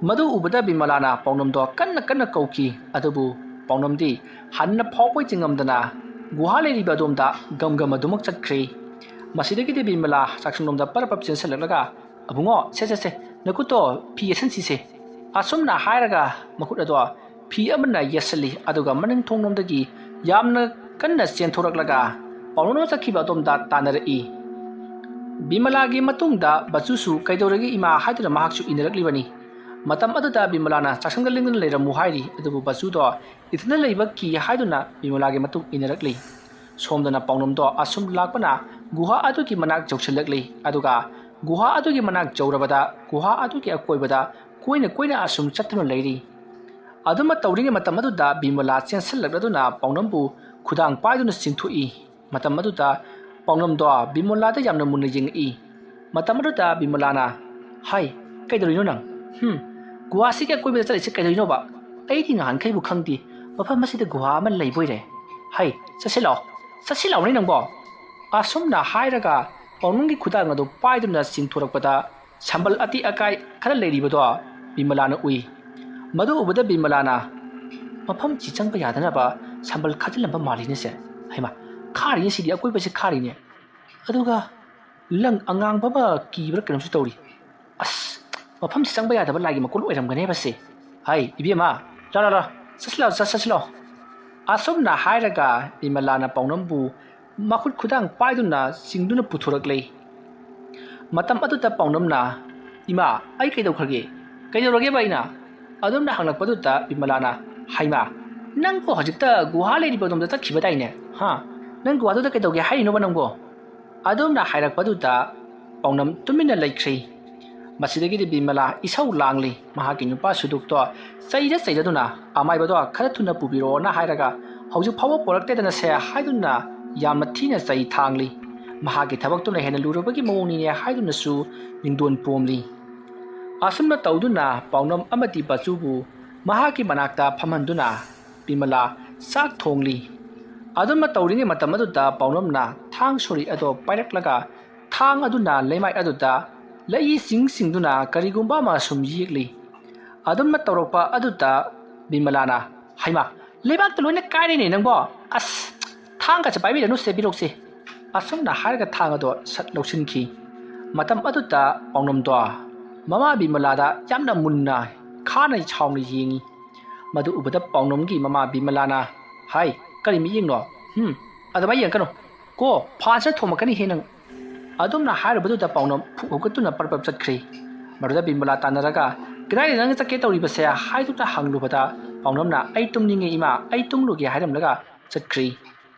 ꯃꯗꯨ ꯎꯕꯗ ꯕꯤꯃꯂꯥꯅ ꯄꯥꯎꯅꯝꯗꯣ ꯀꯟꯅ ꯀꯟꯅ ꯀꯧꯈꯤ ꯑꯗꯨꯕꯨ ꯄꯥꯎꯅꯝꯗꯤ ꯍꯟꯅ ꯐꯥꯎꯕ ꯆꯤꯡꯉꯝꯗꯅ ꯒꯨꯍꯥ ꯂꯩꯔꯤꯕ ꯑꯗꯣꯝꯗ ꯒꯝ ꯑꯗꯨꯃꯛ ꯆꯠꯈ꯭ꯔꯦ ꯃꯁꯤꯗꯒꯤꯗꯤ ꯕꯤꯃꯂꯥ ꯆꯥꯛꯁꯪꯂꯣꯝꯗ ꯄꯔꯞ ꯄꯔꯞ ꯆꯦꯟꯁꯤꯜꯂꯛꯂꯒ ꯑꯕꯨꯡꯉꯣ ꯁꯦ ꯅꯈꯨꯠꯇꯣ ꯐꯤ ꯌꯦꯠꯁꯤꯟꯁꯤꯁꯦ ꯑꯁꯨꯝꯅ ꯍꯥꯏꯔꯒ ꯃꯈꯨꯠ ꯑꯗꯣ ꯐꯤ ꯑꯃꯅ ꯌꯦꯠꯁꯤꯜꯂꯤ ꯑꯗꯨꯒ ꯃꯅꯤꯡ ꯊꯣꯡꯂꯣꯝꯗꯒꯤ ꯌꯥꯝꯅ ꯀꯟꯅ ꯆꯦꯟꯊꯣꯔꯛꯂꯒ ꯄꯥꯎꯅꯝꯅ ꯆꯠꯈꯤꯕ ꯑꯗꯣꯝꯗ ꯇꯥꯟꯅꯔꯛꯏ ꯕꯤꯃꯂꯥꯒꯤ ꯃꯇꯨꯡꯗ ꯕꯆꯨꯁꯨ ꯀꯩꯗꯧꯔꯒꯦ ꯏꯃꯥ ꯍꯥꯏꯗꯨꯅ ꯃꯍꯥꯛꯁꯨ ꯏꯟꯅꯔꯛꯂꯤꯕꯅꯤ ꯃꯇꯝ ꯑꯗꯨꯗ ꯕꯤꯃꯂꯥꯅ ꯆꯥꯛꯁꯪꯗ ꯂꯦꯡꯗꯅ ꯂꯩꯔꯝꯃꯨ ꯍꯥꯏꯔꯤ ꯑꯗꯨꯕꯨ ꯕꯆꯨꯗꯣ ꯏꯊꯟꯗ ꯂꯩꯕ ꯀꯤ ꯍꯥꯏꯗꯨꯅ ꯕꯤꯃꯂꯥꯒꯤ ꯃꯇꯨꯡ ꯏꯟꯅꯔꯛꯂꯤ ꯁꯣꯝꯗꯅ ꯄꯥꯎꯅꯝꯗꯣ ꯑꯁꯨꯝ ꯂꯥꯛꯄꯅ ꯒꯨꯍꯥ ꯑꯗꯨꯒꯤ ꯃꯅꯥꯛ ꯌꯧꯁꯤꯜꯂꯛꯂꯤ ꯑꯗꯨꯒ ꯒꯨꯍꯥ ꯑꯗꯨꯒꯤ ꯃꯅꯥꯛ ꯌꯧꯔꯕꯗ ꯒꯨꯍꯥ ꯑꯗꯨꯒꯤ ꯑꯀꯣꯏꯕꯗ ꯀꯣꯏꯅ ꯑꯁꯨꯝ ꯆꯠꯇꯨꯅ ꯂꯩꯔꯤ ꯑꯗꯨꯃ ꯇꯧꯔꯤꯉꯩ ꯃꯇꯝ ꯑꯗꯨꯗ ꯕꯤꯃꯂꯥ ꯆꯦꯟꯁꯤꯜꯂꯛꯂꯗꯨꯅ ꯄꯥꯎꯅꯝꯕꯨ ꯈꯨꯗꯥꯡ ꯄꯥꯏꯗꯨꯅ ꯆꯤꯡꯊꯣꯛꯏ ꯃꯇꯝ ꯑꯗꯨꯗ ꯄꯥꯎꯅꯝꯗꯣ ꯕꯤꯃꯂꯥꯗ ꯌꯥꯝꯅ ꯃꯨꯟꯅ ꯌꯦꯡꯉꯛꯏ ꯃꯇꯝ ꯑꯗꯨꯗ ꯕꯤꯃꯂꯥꯅ ꯍꯥꯏ ꯀꯩꯗꯧꯔꯤꯅꯣ ꯅꯪ ꯒꯨꯍꯥꯁꯤꯒꯤ ꯑꯀꯣꯏꯕꯗ ꯆꯠꯂꯤꯁꯦ ꯀꯩꯗꯧꯔꯤꯅꯣꯕ ꯑꯩꯗꯤ ꯉꯍꯥꯟꯈꯩꯕꯨ ꯈꯪꯗꯦ ꯃꯐꯝ ꯑꯁꯤꯗ ꯒꯨꯍꯥ ꯑꯃ ꯂꯩꯕꯣꯏꯔꯦ ꯍꯩ ꯆꯠꯁꯤꯜꯂꯛꯑꯣꯅꯦ ꯅꯪꯕꯣ ꯑꯁꯨꯝꯅ ꯍꯥꯏꯔꯒ ꯄꯥꯎꯅꯝꯒꯤ ꯈꯨꯗꯥꯡ ꯑꯗꯨ ꯄꯥꯏꯗꯨꯅ ꯆꯤꯡꯊꯣꯔꯛꯄꯗ ꯁꯝꯕꯜ ꯑꯇꯦꯛ ꯑꯀꯥꯏ ꯈꯔ ꯂꯩꯔꯤꯕꯗꯣ ꯕꯤꯃꯂꯥꯅ ꯎꯏ ꯃꯗꯨ ꯎꯕꯗ ꯕꯤꯃꯂꯥꯅ ꯃꯐꯝꯁꯤ ꯆꯪꯕ ꯌꯥꯗꯅꯕ ꯁꯝꯕꯜ ꯈꯥꯖꯤꯜꯂꯝꯕ ꯃꯥꯜꯂꯤꯅꯦꯁꯦ ꯍꯩꯃꯥ ꯈꯥꯔꯤꯅꯦ ꯁꯤꯗꯤ ꯑꯀꯣꯏꯕꯁꯤ ꯈꯥꯔꯤꯅꯦ ꯑꯗꯨꯒ ꯂꯪ ꯑꯉꯥꯡꯕ ꯑꯃ ꯀꯤꯕ꯭ꯔꯥ ꯀꯩꯅꯣꯝꯁꯨ ꯇꯧꯔꯤ ꯑꯁ ꯃꯐꯝꯁꯤ ꯆꯪꯕ ꯌꯥꯗꯕ ꯂꯥꯏꯒꯤ ꯃꯀꯣꯜ ꯑꯣꯏꯔꯝꯒꯅꯦꯕ ꯁꯦ ꯍꯥꯏ ꯏꯕꯦꯝꯃ ꯂꯥ ꯆꯠꯁꯤꯜꯂꯛꯑꯣ ꯑꯁꯨꯝꯅ ꯍꯥꯏꯔꯒ ꯕꯤꯃꯂꯥꯅ ꯄꯥꯎꯅꯝꯕु ꯃꯈꯨꯠ ꯈꯨꯗꯥꯡ ꯄꯥꯏꯗꯨꯅ ꯆꯤꯡꯗꯨꯅ ꯄꯨꯊꯣꯔꯛꯂꯤ ꯃꯇꯝ ꯑꯗꯨꯗ ꯄꯥꯎꯅꯝꯅ ꯏꯃꯥ ꯑꯩ ꯀꯩꯗꯧꯔꯒꯦꯕ ꯑꯩꯅ ꯑꯗꯨꯝꯅ ꯍꯪꯂꯛꯄꯗꯨꯗ ꯕꯤꯃꯂꯥꯅ ꯍꯩꯃꯥ ꯅꯪꯕꯨ ꯍꯧꯖꯤꯛꯇ ꯒꯨꯍꯥ ꯂꯩꯔꯤꯕ ꯑꯗꯣꯝꯗ ꯆꯠꯈꯤꯕꯗꯥꯏꯅꯦ ꯅꯪ ꯒꯨꯍꯥꯗꯨꯗ ꯀꯩꯗꯧꯒꯦ ꯍꯥꯏꯔꯤꯅꯣꯕ ꯅꯪꯕꯨ ꯑꯗꯨꯝꯅ ꯍꯥꯏꯔꯛꯄꯗꯨꯗ ꯄꯥꯎꯅꯝ ꯇꯨꯃꯤꯟꯅ ꯂꯩꯈ꯭ꯔꯦ ꯃꯁꯤꯗꯒꯤꯗꯤ ꯕꯤꯃꯂꯥ ꯏꯁꯧ ꯂꯥꯡꯂꯤ ꯃꯍꯥꯛꯀꯤ ꯅꯨꯄꯥ ꯁꯨꯗꯨꯛꯇꯣ ꯆꯩꯔꯗꯨꯅ ꯑꯃꯥꯏꯕꯗꯣ ꯈꯔ ꯊꯨꯅ ꯄꯨꯕꯤꯔꯛꯑꯣꯅ ꯍꯥꯏꯔꯒ ꯍꯧꯖꯤꯛ ꯐꯥꯎꯕ ꯄꯣꯔꯛꯇꯦꯗꯅ ꯁꯦ ꯍꯥꯏꯗꯨꯅ ꯌꯥꯝꯅ ꯊꯤꯅ ꯆꯩ ꯊꯥꯡꯂꯤ ꯃꯍꯥꯛꯀꯤ ꯊꯕꯛꯇꯨꯅ ꯍꯦꯟꯅ ꯂꯨꯔꯕꯒꯤ ꯃꯑꯣꯡꯅꯤꯅꯦ ꯍꯥꯏꯗꯨꯅꯁꯨ ꯃꯤꯡꯗꯣꯟ ꯄꯣꯝꯂꯤ ꯑꯁꯨꯝꯅ ꯇꯧꯗꯨꯅ ꯄꯥꯎꯅꯝ ꯑꯃꯗꯤ ꯕꯆꯨꯕꯨ ꯃꯍꯥꯛꯀꯤ ꯃꯅꯥꯛꯇ ꯐꯝꯍꯟꯗꯨꯅ ꯕꯤꯃꯂꯥ ꯆꯥꯛ ꯊꯣꯡꯂꯤ ꯑꯗꯨꯝꯅ ꯇꯧꯔꯤꯉꯩ ꯃꯇꯝ ꯑꯗꯨꯗ ꯄꯥꯎꯅꯝꯅ ꯊꯥꯡ ꯁꯣꯔꯤ ꯑꯗꯣ ꯄꯥꯏꯔꯛꯂꯒ ꯊꯥꯡ ꯑꯗꯨꯅ ꯂꯩꯃꯥꯏ ꯑꯗꯨꯗ ꯂꯩ ꯆꯤꯡꯗꯨꯅ ꯀꯔꯤꯒꯨꯝꯕ ꯑꯃ ꯁꯨꯝ ꯌꯦꯛꯂꯤ ꯑꯗꯨꯝꯅ ꯇꯧꯔꯛꯄ ꯑꯗꯨꯗ ꯕꯤꯃꯂꯥꯅ ꯍꯩꯃꯥ ꯂꯩꯕꯥꯛꯇ ꯂꯣꯏꯅ ꯀꯥꯏꯔꯦꯅꯦ ꯅꯪꯕꯣ ꯑꯁ ꯊꯥꯡꯒꯁꯦ ꯄꯥꯏꯕꯤꯔꯅꯨꯁꯦ ꯕꯤꯔꯣꯛꯁꯦ ꯑꯁꯨꯝꯅ ꯍꯥꯏꯔꯒ ꯊꯥꯡ ꯑꯗꯣ ꯁꯠ ꯂꯧꯁꯤꯟꯈꯤ ꯃꯇꯝ ꯑꯗꯨꯗ ꯄꯥꯎꯅꯝꯗꯣ ꯃꯃꯥ ꯕꯤꯃꯂꯥꯗ ꯌꯥꯝꯅ ꯃꯨꯟꯅ ꯈꯥꯅ ꯁꯥꯎꯅ ꯌꯦꯡꯉꯤ ꯃꯗꯨ ꯎꯕꯗ ꯄꯥꯎꯅꯝꯒꯤ ꯃꯃꯥ ꯕꯤꯃꯂꯥꯅ ꯍꯥꯏ ꯀꯔꯤ ꯃꯤꯠꯌꯦꯡꯅꯣ ꯑꯗꯨꯃꯥꯏꯅ ꯌꯦꯡꯀꯅꯨ ꯀꯣ ꯐꯥꯟꯁꯤꯅ ꯊꯣꯝꯃꯛꯀꯅꯤꯍꯦ ꯅꯪ ꯑꯗꯨꯝꯅ ꯍꯥꯏꯔꯨꯕꯗꯨꯗ ꯄꯥꯎꯅꯝ ꯐꯨꯛ ꯍꯧꯒꯠꯇꯨꯅ ꯄꯔꯞ ꯆꯠꯈ꯭ꯔꯤ ꯃꯗꯨꯗ ꯕꯤꯃꯂꯥ ꯇꯥꯟꯅꯔꯒ ꯀꯗꯥꯏꯗ ꯅꯪ ꯆꯠꯀꯦ ꯇꯧꯔꯤꯕꯁꯦ ꯍꯥꯏꯗꯨꯅ ꯍꯪꯂꯨꯕꯗ ꯄꯥꯎꯅꯝꯅ ꯑꯩ ꯇꯨꯝꯅꯤꯡꯉꯦ ꯏꯃꯥ ꯑꯩ ꯇꯨꯝꯂꯨꯒꯦ ꯍꯥꯏꯔꯝꯂꯒ ꯆꯠꯈ꯭ꯔꯤ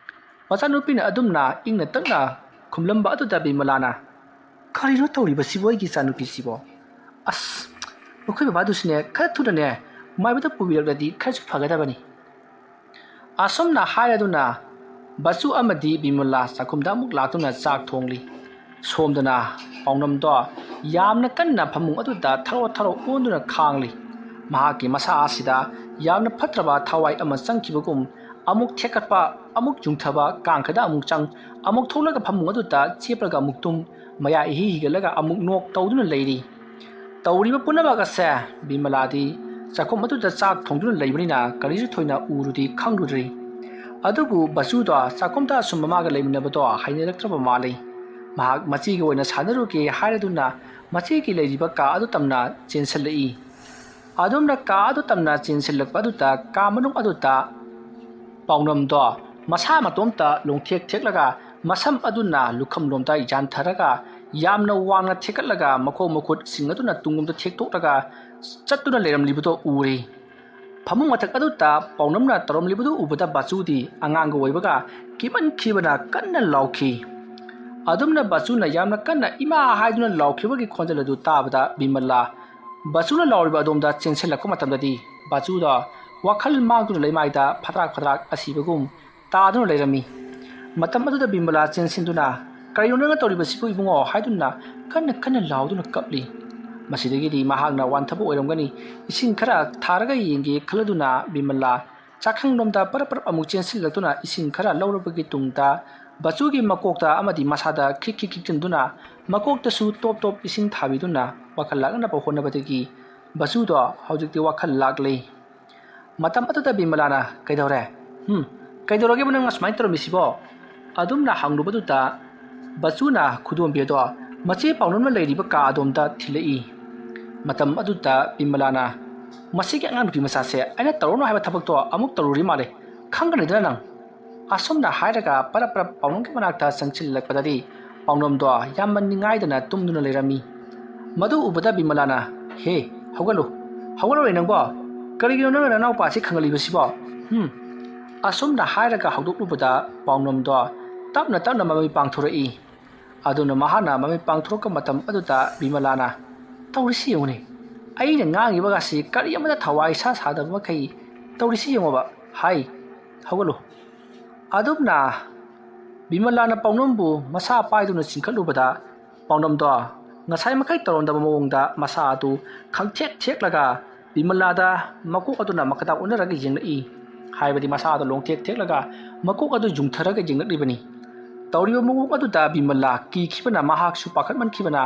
ꯃꯆꯥꯅꯨꯄꯤꯅ ꯑꯗꯨꯝꯅ ꯏꯪꯅ ꯇꯞꯅ ꯈꯨꯝꯂꯝꯕ ꯑꯗꯨꯗ ꯕꯤꯃꯂꯥꯅ ꯀꯔꯤꯅꯣ ꯇꯧꯔꯤꯕꯁꯤꯕꯨ ꯑꯩꯒꯤ ꯏꯆꯥꯅꯨꯄꯤꯁꯤꯕꯣ ꯑꯁ ꯃꯈꯣꯏ ꯕꯕꯥꯗꯨꯁꯨꯅꯦ ꯈꯔ ꯊꯨꯅꯅꯦ ꯃꯥꯏꯕꯗ ꯄꯨꯕꯤꯔꯛꯂꯗꯤ ꯈꯔꯁꯨ ꯐꯒꯗꯕꯅꯤ ꯑꯁꯨꯝꯅ ꯍꯥꯏꯔꯗꯨꯅ ꯕꯆꯨ ꯑꯃꯗꯤ ꯕꯤꯃꯂꯥ ꯆꯥꯛꯈꯨꯝꯗ ꯑꯃꯨꯛ ꯂꯥꯛꯇꯨꯅ ꯆꯥꯛ ꯊꯣꯡꯂꯤ ꯁꯣꯝꯗꯅ ꯄꯥꯎꯅꯝꯗꯣ ꯌꯥꯝꯅ ꯀꯟꯅ ꯐꯃꯨꯡ ꯑꯗꯨꯗ ꯊꯔꯣ ꯑꯣꯟꯗꯨꯅ ꯈꯥꯡꯂꯤ ꯃꯍꯥꯛꯀꯤ ꯃꯁꯥ ꯑꯁꯤꯗ ꯌꯥꯝꯅ ꯐꯠꯇ꯭ꯔꯕ ꯊꯋꯥꯏ ꯑꯃ ꯆꯪꯈꯤꯕꯒꯨꯝ ꯑꯃꯨꯛ ꯊꯦꯛꯀꯠꯄ ꯑꯃꯨꯛ ꯌꯨꯡꯊꯕ ꯀꯥꯡꯈꯗ ꯑꯃꯨꯛ ꯆꯪ ꯑꯃꯨꯛ ꯊꯣꯛꯂꯒ ꯐꯃꯨꯡ ꯑꯗꯨꯗ ꯆꯦꯞꯂꯒ ꯑꯃꯨꯛ ꯇꯨꯝ ꯃꯌꯥ ꯏꯍꯤ ꯍꯤꯒꯠꯂꯒ ꯑꯃꯨꯛ ꯅꯣꯛ ꯇꯧꯗꯨꯅ ꯂꯩꯔꯤ ꯇꯧꯔꯤꯕ ꯄꯨꯝꯅꯃꯛ ꯑꯁꯦ ꯕꯤꯃꯂꯥꯗꯤ ꯆꯥꯛꯈꯨꯝ ꯑꯗꯨꯗ ꯆꯥꯛ ꯊꯣꯡꯗꯨꯅ ꯂꯩꯕꯅꯤꯅ ꯀꯔꯤꯁꯨ ꯊꯣꯏꯅ ꯎꯔꯨꯗꯤ ꯈꯪꯂꯨꯗ꯭ꯔꯤ ꯑꯗꯨꯕꯨ ꯕꯆꯨꯗꯣ ꯆꯥꯛꯈꯨꯝꯗ ꯑꯁꯨꯝ ꯃꯃꯥꯒ ꯂꯩꯃꯤꯟꯅꯕꯗꯣ ꯍꯩꯅꯔꯛꯇ꯭ꯔꯕ ꯃꯥꯜꯂꯤ ꯃꯍꯥꯛ ꯃꯆꯤꯒ ꯑꯣꯏꯅ ꯁꯥꯟꯅꯔꯨꯒꯦ ꯍꯥꯏꯔꯗꯨꯅ ꯃꯆꯤꯒꯤ ꯂꯩꯔꯤꯕ ꯀꯥ ꯑꯗꯨ ꯇꯝꯅ ꯆꯦꯟꯁꯤꯜꯂꯛꯏ ꯑꯗꯨꯝꯅ ꯀꯥ ꯑꯗꯨ ꯇꯝꯅ ꯆꯦꯟꯁꯤꯜꯂꯛꯄ ꯑꯗꯨꯗ ꯀꯥ ꯃꯅꯨꯡ ꯑꯗꯨꯗ ꯄꯥꯎꯅꯝꯗꯣ ꯃꯁꯥ ꯃꯇꯣꯝꯇ ꯂꯣꯡꯊꯦꯛ ꯊꯦꯛꯂꯒ ꯃꯁꯝ ꯑꯗꯨꯅ ꯂꯨꯈꯝꯂꯣꯝꯗ ꯌꯥꯟꯊꯔꯒ ꯌꯥꯝꯅ ꯋꯥꯡꯅ ꯊꯦꯛꯀꯠꯂꯒ ꯃꯈꯣꯡ ꯃꯈꯨꯠꯁꯤꯡ ꯑꯗꯨꯅ ꯇꯨꯡꯂꯣꯝꯗ ꯊꯦꯛꯇꯣꯛꯂꯒ ꯆꯠꯇꯨꯅ ꯂꯩꯔꯝꯂꯤꯕꯗꯣ ꯎꯔꯦ ꯐꯃꯨꯡ ꯃꯊꯛ ꯑꯗꯨꯗ ꯄꯥꯎꯅꯝꯅ ꯇꯧꯔꯝꯂꯤꯕꯗꯨ ꯎꯕꯗ ꯕꯥꯆꯨꯗꯤ ꯑꯉꯥꯡꯒ ꯑꯣꯏꯕꯒ ꯀꯤꯃꯟꯈꯤꯕꯅ ꯀꯟꯅ ꯂꯥꯎꯈꯤ ꯑꯗꯨꯝꯅ ꯕꯥꯆꯨꯅ ꯌꯥꯝꯅ ꯀꯟꯅ ꯏꯃꯥ ꯍꯥꯏꯗꯨꯅ ꯂꯥꯎꯈꯤꯕꯒꯤ ꯈꯣꯟꯖꯦꯜ ꯑꯗꯨ ꯇꯥꯕꯗ ꯕꯤꯃꯂꯥ ꯕꯥꯆꯨꯅ ꯂꯥꯎꯔꯤꯕ ꯑꯗꯣꯝꯗ ꯆꯦꯟꯁꯤꯜꯂꯛꯄ ꯃꯇꯝꯗꯗꯤ ꯕꯥꯆꯨꯗ ꯋꯥꯈꯜ ꯃꯥꯡꯗꯨꯅ ꯂꯩꯃꯥꯏꯗ ꯐꯗ꯭ꯔꯥꯛ ꯑꯁꯤꯕꯒꯨꯝ ꯇꯥꯗꯨꯅ ꯂꯩꯔꯝꯃꯤ ꯃꯇꯝ ꯑꯗꯨꯗ ꯕꯤꯃꯂꯥ ꯆꯦꯟꯁꯤꯟꯗꯨꯅ ꯀꯔꯤꯅꯣ ꯅꯪꯅ ꯇꯧꯔꯤꯕꯁꯤꯕꯨ ꯏꯕꯨꯡꯉꯣ ꯍꯥꯏꯗꯨꯅ ꯀꯟꯅ ꯂꯥꯎꯗꯨꯅ ꯀꯞꯂꯤ ꯃꯁꯤꯗꯒꯤꯗꯤ ꯃꯍꯥꯛꯅ ꯋꯥꯟꯊꯕ ꯑꯣꯏꯔꯝꯒꯅꯤ ꯏꯁꯤꯡ ꯈꯔ ꯊꯥꯔꯒ ꯌꯦꯡꯒꯦ ꯈꯜꯂꯗꯨꯅ ꯕꯤꯃꯂꯥ ꯆꯥꯛꯈꯪꯂꯣꯝꯗ ꯄꯔꯞ ꯑꯃꯨꯛ ꯆꯦꯟꯁꯤꯜꯂꯛꯇꯨꯅ ꯏꯁꯤꯡ ꯈꯔ ꯂꯧꯔꯕꯒꯤ ꯇꯨꯡꯗ ꯕꯥꯆꯨꯒꯤ ꯃꯀꯣꯛꯇ ꯑꯃꯗꯤ ꯃꯁꯥꯗ ꯈꯤꯛꯆꯤꯟꯗꯨꯅ ꯃꯀꯣꯛꯇꯁꯨ ꯇꯣꯞ ꯏꯁꯤꯡ ꯊꯥꯕꯤꯗꯨꯅ ꯋꯥꯈꯜ ꯂꯥꯛꯅꯕ ꯍꯣꯠꯅꯕꯗꯒꯤ ꯕꯥꯆꯨꯗꯣ ꯍꯧꯖꯤꯛꯇꯤ ꯋꯥꯈꯜ ꯂꯥꯛꯂꯤ ꯃꯇꯝ ꯑꯗꯨꯗ ꯕꯤꯃꯂꯥꯅ ꯀꯩꯗꯧꯔꯦ ꯀꯩꯗꯧꯔꯒꯦꯕ ꯅꯪꯅ ꯁꯨꯃꯥꯏꯅ ꯇꯧꯔꯝꯃꯤꯁꯤꯕꯣ ꯑꯗꯨꯝꯅ ꯍꯪꯂꯨꯕꯗꯨꯗ ꯕꯥꯆꯨꯅ ꯈꯨꯗꯣꯝꯕꯤ ꯑꯗꯣ ꯃꯆꯦ ꯄꯥꯎꯅꯝꯅ ꯂꯩꯔꯤꯕ ꯀꯥ ꯑꯗꯣꯝꯗ ꯊꯤꯜꯂꯛꯏ ꯃꯇꯝ ꯑꯗꯨꯗ ꯕꯤꯃꯂꯥꯅ ꯃꯁꯤꯒꯤ ꯑꯉꯥꯡ ꯅꯨꯄꯤ ꯃꯆꯥꯁꯦ ꯑꯩꯅ ꯇꯧꯔꯨꯅꯨ ꯍꯥꯏꯕ ꯊꯕꯛꯇꯣ ꯑꯃꯨꯛ ꯇꯧꯔꯨꯔꯤ ꯃꯥꯜꯂꯦ ꯈꯪꯒꯅꯤꯗꯅ ꯅꯪ ꯑꯁꯨꯝꯅ ꯍꯥꯏꯔꯒ ꯄꯔꯞ ꯄꯥꯎꯅꯝꯒꯤ ꯃꯅꯥꯛꯇ ꯆꯪꯁꯤꯜꯂꯛꯄꯗꯗꯤ ꯄꯥꯎꯅꯝꯗꯣ ꯌꯥꯝꯅ ꯅꯤꯡꯉꯥꯏꯗꯅ ꯇꯨꯝꯗꯨꯅ ꯂꯩꯔꯝꯃꯤ ꯃꯗꯨ ꯎꯕꯗ ꯕꯤꯃꯂꯥꯅ ꯍꯦ ꯍꯧꯒꯠꯂꯨꯔꯦ ꯅꯪꯕꯣ ꯀꯔꯤꯒꯤꯅꯣ ꯅꯪꯅ ꯅꯅꯥꯎꯄꯥꯁꯤ ꯈꯪꯍꯜꯂꯤꯕꯁꯤꯕꯣ ꯑꯁꯨꯝꯅ ꯍꯥꯏꯔꯒ ꯍꯧꯗꯣꯛꯂꯨꯕꯗ ꯄꯥꯎꯅꯝꯗꯣ ꯇꯞꯅ ꯃꯃꯩ ꯄꯥꯡꯊꯣꯔꯛꯏ ꯑꯗꯨꯅ ꯃꯍꯥꯛꯅ ꯃꯃꯩ ꯄꯥꯡꯊꯣꯔꯛꯄ ꯃꯇꯝ ꯑꯗꯨꯗ ꯕꯤꯃꯂꯥꯅ ꯇꯧꯔꯤꯁꯤ ꯌꯦꯡꯉꯨꯅꯦ ꯑꯩꯅ ꯉꯥꯡꯉꯤꯕꯒꯁꯤ ꯀꯔꯤ ꯑꯃꯗ ꯊꯋꯥꯏ ꯁꯥꯗꯕ ꯃꯈꯩ ꯇꯧꯔꯤꯁꯤ ꯌꯦꯡꯉꯣꯕ ꯍꯥꯏ ꯍꯧꯒꯠꯂꯨ ꯑꯗꯨꯝꯅ ꯕꯤꯃꯂꯥꯅ ꯄꯥꯎꯅꯝꯕꯨ ꯃꯁꯥ ꯄꯥꯏꯗꯨꯅ ꯆꯤꯡꯈꯠꯂꯨꯕꯗ ꯄꯥꯎꯅꯝꯗꯣ ꯉꯁꯥꯏ ꯃꯈꯩ ꯇꯧꯔꯝꯗꯕ ꯃꯑꯣꯡꯗ ꯃꯁꯥ ꯑꯗꯨ ꯊꯦꯛꯂꯒ ꯕꯤꯃꯂꯥꯗ ꯃꯀꯣꯛ ꯑꯗꯨꯅ ꯃꯈꯥꯗ ꯑꯣꯟꯅꯔꯒ ꯌꯦꯡꯂꯛꯏ ꯍꯥꯏꯕꯗꯤ ꯃꯁꯥ ꯑꯗꯨ ꯊꯦꯛꯂꯒ ꯃꯀꯣꯛ ꯑꯗꯨ ꯌꯨꯡꯊꯔꯒ ꯌꯦꯡꯂꯛꯂꯤꯕꯅꯤ ꯇꯧꯔꯤꯕ ꯃꯑꯣꯡ ꯑꯗꯨꯗ ꯕꯤꯃꯂꯥ ꯀꯤꯈꯤꯕꯅ ꯃꯍꯥꯛꯁꯨ ꯄꯥꯈꯠꯃꯟꯈꯤꯕꯅ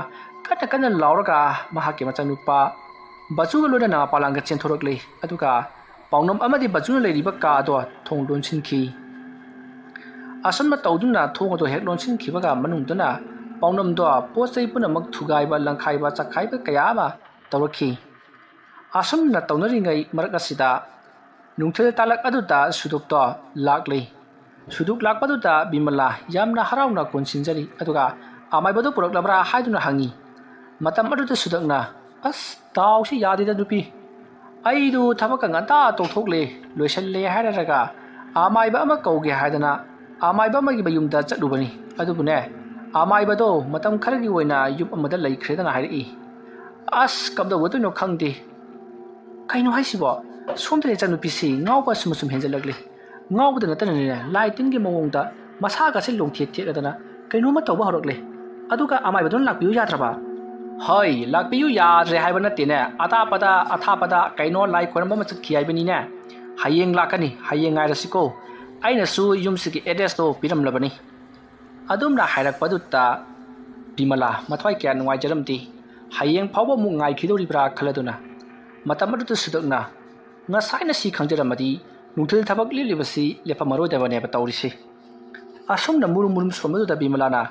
ꯀꯟꯅ ꯂꯥꯎꯔꯒ ꯃꯍꯥꯛꯀꯤ ꯃꯆꯥꯅꯨꯄꯥ ꯕꯥꯆꯨꯒ ꯂꯣꯏꯅꯅ ꯃꯄꯥꯟꯂꯥꯡꯗ ꯆꯦꯟꯊꯣꯔꯛꯂꯤ ꯑꯗꯨꯒ ꯄꯥꯎꯅꯝ ꯑꯃꯗꯤ ꯕꯥꯆꯨꯅ ꯂꯩꯔꯤꯕ ꯀꯥ ꯑꯗꯣ ꯊꯣꯡ ꯂꯣꯟꯁꯤꯟꯈꯤ ꯑꯁꯨꯝꯅ ꯇꯧꯗꯨꯅ ꯊꯣꯡ ꯑꯗꯨ ꯍꯦꯛ ꯂꯣꯟꯁꯤꯟꯈꯤꯕꯒ ꯃꯅꯨꯡꯗꯨꯅ ꯄꯥꯎꯅꯝꯗꯣ ꯄꯣꯠ ꯆꯩ ꯄꯨꯝꯅꯃꯛ ꯊꯨꯒꯥꯏꯕ ꯂꯪꯈꯥꯏꯕ ꯆꯛꯈꯥꯏꯕ ꯀꯌꯥ ꯑꯃ ꯇꯧꯔꯛꯈꯤ ꯑꯁꯨꯝꯅ ꯇꯧꯅꯔꯤꯉꯩ ꯃꯔꯛ ꯑꯁꯤꯗ ꯅꯨꯡꯊꯤꯜ ꯇꯥꯂꯛ ꯑꯗꯨꯗ ꯁꯨꯗꯨꯛꯇꯣ ꯂꯥꯛꯂꯤ ꯁꯨꯗꯨꯛ ꯂꯥꯛꯄꯗꯨꯗ ꯕꯤꯃꯂꯥ ꯌꯥꯝꯅ ꯍꯔꯥꯎꯅ ꯀꯣꯟꯁꯤꯟꯖꯔꯤ ꯑꯗꯨꯒ ꯑꯃꯥꯏꯕꯗꯨ ꯄꯨꯔꯛꯂꯕ꯭ꯔꯥ ꯍꯥꯏꯗꯨꯅ ꯍꯪꯉꯤ ꯃꯇꯝ ꯑꯗꯨꯗ ꯁꯨꯗꯛꯅ ꯑꯁ ꯗꯥꯎꯁꯤ ꯌꯥꯗꯦꯗ ꯅꯨꯄꯤ ꯑꯩꯗꯨ ꯊꯕꯛꯀ ꯉꯟꯇꯥ ꯇꯧꯊꯣꯛꯂꯦ ꯂꯣꯏꯁꯜꯂꯦ ꯍꯥꯏꯔꯒ ꯑꯃꯥꯏꯕ ꯑꯃ ꯀꯧꯒꯦ ꯍꯥꯏꯗꯅ ꯑꯃꯥꯏꯕ ꯑꯃꯒꯤ ꯃꯌꯨꯝꯗ ꯆꯠꯂꯨꯕꯅꯤ ꯑꯗꯨꯕꯨꯅꯦ ꯑꯃꯥꯏꯕꯗꯣ ꯃꯇꯝ ꯈꯔꯒꯤ ꯑꯣꯏꯅ ꯌꯨꯝ ꯑꯃꯗ ꯂꯩꯈ꯭ꯔꯦꯗꯅ ꯍꯥꯏꯔꯛꯏ ꯑꯁ ꯀꯝꯗꯧꯒꯗꯣꯏꯅꯣ ꯈꯪꯗꯦ ꯀꯩꯅꯣ ꯍꯥꯏꯁꯤꯕꯣ ꯁꯣꯝꯗ ꯏꯆꯥꯅꯨꯄꯤꯁꯤ ꯉꯥꯎꯕ ꯁꯨꯝ ꯍꯦꯟꯖꯜꯂꯛꯂꯤ ꯉꯥꯎꯕꯗ ꯅꯠꯇꯅꯅꯦ ꯂꯥꯏ ꯇꯤꯟꯒꯤ ꯃꯑꯣꯡꯗ ꯃꯁꯥꯒꯁꯦ ꯊꯦꯛꯂꯗꯅ ꯀꯩꯅꯣꯝꯃ ꯇꯧꯕ ꯍꯧꯔꯛꯂꯦ ꯑꯗꯨꯒ ꯑꯃꯥꯏꯕꯗꯨꯅ ꯂꯥꯛꯄꯤꯌꯨ ꯌꯥꯗ꯭ꯔꯕ ꯍꯣꯏ ꯂꯥꯛꯄꯤꯌꯨ ꯌꯥꯗ꯭ꯔꯦ ꯍꯥꯏꯕ ꯅꯠꯇꯦꯅꯦ ꯑꯊꯥꯞꯄꯗ ꯀꯩꯅꯣ ꯂꯥꯏ ꯈꯣꯏꯔꯝꯕ ꯑꯃ ꯆꯠꯈꯤ ꯍꯥꯏꯕꯅꯤꯅꯦ ꯍꯌꯦꯡ ꯂꯥꯛꯀꯅꯤ ꯍꯌꯦꯡ ꯉꯥꯏꯔꯁꯤꯀꯣ ꯑꯩꯅꯁꯨ ꯌꯨꯝꯁꯤꯒꯤ ꯑꯦꯗ꯭ꯔꯦꯁꯇꯣ ꯄꯤꯔꯝꯂꯕꯅꯤ ꯑꯗꯨꯝꯅ ꯍꯥꯏꯔꯛꯄꯗꯨꯗ ꯕꯤꯃꯂꯥ ꯃꯊ꯭ꯋꯥꯏ ꯀꯌꯥ ꯅꯨꯡꯉꯥꯏꯖꯔꯝꯗꯦ ꯍꯌꯦꯡ ꯐꯥꯎꯕ ꯑꯃꯨꯛ ꯉꯥꯏꯈꯤꯗꯧꯔꯤꯕ꯭ꯔꯥ ꯈꯜꯂꯗꯨꯅ ꯃꯇꯝ ꯑꯗꯨꯗ ꯁꯨꯗꯛꯅ ꯉꯁꯥꯏꯅ ꯁꯤ ꯈꯪꯖꯔꯝꯃꯗꯤ ꯅꯨꯡꯊꯤꯜ ꯊꯕꯛ ꯂꯦꯞꯂꯤꯕꯁꯤ ꯂꯦꯞꯄꯝꯃꯔꯣꯏꯗꯕꯅꯦꯕ ꯇꯧꯔꯤꯁꯤ ꯑꯁꯨꯝꯅ ꯃꯨꯔꯨꯝ ꯁꯣꯟꯕꯗꯨꯗ ꯕꯤꯃꯂꯥꯅ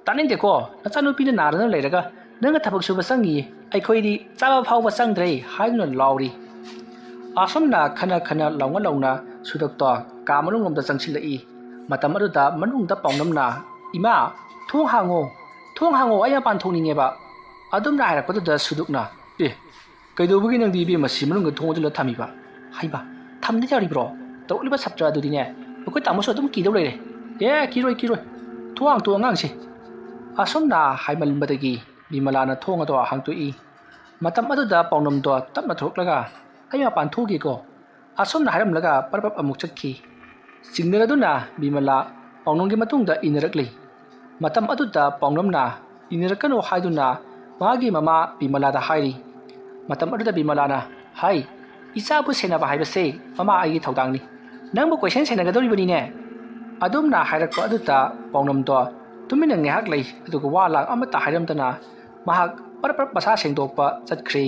ꯇꯥꯅꯤꯡꯗꯦꯀꯣ ꯅꯆꯥꯅꯨꯄꯤꯅ ꯅꯥꯗꯅ ꯂꯩꯔꯒ ꯅꯪꯅ ꯊꯕꯛ ꯁꯨꯕ ꯆꯪꯉꯤꯌꯦ ꯑꯩꯈꯣꯏꯗꯤ ꯆꯥꯕ ꯐꯥꯎꯕ ꯆꯪꯗ꯭ꯔꯦ ꯍꯥꯏꯗꯨꯅ ꯂꯥꯎꯔꯤ ꯑꯁꯨꯝꯅ ꯈꯟꯅ ꯂꯥꯎꯅ ꯁꯨꯗꯛꯇꯣ ꯀꯥ ꯃꯅꯨꯡꯂꯣꯝꯗ ꯆꯪꯁꯤꯜꯂꯛꯏ ꯃꯇꯝ ꯑꯗꯨꯗ ꯃꯅꯨꯡꯗ ꯄꯥꯎꯅꯝꯅ ꯏꯃꯥ ꯊꯣꯡ ꯍꯥꯡꯉꯣ ꯑꯩ ꯃꯄꯥꯟ ꯊꯣꯛꯅꯤꯡꯉꯦꯕ ꯑꯗꯨꯝꯅ ꯍꯥꯏꯔꯛꯄꯗꯨꯗ ꯁꯨꯗꯨꯛꯅ ꯀꯩꯗꯧꯕꯒꯤ ꯅꯪꯗꯤ ꯏꯕꯦꯝꯃ ꯁꯤ ꯃꯅꯨꯡꯗ ꯊꯣꯡ ꯑꯗꯨꯅ ꯊꯝꯃꯤꯕ ꯍꯩꯕ ꯊꯝꯗ ꯌꯥꯔꯤꯕ꯭ꯔꯣ ꯇꯧꯔꯛꯂꯤꯕ ꯁꯞꯇ꯭ꯔ ꯑꯗꯨꯗꯤꯅꯦ ꯑꯩꯈꯣꯏ ꯇꯥꯃꯣꯁꯨ ꯑꯗꯨꯝ ꯀꯤꯗꯧ ꯂꯩꯔꯦ ꯀꯤꯔꯣꯏ ꯊꯣꯡ ꯍꯥꯡꯇꯣꯛ ꯑꯉꯥꯡꯁꯦ ꯑꯁꯨꯝꯅ ꯍꯥꯏꯃꯟꯕꯗꯒꯤ ꯕꯤꯃꯂꯥꯅ ꯊꯣꯡ ꯑꯗꯣ ꯍꯥꯡꯇꯣꯛꯏ ꯃꯇꯝ ꯑꯗꯨꯗ ꯄꯥꯎꯅꯝꯗꯣ ꯇꯞꯅ ꯊꯣꯛꯂꯒ ꯑꯩ ꯃꯄꯥꯟ ꯊꯣꯛꯒꯦꯀꯣ ꯑꯁꯨꯝꯅ ꯍꯥꯏꯔꯝꯂꯒ ꯄꯔꯞ ꯑꯃꯨꯛ ꯆꯠꯈꯤ ꯆꯤꯡꯅꯔꯗꯨꯅ ꯕꯤꯃꯂꯥ ꯄꯥꯎꯅꯝꯒꯤ ꯃꯇꯨꯡꯗ ꯏꯟꯅꯔꯛꯂꯤ ꯃꯇꯝ ꯑꯗꯨꯗ ꯄꯥꯎꯅꯝꯅ ꯏꯟꯅꯔꯛꯀꯅꯨ ꯍꯥꯏꯗꯨꯅ ꯃꯥꯒꯤ ꯃꯃꯥ ꯕꯤꯃꯂꯥꯗ ꯍꯥꯏꯔꯤ ꯃꯇꯝ ꯑꯗꯨꯗ ꯕꯤꯃꯂꯥꯅ ꯍꯥꯏ ꯏꯆꯥꯕꯨ ꯁꯦꯟꯅꯕ ꯍꯥꯏꯕꯁꯦ ꯃꯃꯥ ꯑꯩꯒꯤ ꯊꯧꯗꯥꯡꯅꯤ ꯅꯪꯕꯨ ꯀꯣꯏꯁꯦꯟ ꯁꯦꯟꯅꯒꯗꯧꯔꯤꯕꯅꯤꯅꯦ ꯑꯗꯨꯝꯅ ꯍꯥꯏꯔꯛꯄ ꯑꯗꯨꯗ ꯄꯥꯎꯅꯝꯗꯣ ꯇꯨꯃꯤꯟꯅ ꯉꯥꯏꯍꯥꯛ ꯂꯩ ꯑꯗꯨꯒ ꯋꯥ ꯂꯥꯡ ꯑꯃꯠꯇ ꯍꯥꯏꯔꯝꯗꯅ ꯃꯍꯥꯛ ꯄꯔꯞ ꯃꯁꯥ ꯁꯦꯡꯗꯣꯛꯄ ꯆꯠꯈ꯭ꯔꯦ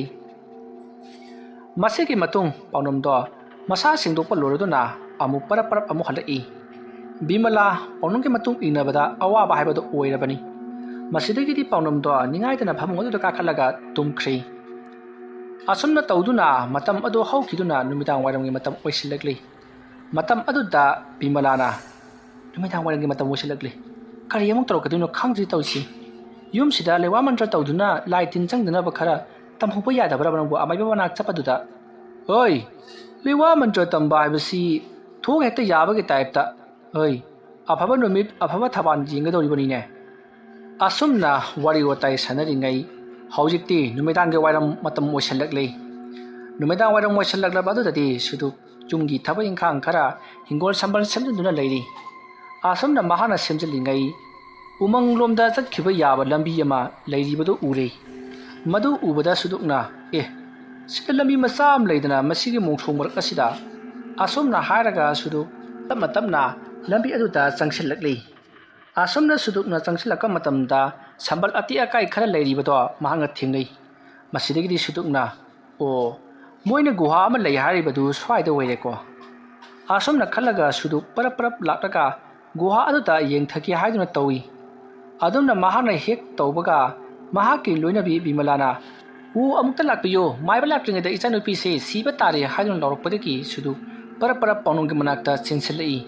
ꯃꯁꯤꯒꯤ ꯃꯇꯨꯡ ꯄꯥꯎꯅꯝꯗꯣ ꯃꯁꯥ ꯁꯦꯡꯗꯣꯛꯄ ꯂꯣꯏꯔꯗꯨꯅ ꯑꯃꯨꯛ ꯄꯔꯞ ꯑꯃꯨꯛ ꯍꯜꯂꯛꯏ ꯕꯤꯃꯂꯥ ꯄꯥꯎꯅꯝꯒꯤ ꯃꯇꯨꯡ ꯏꯟꯅꯕꯗ ꯑꯋꯥꯕ ꯍꯥꯏꯕꯗꯨ ꯑꯣꯏꯔꯕꯅꯤ ꯃꯁꯤꯗꯒꯤꯗꯤ ꯄꯥꯎꯅꯝꯗꯣ ꯅꯤꯡꯉꯥꯏꯗꯅ ꯐꯃꯨꯡ ꯑꯗꯨꯗ ꯀꯥꯈꯠꯂꯒ ꯇꯨꯝꯈ꯭ꯔꯦ ꯑꯁꯨꯝꯅ ꯇꯧꯗꯨꯅ ꯃꯇꯝ ꯑꯗꯨ ꯍꯧꯈꯤꯗꯨꯅ ꯅꯨꯃꯤꯗꯥꯡ ꯋꯥꯏꯔꯝꯒꯤ ꯃꯇꯝ ꯑꯣꯏꯁꯤꯜꯂꯛꯂꯤ ꯃꯇꯝ ꯑꯗꯨꯗ ꯕꯤꯃꯂꯥꯅ ꯅꯨꯃꯤꯗꯥꯡ ꯋꯥꯏꯔꯝꯒꯤ ꯃꯇꯝ ꯑꯣꯏꯁꯤꯜꯂꯛꯂꯤ ꯀꯔꯤ ꯑꯃꯨꯛ ꯇꯧꯔꯛꯀꯗꯣꯏꯅꯣ ꯈꯪꯗ꯭ꯔꯤ ꯇꯧꯔꯤꯁꯤ ꯌꯨꯝꯁꯤꯗ ꯂꯩꯋꯥ ꯃꯟꯇ꯭ꯔ ꯇꯧꯗꯨꯅ ꯂꯥꯏ ꯇꯤꯟ ꯆꯪꯗꯅꯕ ꯈꯔ ꯇꯝꯍꯧꯕ ꯌꯥꯗꯕ꯭ꯔꯕ ꯅꯪꯕꯨ ꯑꯃꯥꯏꯕ ꯃꯅꯥꯛ ꯆꯠꯄꯗꯨꯗ ꯍꯣꯏ ꯂꯩꯋꯥ ꯃꯟꯇ꯭ꯔ ꯇꯝꯕ ꯍꯥꯏꯕꯁꯤ ꯊꯣꯡ ꯍꯦꯛꯇ ꯌꯥꯕꯒꯤ ꯇꯥꯏꯞꯇ ꯍꯣꯏ ꯑꯐꯕ ꯅꯨꯃꯤꯠ ꯑꯐꯕ ꯊꯕꯥꯜ ꯌꯦꯡꯒꯗꯧꯔꯤꯕꯅꯤꯅꯦ ꯑꯁꯨꯝꯅ ꯋꯥꯔꯤ ꯋꯥꯇꯥꯏ ꯁꯥꯟꯅꯔꯤꯉꯩ ꯍꯧꯖꯤꯛꯇꯤ ꯅꯨꯃꯤꯗꯥꯡꯒꯤ ꯋꯥꯏꯔꯝ ꯃꯇꯝ ꯑꯣꯏꯁꯤꯜꯂꯛꯂꯤ ꯅꯨꯃꯤꯗꯥꯡ ꯋꯥꯏꯔꯝ ꯑꯣꯏꯁꯤꯜꯂꯛꯂꯕ ꯑꯗꯨꯗꯗꯤ ꯁꯨꯗꯨꯛ ꯌꯨꯝꯒꯤ ꯊꯕꯛ ꯏꯪꯈꯥꯡ ꯈꯔ ꯍꯤꯡꯒꯣꯜ ꯁꯝꯕꯜ ꯁꯦꯝꯖꯤꯟꯗꯨꯅ ꯂꯩꯔꯤ ꯑꯁꯨꯝꯅ ꯃꯍꯥꯛꯅ ꯁꯦꯝꯖꯤꯜꯂꯤꯉꯩ ꯎꯃꯪꯂꯣꯝꯗ ꯆꯠꯈꯤꯕ ꯌꯥꯕ ꯂꯝꯕꯤ ꯑꯃ ꯂꯩꯔꯤꯕꯗꯨ ꯎꯔꯦ ꯃꯗꯨ ꯎꯕꯗ ꯁꯨꯗꯨꯛꯅ ꯁꯤꯗ ꯂꯝꯕꯤ ꯃꯆꯥ ꯑꯃ ꯂꯩꯗꯅ ꯃꯁꯤꯒꯤ ꯃꯣꯡꯁꯣꯡ ꯃꯔꯛ ꯑꯁꯤꯗ ꯑꯁꯨꯝꯅ ꯍꯥꯏꯔꯒ ꯁꯨꯗꯨꯛ ꯇꯞꯅ ꯇꯞꯅ ꯂꯝꯕꯤ ꯑꯗꯨꯗ ꯆꯪꯁꯤꯜꯂꯛꯂꯤ ꯑꯁꯨꯝꯅ ꯁꯨꯗꯨꯛꯅ ꯆꯪꯁꯤꯜꯂꯛꯄ ꯃꯇꯝꯗ ꯁꯝꯕꯜ ꯑꯇꯦꯛ ꯑꯀꯥꯏ ꯈꯔ ꯂꯩꯔꯤꯕꯗꯣ ꯃꯍꯥꯛꯅ ꯊꯦꯡꯅꯩ ꯃꯁꯤꯗꯒꯤꯗꯤ ꯁꯨꯗꯨꯛꯅ ꯃꯣꯏꯅ ꯒꯨꯍꯥ ꯑꯃ ꯂꯩ ꯍꯥꯏꯔꯤꯕꯗꯨ ꯁ꯭ꯋꯥꯏꯗ ꯑꯣꯏꯔꯦꯀꯣ ꯑꯁꯨꯝꯅ ꯈꯜꯂꯒ ꯁꯨꯗꯨꯛ ꯄꯔꯞ ꯄꯔꯞ ꯂꯥꯛꯂꯒ ꯒꯨꯍꯥ ꯑꯗꯨꯗ ꯌꯦꯡꯊꯒꯦ ꯍꯥꯏꯗꯨꯅ ꯇꯧꯏ ꯑꯗꯨꯝꯅ ꯃꯍꯥꯛꯅ ꯍꯦꯛ ꯇꯧꯕꯒ ꯃꯍꯥꯛꯀꯤ ꯂꯣꯏꯅꯕꯤ ꯕꯤꯃꯂꯥꯅ ꯑꯃꯨꯛꯇ ꯂꯥꯛꯄꯤꯌꯨ ꯃꯥꯏꯕ ꯂꯥꯛꯇ꯭ꯔꯤꯉꯩꯗ ꯏꯆꯥꯅꯨꯄꯤꯁꯦ ꯁꯤꯕ ꯇꯥꯔꯦ ꯍꯥꯏꯗꯨꯅ ꯂꯥꯎꯔꯛꯄꯗꯒꯤ ꯁꯨꯗꯨꯛ ꯄꯔꯞ ꯄꯔꯞ ꯄꯥꯎꯅꯝꯒꯤ ꯃꯅꯥꯛꯇ ꯆꯦꯟꯁꯤꯜꯂꯛꯏ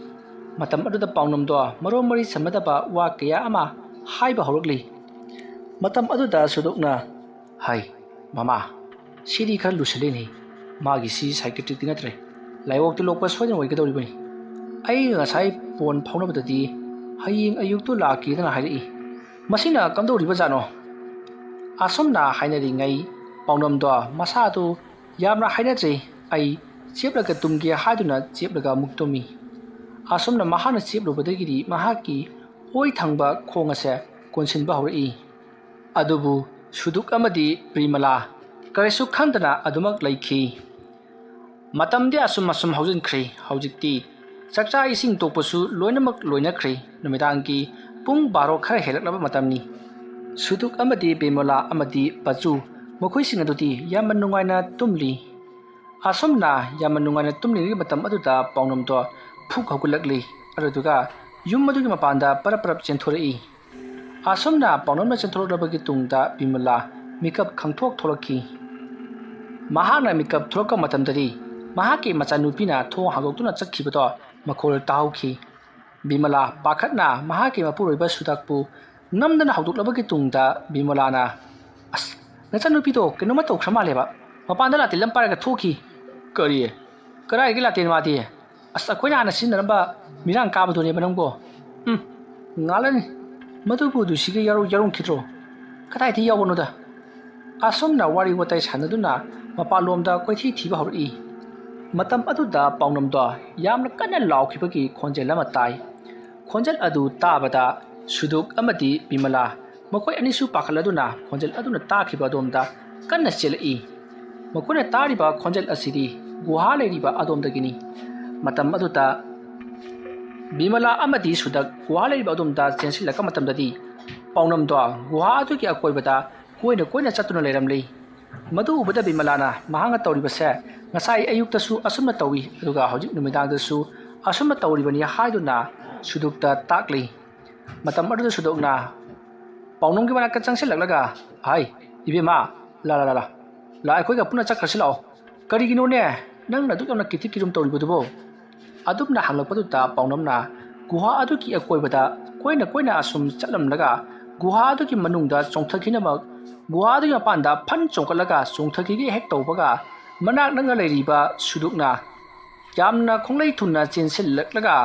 ꯃꯇꯝ ꯑꯗꯨꯗ ꯄꯥꯎꯅꯝꯗꯣ ꯃꯔꯣꯟ ꯃꯔꯤ ꯁꯝꯅꯗꯕ ꯋꯥ ꯀꯌꯥ ꯑꯃ ꯍꯥꯏꯕ ꯍꯧꯔꯛꯂꯤ ꯃꯇꯝ ꯑꯗꯨꯗ ꯁꯨꯗꯨꯛꯅ ꯃꯃꯥ ꯁꯤꯗꯤ ꯈꯔ ꯂꯨꯁꯜꯂꯤꯅꯤ ꯃꯥꯒꯤꯁꯤ ꯁꯥꯏꯀꯦꯇ꯭ꯔꯤꯛꯇꯤ ꯅꯠꯇ꯭ꯔꯦ ꯂꯥꯏꯑꯣꯡꯇꯤ ꯂꯣꯛꯄ ꯁꯣꯏꯗꯅ ꯑꯣꯏꯒꯗꯧꯔꯤꯕꯅꯤ ꯑꯩꯒ ꯉꯁꯥꯏ ꯐꯣꯟ ꯐꯥꯎꯅꯕꯗꯗꯤ ꯍꯌꯦꯡ ꯑꯌꯨꯛꯇꯨ ꯂꯥꯛꯀꯦꯗꯅ ꯍꯥꯏꯔꯛꯏ ꯃꯁꯤꯅ ꯀꯝꯗꯧꯔꯤꯕꯖꯥꯠꯅꯣ ꯑꯁꯨꯝꯅ ꯍꯥꯏꯅꯔꯤꯉꯩ ꯄꯥꯎꯅꯝꯗꯣ ꯃꯁꯥꯗꯨ ꯌꯥꯝꯅ ꯍꯥꯏꯅꯗ꯭ꯔꯦ ꯑꯩ ꯆꯦꯞꯂꯒ ꯇꯨꯝꯒꯦ ꯍꯥꯏꯗꯨꯅ ꯆꯦꯞꯂꯒ ꯑꯃꯨꯛ ꯇꯨꯝꯃꯤ ꯑꯁꯨꯝꯅ ꯃꯍꯥꯛꯅ ꯆꯦꯞꯂꯨꯕꯗꯒꯤꯗꯤ ꯃꯍꯥꯛꯀꯤ ꯑꯣꯏ ꯊꯪꯕ ꯈꯣꯡ ꯑꯁꯦ ꯀꯣꯟꯁꯤꯟꯕ ꯍꯧꯔꯛꯏ ꯑꯗꯨꯕꯨ ꯁꯨꯗꯨꯛ ꯑꯃꯗꯤ ꯕꯤꯃꯂꯥ ꯀꯔꯤꯁꯨ ꯈꯪꯗꯅ ꯑꯗꯨꯃꯛ ꯂꯩꯈꯤ ꯃꯇꯝꯗꯤ ꯑꯁꯨꯝ ꯍꯧꯖꯤꯟꯈ꯭ꯔꯦ ꯍꯧꯖꯤꯛꯇꯤ ꯆꯥꯛꯆꯥ ꯏꯁꯤꯡ ꯇꯣꯛꯄꯁꯨ ꯂꯣꯏꯅꯃꯛ ꯂꯣꯏꯅꯈ꯭ꯔꯦ ꯅꯨꯃꯤꯗꯥꯡꯒꯤ ꯄꯨꯡ 12 ꯈꯔ ꯍꯦꯜꯂꯛꯂꯕ ꯃꯇꯝꯅꯤ ꯁꯨꯗꯨꯛ ꯑꯃꯗꯤ ꯕꯤꯃꯂꯥ ꯑꯃꯗꯤ ꯕꯆꯨ ꯃꯈꯣꯏꯁꯤꯡ ꯑꯗꯨꯗꯤ ꯌꯥꯝꯅ ꯅꯨꯡꯉꯥꯏꯅ ꯇꯨꯝꯂꯤ ꯑꯁꯨꯝꯅ ꯌꯥꯝꯅ ꯅꯨꯡꯉꯥꯏꯅ ꯇꯨꯝꯂꯤꯉꯩ ꯃꯇꯝ ꯑꯗꯨꯗ ꯄꯥꯎꯅꯝꯗꯣ ꯐꯨꯛ ꯍꯧꯒꯠꯂꯛꯂꯤ ꯑꯗꯨꯒ ꯌꯨꯝ ꯑꯗꯨꯒꯤ ꯃꯄꯥꯟꯗ ꯄꯔꯞ ꯄꯔꯞ ꯆꯦꯟꯊꯣꯔꯛꯏ ꯑꯁꯨꯝꯅ ꯄꯥꯎꯅꯝꯅ ꯆꯦꯟꯊꯣꯔꯛꯂꯕꯒꯤ ꯇꯨꯡꯗ ꯕꯤꯃꯂꯥ ꯃꯤꯀꯞ ꯈꯪꯊꯣꯛ ꯊꯣꯛꯂꯛꯈꯤ ꯃꯍꯥꯛꯅ ꯃꯤꯀꯞ ꯊꯣꯛꯂꯛꯄ ꯃꯇꯝꯗꯗꯤ ꯃꯍꯥꯛꯀꯤ ꯃꯆꯥꯅꯨꯄꯤꯅ ꯊꯣꯡ ꯍꯥꯡꯗꯣꯛꯇꯨꯅ ꯆꯠꯈꯤꯕꯗꯣ ꯃꯈꯣꯜ ꯇꯥꯍꯧꯈꯤ ꯕꯤꯃꯂꯥ ꯄꯥꯈꯠꯅ ꯃꯍꯥꯛꯀꯤ ꯃꯄꯨꯔꯣꯏꯕ ꯁꯨꯗꯛꯄꯨ ꯅꯝꯗꯅ ꯍꯧꯗꯣꯛꯂꯕꯒꯤ ꯇꯨꯡꯗ ꯕꯤꯃꯂꯥꯅ ꯅꯆꯥꯅꯨꯄꯤꯗꯣ ꯀꯩꯅꯣꯝꯃ ꯇꯧꯈ꯭ꯔ ꯃꯥꯜꯂꯦꯕ ꯃꯄꯥꯟꯗ ꯂꯥꯇꯦꯟ ꯑꯃ ꯄꯥꯏꯔꯒ ꯊꯣꯛꯈꯤ ꯀꯔꯥꯏꯒꯤ ꯂꯥꯇꯦꯟ ꯃꯥꯗꯤ ꯑꯩꯈꯣꯏꯅ ꯍꯥꯟꯅ ꯁꯤꯖꯤꯟꯅꯔꯝꯕ ꯃꯤꯔꯥꯡ ꯀꯥꯕꯗꯨꯅꯦꯕ ꯅꯪꯕꯣ ꯉꯥꯜꯂꯅꯤ ꯃꯗꯨꯕꯨ ꯗꯨꯁꯤꯒ ꯌꯥꯎꯔꯝꯈꯤꯗ꯭ꯔꯣ ꯀꯗꯥꯏꯗ ꯌꯥꯎꯕꯅꯣꯗ ꯑꯁꯨꯝꯅ ꯋꯥꯔꯤ ꯋꯥꯇꯥꯏ ꯁꯥꯟꯅꯗꯨꯅ ꯃꯄꯥꯟꯂꯣꯝꯗ ꯀꯣꯏꯊꯤ ꯊꯤꯕ ꯍꯧꯔꯛꯏ ꯃꯇꯝ ꯑꯗꯨꯗ ꯄꯥꯎꯅꯝꯗꯣ ꯌꯥꯝꯅ ꯀꯟꯅ ꯂꯥꯎꯈꯤꯕꯒꯤ ꯈꯣꯟꯖꯦꯜ ꯑꯃ ꯇꯥꯏ ꯈꯣꯟꯖꯦꯜ ꯑꯗꯨ ꯇꯥꯕꯗ ꯁꯨꯗꯨꯛ ꯑꯃꯗꯤ ꯕꯤꯃꯂꯥ ꯃꯈꯣꯏ ꯑꯅꯤꯁꯨ ꯄꯥꯈꯠꯂꯗꯨꯅ ꯈꯣꯟꯖꯦꯜ ꯑꯗꯨꯅ ꯇꯥꯈꯤꯕ ꯑꯗꯣꯝꯗ ꯀꯟꯅ ꯆꯦꯜꯂꯛꯏ ꯃꯈꯣꯏꯅ ꯇꯥꯔꯤꯕ ꯈꯣꯟꯖꯦꯜ ꯑꯁꯤꯗꯤ ꯒꯨꯍꯥ ꯂꯩꯔꯤꯕ ꯑꯗꯣꯝꯗꯒꯤꯅꯤ ꯃꯇꯝ ꯑꯗꯨꯗ ꯕꯤꯃꯂꯥ ꯑꯃꯗꯤ ꯁꯨꯗꯛ ꯒꯨꯍꯥ ꯂꯩꯔꯤꯕ ꯑꯗꯣꯝꯗ ꯆꯦꯟꯁꯤꯜꯂꯛꯄ ꯃꯇꯝꯗꯗꯤ ꯄꯥꯎꯅꯝꯗꯣ ꯒꯨꯍꯥ ꯑꯗꯨꯒꯤ ꯑꯀꯣꯏꯕꯗ ꯀꯣꯏꯅ ꯆꯠꯇꯨꯅ ꯂꯩꯔꯝꯂꯤ ꯃꯗꯨ ꯎꯕꯗ ꯕꯤꯃꯂꯥꯅ ꯃꯍꯥꯛꯅ ꯇꯧꯔꯤꯕꯁꯦ ꯉꯁꯥꯏ ꯑꯌꯨꯛꯇꯁꯨ ꯑꯁꯨꯝꯅ ꯇꯧꯏ ꯑꯗꯨꯒ ꯍꯧꯖꯤꯛ ꯅꯨꯃꯤꯗꯥꯡꯗꯁꯨ ꯑꯁꯨꯝꯅ ꯇꯧꯔꯤꯕꯅꯤ ꯍꯥꯏꯗꯨꯅ ꯁꯨꯗꯨꯛꯇ ꯇꯥꯛꯂꯤ ꯃꯇꯝ ꯑꯗꯨꯗ ꯁꯨꯗꯨꯛꯅ ꯄꯥꯎꯅꯝꯒꯤ ꯃꯅꯥꯛꯇ ꯆꯪꯁꯤꯜꯂꯛꯂꯒ ꯏꯕꯦꯝꯃ ꯂꯥ ꯑꯩꯈꯣꯏꯒ ꯄꯨꯟꯅ ꯆꯠꯈ꯭ꯔꯁꯤ ꯂꯥꯛꯑꯣ ꯀꯔꯤꯒꯤꯅꯣꯅꯦ ꯅꯪꯅ ꯑꯗꯨꯛ ꯌꯥꯝꯅ ꯀꯤꯊꯤ ꯀꯤꯔꯨꯝ ꯇꯧꯔꯤꯕꯗꯨꯕꯣ ꯑꯗꯨꯝꯅ ꯍꯪꯂꯛꯄꯗꯨꯗ ꯄꯥꯎꯅꯝꯅ ꯒꯨꯍꯥ ꯑꯗꯨꯒꯤ ꯑꯀꯣꯏꯕꯗ ꯀꯣꯏꯅ ꯑꯁꯨꯝ ꯆꯠꯂꯝꯂꯒ ꯒꯨꯍꯥ ꯑꯗꯨꯒꯤ ꯃꯅꯨꯡꯗ ꯆꯣꯡꯊꯈꯤꯅꯕ ꯒꯨꯍꯥ ꯑꯗꯨꯒꯤ ꯃꯄꯥꯟꯗ ꯐꯟ ꯆꯣꯡꯈꯠꯂꯒ ꯆꯣꯡꯊꯈꯤꯒꯦ ꯍꯦꯛ ꯇꯧꯕꯒ ꯃꯅꯥꯛ ꯅꯛꯅ ꯂꯩꯔꯤꯕ ꯁꯨꯗꯨꯛꯅ ꯌꯥꯝꯅ ꯈꯣꯡꯂꯩ ꯊꯨꯅ ꯆꯦꯟꯁꯤꯜꯂꯛꯂꯒ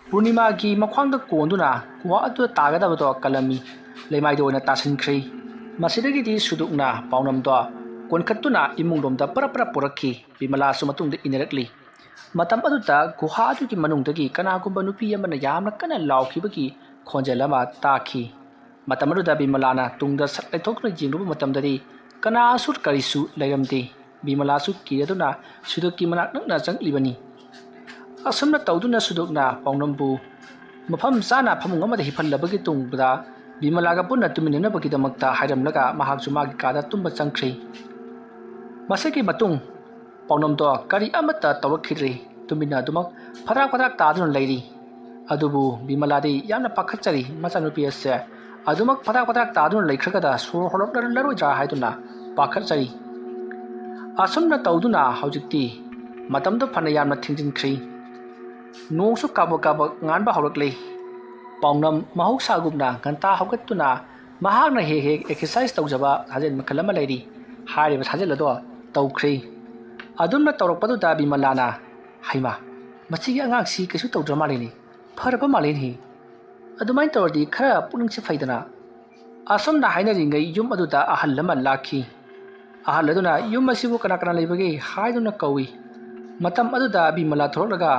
ꯄꯨꯔꯅꯤꯃꯥꯒꯤ ꯃꯈ꯭ꯋꯥꯡꯗ ꯀꯣꯟꯗꯨꯅ ꯒꯨꯍꯥ ꯑꯗꯨꯗ ꯇꯥꯒꯗꯕꯗꯣ ꯀꯜꯂꯝꯃꯤ ꯂꯩꯃꯥꯏꯗ ꯑꯣꯏꯅ ꯇꯥꯁꯤꯟꯈ꯭ꯔꯦ ꯃꯁꯤꯗꯒꯤꯗꯤ ꯁꯨꯗꯨꯛꯅ ꯄꯥꯎꯅꯝꯗꯣ ꯀꯣꯟꯈꯠꯇꯨꯅ ꯏꯃꯨꯡꯂꯣꯝꯗ ꯄꯔꯞ ꯄꯨꯔꯛꯈꯤ ꯕꯤꯃꯂꯥꯁꯨ ꯃꯇꯨꯡꯗ ꯏꯟꯅꯔꯛꯂꯤ ꯃꯇꯝ ꯑꯗꯨꯗ ꯒꯨꯍꯥ ꯑꯗꯨꯒꯤ ꯃꯅꯨꯡꯗꯒꯤ ꯀꯅꯥꯒꯨꯝꯕ ꯅꯨꯄꯤ ꯑꯃꯅ ꯌꯥꯝꯅ ꯀꯟꯅ ꯂꯥꯎꯈꯤꯕꯒꯤ ꯈꯣꯟꯖꯦꯜ ꯑꯃ ꯇꯥꯈꯤ ꯃꯇꯝ ꯑꯗꯨꯗ ꯕꯤꯃꯂꯥꯅ ꯇꯨꯡꯗ ꯁꯠ ꯂꯩꯊꯣꯛꯇꯨꯅ ꯌꯦꯡꯂꯨꯕ ꯃꯇꯝꯗꯗꯤ ꯀꯅꯥꯁꯨ ꯀꯔꯤꯁꯨ ꯂꯩꯔꯝꯗꯦ ꯕꯤꯃꯂꯥꯁꯨ ꯀꯤꯔꯗꯨꯅ ꯁꯨꯗꯨꯛꯀꯤ ꯃꯅꯥꯛ ꯅꯛꯅ ꯆꯪꯂꯤꯕꯅꯤ ꯑꯁꯨꯝꯅ ꯇꯧꯗꯨꯅ ꯁꯨꯗꯨꯛꯅ ꯄꯥꯎꯅꯝꯕꯨ ꯃꯐꯝ ꯆꯥꯅ ꯐꯃꯨꯡ ꯑꯃꯗ ꯍꯤꯞꯍꯜꯂꯕꯒꯤ ꯇꯨꯡꯗ ꯕꯤꯃꯂꯥꯒ ꯄꯨꯟꯅ ꯇꯨꯃꯤꯟꯅꯅꯕꯒꯤꯗꯃꯛꯇ ꯍꯥꯏꯔꯝꯂꯒ ꯃꯍꯥꯛꯁꯨ ꯃꯥꯒꯤ ꯀꯥꯗ ꯇꯨꯝꯕ ꯆꯪꯈ꯭ꯔꯦ ꯃꯁꯤꯒꯤ ꯃꯇꯨꯡ ꯄꯥꯎꯅꯝꯗꯣ ꯀꯔꯤ ꯑꯃꯠꯇ ꯇꯧꯔꯛꯈꯤꯗ꯭ꯔꯦ ꯇꯨꯃꯤꯟꯅ ꯑꯗꯨꯃꯛ ꯐꯗꯥꯛ ꯇꯥꯗꯨꯅ ꯂꯩꯔꯤ ꯑꯗꯨꯕꯨ ꯕꯤꯃꯂꯥꯗꯤ ꯌꯥꯝꯅ ꯄꯥꯈꯠꯆꯔꯤ ꯃꯆꯥꯅꯨꯄꯤ ꯑꯁꯦ ꯑꯗꯨꯃꯛ ꯐꯗꯥꯛ ꯇꯥꯗꯨꯅ ꯂꯩꯈ꯭ꯔꯒꯗ ꯁꯣꯔ ꯍꯣꯜꯂꯛꯂꯔꯣꯏꯗ꯭ꯔꯥ ꯍꯥꯏꯗꯨꯅ ꯄꯥꯈꯠꯆꯔꯤ ꯑꯁꯨꯝꯅ ꯇꯧꯗꯨꯅ ꯍꯧꯖꯤꯛꯇꯤ ꯃꯇꯝꯗꯨ ꯐꯅ ꯌꯥꯝꯅ ꯊꯦꯡꯖꯤꯟꯈ꯭ꯔꯦ꯫ ꯅꯣꯡꯁꯨ ꯀꯥꯕꯛ ꯀꯥꯕꯛ ꯉꯥꯟꯕ ꯍꯧꯔꯛꯂꯦ꯫ ꯄꯥꯎꯅꯝ ꯃꯍꯧꯁꯥꯒꯨꯝꯅ ꯉꯟꯇꯥ ꯍꯧꯒꯠꯇꯨꯅ ꯃꯍꯥꯛꯅ ꯍꯦꯛ ꯍꯦꯛ ꯑꯦꯛꯁꯔꯁꯥꯏꯖ ꯇꯧꯖꯕ ꯁꯥꯖꯦꯜ ꯃꯈꯜ ꯑꯃ ꯂꯩꯔꯤ꯫ ꯍꯥꯏꯔꯤꯕ ꯁꯥꯖꯦꯜ ꯑꯗꯣ ꯇꯧꯈ꯭ꯔꯦ꯫ ꯑꯗꯨꯝꯅ ꯇꯧꯔꯛꯄꯗꯨꯗ ꯕꯤꯃꯂꯥꯅ ꯍꯩꯃꯥ ꯃꯁꯤꯒꯤ ꯑꯉꯥꯡꯁꯤ ꯀꯩꯁꯨ ꯇꯧꯗ꯭ꯔ ꯃꯥꯜꯂꯦꯅꯦ, ꯐꯔꯕ ꯃꯥꯜꯂꯦꯅꯦ, ꯑꯗꯨꯃꯥꯏꯅ ꯇꯧꯔꯗꯤ ꯈꯔ ꯄꯨꯛꯅꯤꯡꯁꯦ ꯐꯩꯗꯅ꯫ ꯑꯁꯨꯝꯅ ꯍꯥꯏꯅꯔꯤꯉꯩ ꯌꯨꯝ ꯑꯗꯨꯗ ꯑꯍꯜ ꯑꯃ ꯂꯥꯛꯈꯤ꯫ ꯑꯍꯜ ꯑꯗꯨꯅ ꯌꯨꯝ ꯑꯁꯤꯕꯨ ꯀꯅꯥ ꯀꯅꯥ ꯂꯩꯕꯒꯦ ꯍꯥꯏꯗꯨꯅ ꯀꯧꯏ꯫ ꯃꯇꯝ ꯑꯗꯨꯗ ꯕꯤꯃꯂꯥ ꯊꯣꯔꯛꯂꯒ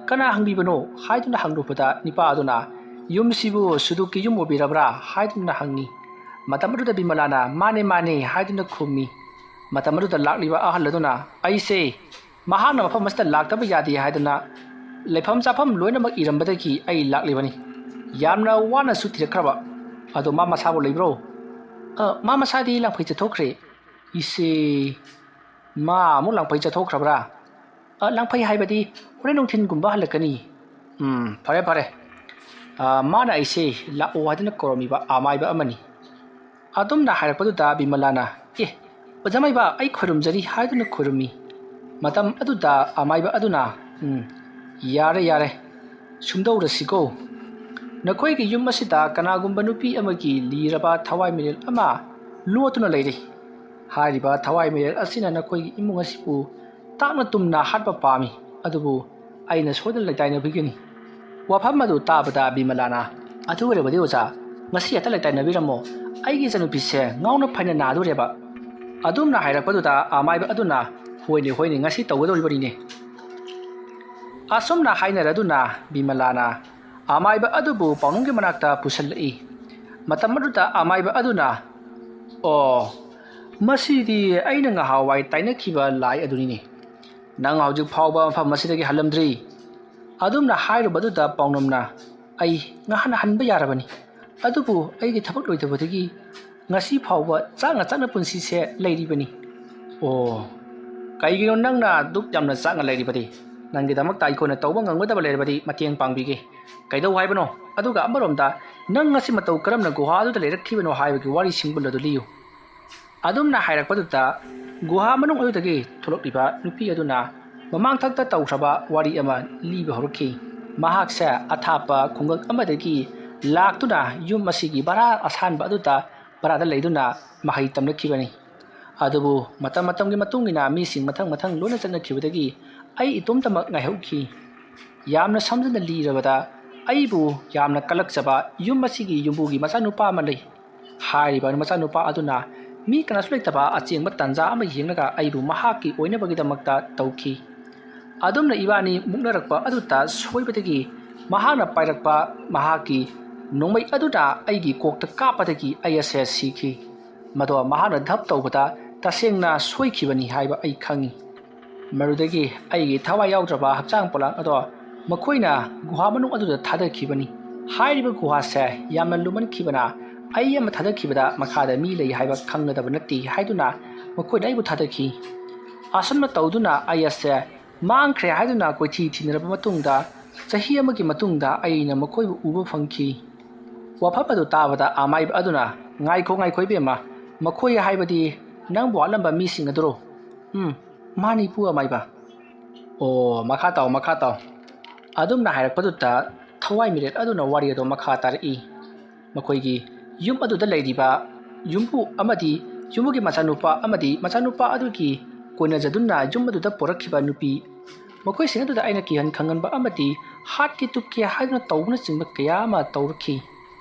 ꯀꯅꯥ ꯍꯪꯕꯤꯕꯅꯣ ꯍꯥꯏꯗꯨꯅ ꯍꯪꯂꯨꯕꯗ ꯅꯤꯄꯥ ꯑꯗꯨꯅ ꯌꯨꯝꯁꯤꯕꯨ ꯁꯨꯗꯨꯛꯀꯤ ꯌꯨꯝ ꯑꯣꯏꯕꯤꯔꯕ꯭ꯔꯥ ꯍꯥꯏꯗꯨꯅ ꯍꯪꯉꯤ꯫ ꯃꯇꯝ ꯑꯗꯨꯗ ꯕꯤꯃꯂꯥꯅ ꯃꯥꯅꯦ ꯃꯥꯅꯦ ꯍꯥꯏꯗꯨꯅ ꯈꯨꯝꯃꯤ꯫ ꯃꯇꯝ ꯑꯗꯨꯗ ꯂꯥꯛꯂꯤꯕ ꯑꯍꯜ ꯑꯗꯨꯅ ꯑꯩꯁꯦ ꯃꯍꯥꯛꯅ ꯃꯐꯝ ꯑꯁꯤꯗ ꯂꯥꯛꯇꯕ ꯌꯥꯗꯦ ꯍꯥꯏꯗꯨꯅ ꯂꯩꯐꯝ ꯆꯥꯐꯝ ꯂꯣꯏꯅꯃꯛ ꯏꯔꯝꯕꯗꯒꯤ ꯑꯩ ꯂꯥꯛꯂꯤꯕꯅꯤ꯫ ꯌꯥꯝꯅ ꯋꯥꯅꯁꯨ ꯊꯤꯔꯛꯈ꯭ꯔꯕ ꯑꯗꯣ ꯃꯥ ꯃꯁꯥꯕꯨ ꯂꯩꯕ꯭ꯔꯣ? ꯃꯥ ꯃꯁꯥꯗꯤ ꯂꯥꯡꯐꯩ ꯆꯠꯊꯣꯛꯈ꯭ꯔꯦ꯫ ꯏꯁꯦ ꯃꯥ ꯑꯃꯨꯛ ꯂꯥꯡꯐꯩ ꯆꯠꯊꯣꯛꯈ꯭ꯔꯕ꯭ꯔꯥ? ꯂꯥꯡꯐꯩ ꯍꯥꯏꯕꯗꯤ ꯍꯣꯔꯦꯟ ꯅꯨꯡꯊꯤꯟꯒꯨꯝꯕ ꯍꯜꯂꯛꯀꯅꯤ꯫ ꯐꯔꯦ ꯐꯔꯦ, ꯃꯥꯅ ꯑꯩꯁꯦ ꯂꯥꯛꯑꯣ ꯍꯥꯏꯗꯨꯅ ꯀꯧꯔꯝꯃꯤꯕ ꯑꯃꯥꯏꯕ ꯑꯃꯅꯤ꯫ ꯑꯗꯨꯝꯅ ꯍꯥꯏꯔꯛꯄꯗꯨꯗ ꯕꯤꯃꯂꯥꯅ ꯑꯣꯖꯥꯃꯩꯕ ꯑꯩ ꯈꯣꯏꯔꯨꯝꯖꯔꯤ ꯍꯥꯏꯗꯨꯅ ꯈꯣꯏꯔꯨꯝꯃꯤ꯫ ꯃꯇꯝ ꯑꯗꯨꯗ ꯑꯃꯥꯏꯕ ꯑꯗꯨꯅ ꯌꯥꯔꯦ ꯌꯥꯔꯦ ꯁꯨꯝꯗꯧꯔꯁꯤꯀꯣ, ꯅꯈꯣꯏꯒꯤ ꯌꯨꯝ ꯑꯁꯤꯗ ꯀꯅꯥꯒꯨꯝꯕ ꯅꯨꯄꯤ ꯑꯃꯒꯤ ꯂꯤꯔꯕ ꯊꯋꯥꯏ ꯃꯤꯔꯦꯜ ꯑꯃ ꯂꯣꯠꯇꯨꯅ ꯂꯩꯔꯤ꯫ ꯍꯥꯏꯔꯤꯕ ꯊꯋꯥꯏ ꯃꯤꯔꯦꯜ ꯑꯁꯤꯅ ꯅꯈꯣꯏꯒꯤ ꯏꯃꯨꯡ ꯑꯁꯤꯕꯨ ꯇꯥꯛꯅ ꯇꯨꯝꯅ ꯍꯥꯠꯄ ꯄꯥꯝꯃꯤ, ꯑꯗꯨꯕꯨ ꯑꯩꯅ ꯁꯣꯏꯗꯅ ꯂꯩꯇꯥꯏꯅꯕꯤꯒꯅꯤ꯫ ꯋꯥꯐꯝ ꯑꯗꯨ ꯇꯥꯕꯗ ꯕꯤꯃꯂꯥꯅ ꯑꯗꯨ ꯑꯣꯏꯔꯕꯗꯤ ꯑꯣꯖꯥ ꯉꯁꯤ ꯍꯦꯛꯇ ꯂꯩꯇꯥꯏꯅꯕꯤꯔꯝꯃꯣ, ꯑꯩꯒꯤ ꯏꯆꯥꯅꯨꯄꯤꯁꯦ ꯉꯥꯎꯅ ꯐꯩꯅ ꯅꯥꯗꯣꯔꯦꯕ꯫ ꯑꯗꯨꯝꯅ ꯍꯥꯏꯔꯛꯄꯗꯨꯗ ꯑꯃꯥꯏꯕ ꯑꯗꯨꯅ ꯍꯣꯏꯅꯦ ꯍꯣꯏꯅꯦ ꯉꯁꯤ ꯇꯧꯒꯗꯧꯔꯤꯕꯅꯤꯅꯦ꯫ ꯑꯁꯨꯝꯅ ꯍꯥꯏꯅꯔꯗꯨꯅ ꯕꯤꯃꯂꯥꯅ ꯑꯃꯥꯏꯕ ꯑꯗꯨꯕꯨ ꯄꯥꯎꯅꯝꯒꯤ ꯃꯅꯥꯛꯇ ꯄꯨꯁꯜꯂꯛꯏ꯫ ꯃꯇꯝ ꯑꯗꯨꯗ ꯑꯃꯥꯏꯕ ꯑꯗꯨꯅ ꯃꯁꯤꯗꯤ ꯑꯩꯅ ꯉꯍꯥꯟꯋꯥꯏ ꯇꯥꯏꯅꯈꯤꯕ ꯂꯥꯏ ꯑꯗꯨꯅꯤꯅꯦ, ꯅꯪ ꯍꯧꯖꯤꯛ ꯐꯥꯎꯕ ꯃꯐꯝ ꯑꯁꯤꯗꯒꯤ ꯍꯜꯂꯝꯗ꯭ꯔꯤ꯫ ꯑꯗꯨꯝꯅ ꯍꯥꯏꯔꯨꯕꯗꯨꯗ ꯄꯥꯎꯅꯝꯅ ꯑꯩ ꯉꯍꯥꯟꯅ ꯍꯟꯕ ꯌꯥꯔꯕꯅꯤ, ꯑꯗꯨꯕꯨ ꯑꯩꯒꯤ ꯊꯕꯛ ꯂꯣꯏꯗꯕꯗꯒꯤ ꯉꯁꯤ ꯐꯥꯎꯕ ꯆꯥꯛꯅ ꯆꯥꯛꯅ ꯄꯨꯟꯁꯤꯁꯦ ꯂꯩꯔꯤꯕꯅꯤ꯫ ꯀꯩꯒꯤꯅꯣ ꯅꯪꯅ ꯗꯨꯛ ꯌꯥꯝꯅ ꯆꯥꯛꯅ ꯂꯩꯔꯤꯕꯗꯤ? ꯅꯪꯒꯤꯗꯃꯛꯇ ꯑꯩꯈꯣꯏꯅ ꯇꯧꯕ ꯉꯝꯒꯗꯕ ꯂꯩꯔꯕꯗꯤ ꯃꯇꯦꯡ ꯄꯥꯡꯕꯤꯒꯦ, ꯀꯩꯗꯧ ꯍꯥꯏꯕꯅꯣ? ꯑꯗꯨꯒ ꯑꯃꯔꯣꯝꯗ ꯅꯪ ꯉꯁꯤ ꯃꯇꯧ ꯀꯔꯝꯅ ꯒꯨꯍꯥ ꯑꯗꯨꯗ ꯂꯩꯔꯛꯈꯤꯕꯅꯣ ꯍꯥꯏꯕꯒꯤ ꯋꯥꯔꯤ ꯁꯤꯡꯕꯨꯜ ꯑꯗꯨ ꯂꯤꯌꯨ꯫ ꯑꯗꯨꯝꯅ ꯍꯥꯏꯔꯛꯄꯗꯨꯗ ꯒꯨꯍꯥ ꯃꯅꯨꯡ ꯑꯗꯨꯗꯒꯤ ꯊꯣꯛꯂꯛꯂꯤꯕ ꯅꯨꯄꯤ ꯑꯗꯨꯅ ꯃꯃꯥꯡꯊꯛꯇ ꯇꯧꯈ꯭ꯔꯕ ꯋꯥꯔꯤ ꯑꯃ ꯂꯤꯕ ꯍꯧꯔꯛꯈꯤ꯫ ꯃꯍꯥꯛꯁꯦ ꯑꯊꯥꯞꯄ ꯈꯨꯡꯒꯪ ꯑꯃꯗꯒꯤ ꯂꯥꯛꯇꯨꯅ ꯌꯨꯝ ꯑꯁꯤꯒꯤ ꯚꯔꯥ ꯑꯁꯥꯟꯕ ꯑꯗꯨꯗ ꯚꯔꯥꯗ ꯂꯩꯗꯨꯅ ꯃꯍꯩ ꯇꯝꯂꯛꯈꯤꯕꯅꯤ꯫ ꯑꯗꯨꯕꯨ ꯃꯇꯝꯒꯤ ꯃꯇꯨꯡ ꯏꯟꯅ ꯃꯤꯁꯤꯡ ꯃꯊꯪ ꯂꯣꯏꯅ ꯆꯠꯅꯈꯤꯕꯗꯒꯤ ꯑꯩ ꯏꯇꯣꯝꯇꯃꯛ ꯉꯥꯏꯍꯧꯈꯤ꯫ ꯌꯥꯝꯅ ꯁꯝꯖꯟꯅ ꯂꯤꯔꯕꯗ ꯑꯩꯕꯨ ꯌꯥꯝꯅ ꯀꯜꯂꯛꯆꯕ ꯌꯨꯝ ꯑꯁꯤꯒꯤ ꯌꯨꯝꯕꯨꯒꯤ ꯃꯆꯥꯅꯨꯄꯥ ꯑꯃ ꯂꯩ꯫ ꯍꯥꯏꯔꯤꯕ ꯃꯆꯥꯅꯨꯄꯥ ꯑꯗꯨꯅ ꯃꯤ ꯀꯅꯥꯁꯨ ꯂꯩꯇꯕ ꯑꯆꯦꯡꯕ ꯇꯥꯟꯖꯥ ꯑꯃ ꯌꯦꯡꯂꯒ ꯑꯩꯕꯨ ꯃꯍꯥꯛꯀꯤ ꯑꯣꯏꯅꯕꯒꯤꯗꯃꯛꯇ ꯇꯧꯈꯤ꯫ ꯑꯗꯨꯝꯅ ꯏꯕꯥꯅꯤ ꯃꯨꯛꯅꯔꯛꯄ ꯑꯗꯨꯗ ꯁꯣꯏꯕꯗꯒꯤ ꯃꯍꯥꯛꯅ ꯄꯥꯏꯔꯛꯄ ꯃꯍꯥꯛꯀꯤ ꯅꯣꯡꯃꯩ ꯑꯗꯨꯅ ꯑꯩꯒꯤ ꯀꯣꯛꯇ ꯀꯥꯞꯄꯗꯒꯤ ꯑꯩ ꯑꯁꯦ ꯁꯤꯈꯤ꯫ ꯃꯗꯣ ꯃꯍꯥꯛꯅ ꯙꯞ ꯇꯧꯕꯗ ꯇꯁꯦꯡꯅ ꯁꯣꯏꯈꯤꯕꯅꯤ ꯍꯥꯏꯕ ꯑꯩ ꯈꯪꯉꯤ꯫ ꯃꯗꯨꯗꯒꯤ ꯑꯩꯒꯤ ꯊꯋꯥꯏ ꯌꯥꯎꯗ꯭ꯔꯕ ꯍꯛꯆꯥꯡ ꯄꯣꯂꯥꯡ ꯑꯗꯣ ꯃꯈꯣꯏꯅ ꯒꯨꯍꯥ ꯃꯅꯨꯡ ꯑꯗꯨꯗ ꯊꯥꯗꯈꯤꯕꯅꯤ꯫ ꯍꯥꯏꯔꯤꯕ ꯒꯨꯍꯥꯁꯦ ꯌꯥꯝꯅ ꯂꯨꯃꯟꯈꯤꯕꯅ ꯑꯩ ꯑꯃ ꯊꯥꯗꯈꯤꯕꯗ ꯃꯈꯥꯗ ꯃꯤ ꯂꯩ ꯍꯥꯏꯕ ꯈꯪꯒꯗꯕ ꯅꯠꯇꯦ ꯍꯥꯏꯗꯨꯅ ꯃꯈꯣꯏꯅ ꯑꯩꯕꯨ ꯊꯥꯗꯈꯤ꯫ ꯑꯁꯨꯝꯅ ꯇꯧꯗꯨꯅ ꯑꯩ ꯑꯁꯦ ꯃꯥꯡꯈ꯭ꯔꯦ ꯍꯥꯏꯗꯨꯅ ꯀꯣꯏꯊꯤ ꯊꯤꯅꯔꯕ ꯃꯇꯨꯡꯗ ꯆꯍꯤ ꯑꯃꯒꯤ ꯃꯇꯨꯡꯗ ꯑꯩꯅ ꯃꯈꯣꯏꯕꯨ ꯎꯕ ꯐꯪꯈꯤ꯫ ꯋꯥꯐꯝ ꯑꯗꯨ ꯇꯥꯕꯗ ꯑꯃꯥꯏꯕ ꯑꯗꯨꯅ ꯉꯥꯏꯈꯣ ꯏꯕꯦꯝꯃ, ꯃꯈꯣꯏ ꯍꯥꯏꯕꯗꯤ ꯅꯪꯕꯨ ꯋꯥꯠꯂꯝꯕ ꯃꯤꯁꯤꯡ ꯑꯗꯨꯔꯣ? ꯃꯥꯅꯤ ꯄꯨ ꯑꯃꯥꯏꯕ꯫ ꯃꯈꯥ ꯇꯥꯎ꯫ ꯑꯗꯨꯝꯅ ꯍꯥꯏꯔꯛꯄꯗꯨꯗ ꯊꯋꯥꯏ ꯃꯤꯔꯦꯜ ꯑꯗꯨꯅ ꯋꯥꯔꯤ ꯑꯗꯨ ꯃꯈꯥ ꯇꯥꯔꯛꯏ꯫ ꯃꯈꯣꯏꯒꯤ ꯌꯨꯝ ꯑꯗꯨꯗ ꯂꯩꯔꯤꯕ ꯌꯨꯝꯕꯨ ꯑꯃꯗꯤ ꯌꯨꯝꯕꯨꯒꯤ ꯃꯆꯥꯅꯨꯄꯥ ꯑꯃꯗꯤ ꯃꯆꯥꯅꯨꯄꯥ ꯑꯗꯨꯒꯤ ꯀꯣꯏꯅꯖꯗꯨꯅ ꯌꯨꯝ ꯑꯗꯨꯗ ꯄꯣꯔꯛꯈꯤꯕ ꯅꯨꯄꯤ, ꯃꯈꯣꯏꯁꯤꯡ ꯑꯗꯨꯗ ꯑꯩꯅ ꯀꯤꯍꯟ ꯈꯪꯍꯟꯕ ꯑꯃꯗꯤ ꯍꯥꯠꯀꯦ ꯇꯨꯞꯀꯦ ꯍꯥꯏꯗꯨꯅ ꯇꯧꯕꯅꯆꯤꯡꯕ ꯀꯌꯥ ꯑꯃ ꯇꯧꯔꯛꯈꯤ꯫